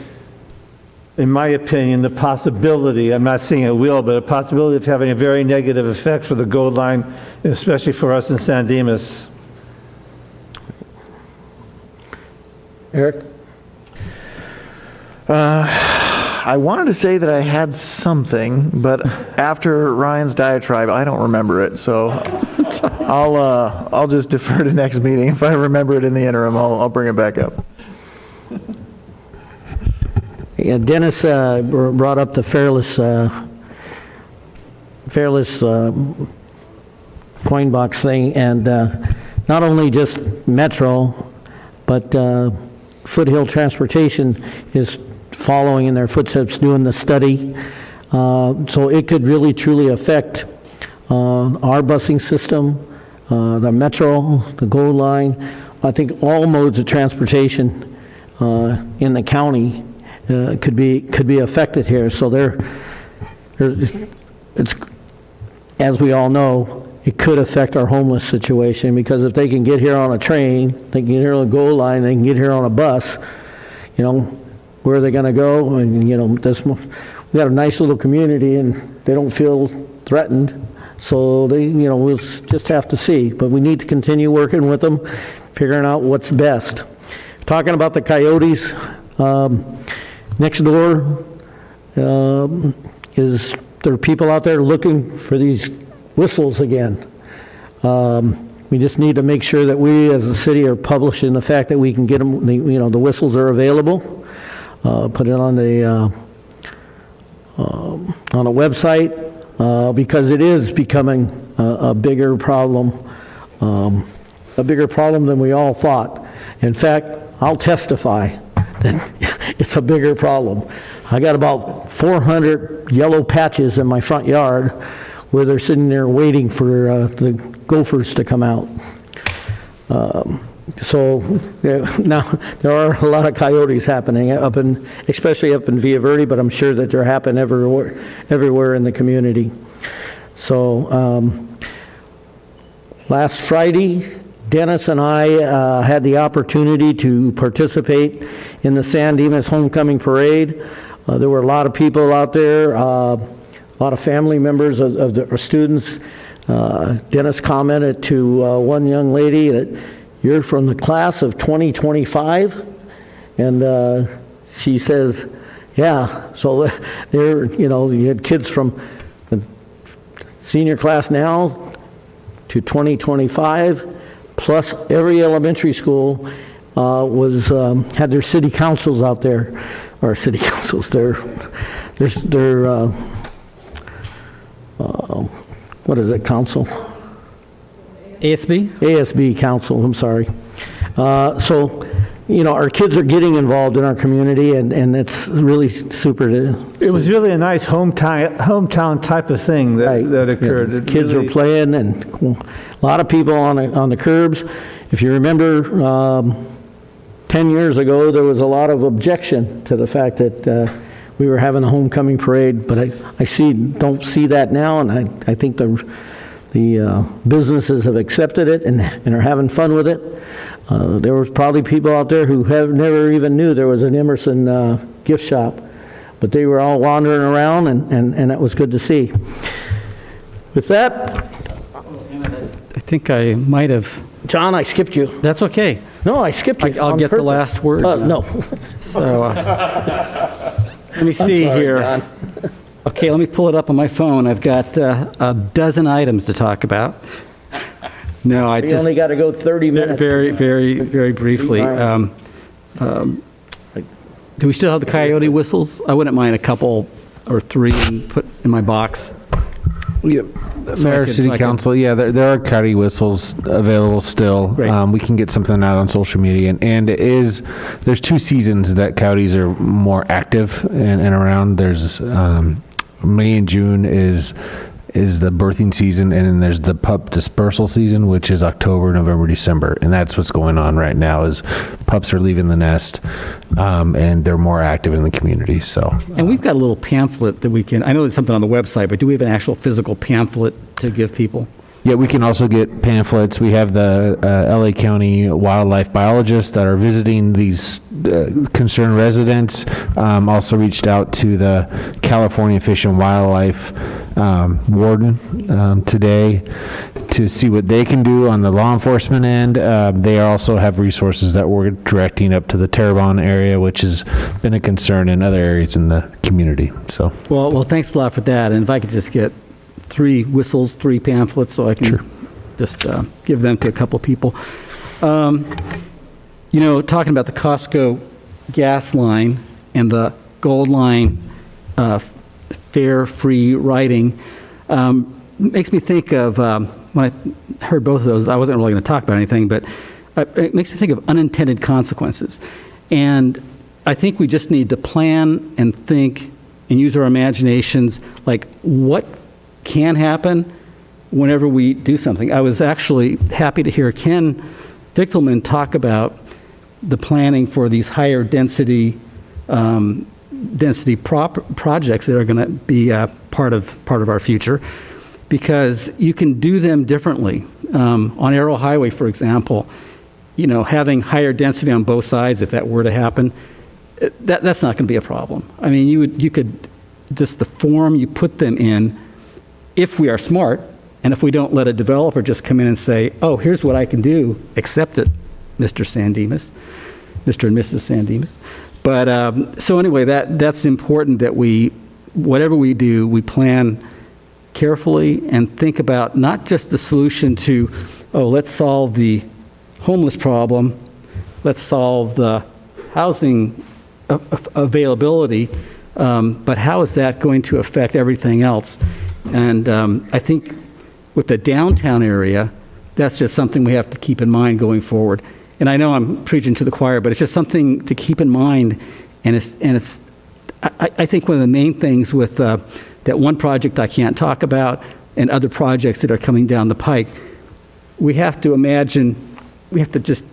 in my opinion, the possibility, I'm not saying it will, but a possibility of having a very negative effect for the gold line, especially for us in San Dimas. Eric? I wanted to say that I had something, but after Ryan's diatribe, I don't remember it. So I'll just defer to next meeting. If I remember it in the interim, I'll bring it back up. Yeah, Dennis brought up the Fairless coin box thing, and not only just Metro, but Foothill Transportation is following in their footsteps, doing the study. So it could really, truly affect our busing system, the Metro, the Gold Line. I think all modes of transportation in the county could be affected here. So it's, as we all know, it could affect our homeless situation, because if they can get here on a train, they can get here on a Gold Line, they can get here on a bus, you know, where are they going to go? And, you know, we got a nice little community and they don't feel threatened. So they, you know, we'll just have to see. But we need to continue working with them, figuring out what's best. Talking about the coyotes, next door there are people out there looking for these whistles again. We just need to make sure that we as a city are publishing the fact that we can get them, the whistles are available. Put it on a website, because it is becoming a bigger problem than we all thought. In fact, I'll testify that it's a bigger problem. I got about 400 yellow patches in my front yard where they're sitting there waiting for the gophers to come out. So now there are a lot of coyotes happening especially up in Villa Verde, but I'm sure that they're happening everywhere in the community. So last Friday, Dennis and I had the opportunity to participate in the San Dimas Homecoming Parade. There were a lot of people out there, a lot of family members of the students. Dennis commented to one young lady that, "You're from the class of 2025?" And she says, "Yeah." So you had kids from the senior class now to 2025, plus every elementary school had their city councils out there, or city councils. What is it, council? ASB? ASB council, I'm sorry. So, our kids are getting involved in our community, and it's really super. It was really a nice hometown type of thing that occurred. Yeah, kids were playing, and a lot of people on the curbs. If you remember, 10 years ago, there was a lot of objection to the fact that we were having a homecoming parade, but I don't see that now, and I think the businesses have accepted it and are having fun with it. There was probably people out there who never even knew there was an Emerson gift shop, but they were all wandering around, and that was good to see. With that, I think I might have. John, I skipped you. That's okay. No, I skipped you. I'll get the last word. No. So, let me see here. Okay, let me pull it up on my phone. I've got a dozen items to talk about. No, We only got to go 30 minutes. Very, very, very briefly. Do we still have the coyote whistles? I wouldn't mind a couple or three and put in my box. Yeah, Mayor, City Council, yeah, there are coyote whistles available still. We can get something out on social media, and there's two seasons that coyotes are more active and around. There's May and June is the birthing season, and then there's the pup dispersal season, which is October, November, December, and that's what's going on right now. Is pups are leaving the nest, and they're more active in the community. So, and we've got a little pamphlet that we can. I know there's something on the website, but do we have an actual physical pamphlet to give people? Yeah, we can also get pamphlets. We have the LA County wildlife biologists that are visiting these concerned residents. Also reached out to the California Fish and Wildlife warden today to see what they can do on the law enforcement end. They also have resources that we're directing up to the Terrebonne area, which has been a concern in other areas in the community. So, well, thanks a lot for that. And if I could just get 3 whistles, 3 pamphlets, so I can just give them to a couple people. You know, talking about the Costco gas line and the Gold Line fare-free riding, makes me think of, when I heard both of those, I wasn't really going to talk about anything, but it makes me think of unintended consequences. And I think we just need to plan and think and use our imaginations, like what can happen whenever we do something. I was actually happy to hear Ken Fichtelman talk about the planning for these higher density projects that are going to be part of our future, because you can do them differently. On Arrow Highway, for example, you know, having higher density on both sides, if that were to happen, that's not going to be a problem. I mean, you could just the form you put them in, if we are smart, and if we don't let a developer just come in and say, oh, here's what I can do, accept it, Mr. Sandemus, Mr. and Mrs. Sandemus. But so anyway, that's important that whatever we do, we plan carefully and think about not just the solution to, oh, let's solve the homeless problem, let's solve the housing availability, but how is that going to affect everything else? And I think with the downtown area, that's just something we have to keep in mind going forward. And I know I'm preaching to the choir, but it's just something to keep in mind. And I think one of the main things with that one project I can't talk about and other projects that are coming down the pike, we have to just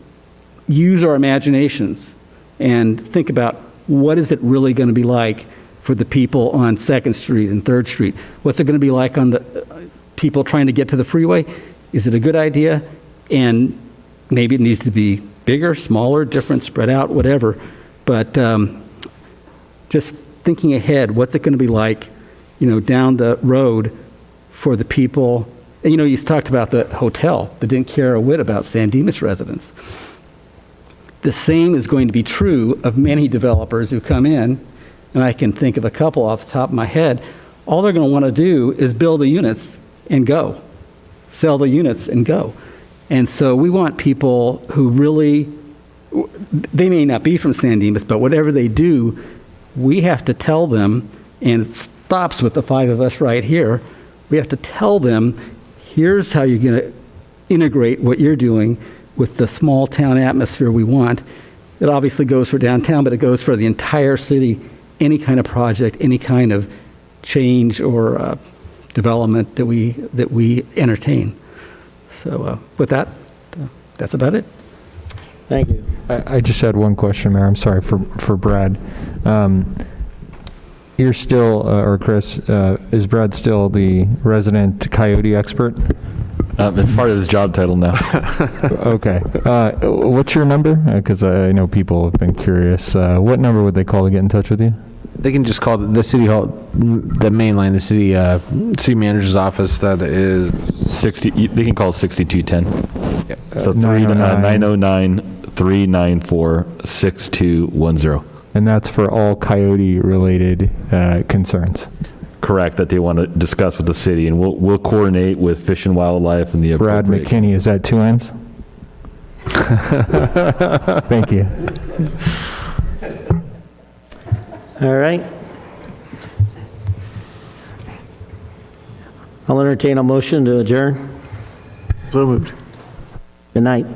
use our imaginations and think about what is it really going to be like for the people on 2nd Street and 3rd Street? What's it going to be like on the people trying to get to the freeway? Is it a good idea? And maybe it needs to be bigger, smaller, different, spread out, whatever. But just thinking ahead, what's it going to be like, you know, down the road for the people? And, you know, you talked about the hotel that didn't care a whit about San Dimas residents. The same is going to be true of many developers who come in, and I can think of a couple off the top of my head. All they're going to want to do is build the units and go, sell the units and go. And so we want people who really, they may not be from San Dimas, but whatever they do, we have to tell them, and it stops with the 5 of us right here, we have to tell them, here's how you're going to integrate what you're doing with the small town atmosphere we want. It obviously goes for downtown, but it goes for the entire city, any kind of project, any kind of change or development that we entertain. So with that, that's about it. Thank you. I just had one question, Mayor. I'm sorry for Brad. You're still, or Chris, is Brad still the resident coyote expert? It's part of his job title now. Okay. What's your number? Because I know people have been curious. What number would they call to get in touch with you? They can just call the city hall, the main line, the city manager's office. That is 60. They can call 6210. Yeah. So 909-394-6210. And that's for all coyote-related concerns. Correct, that they want to discuss with the city, and we'll coordinate with Fish and Wildlife and the Brad McKinney, is that 2 N's? Thank you. All right. I'll entertain a motion to adjourn. So moved. Good night.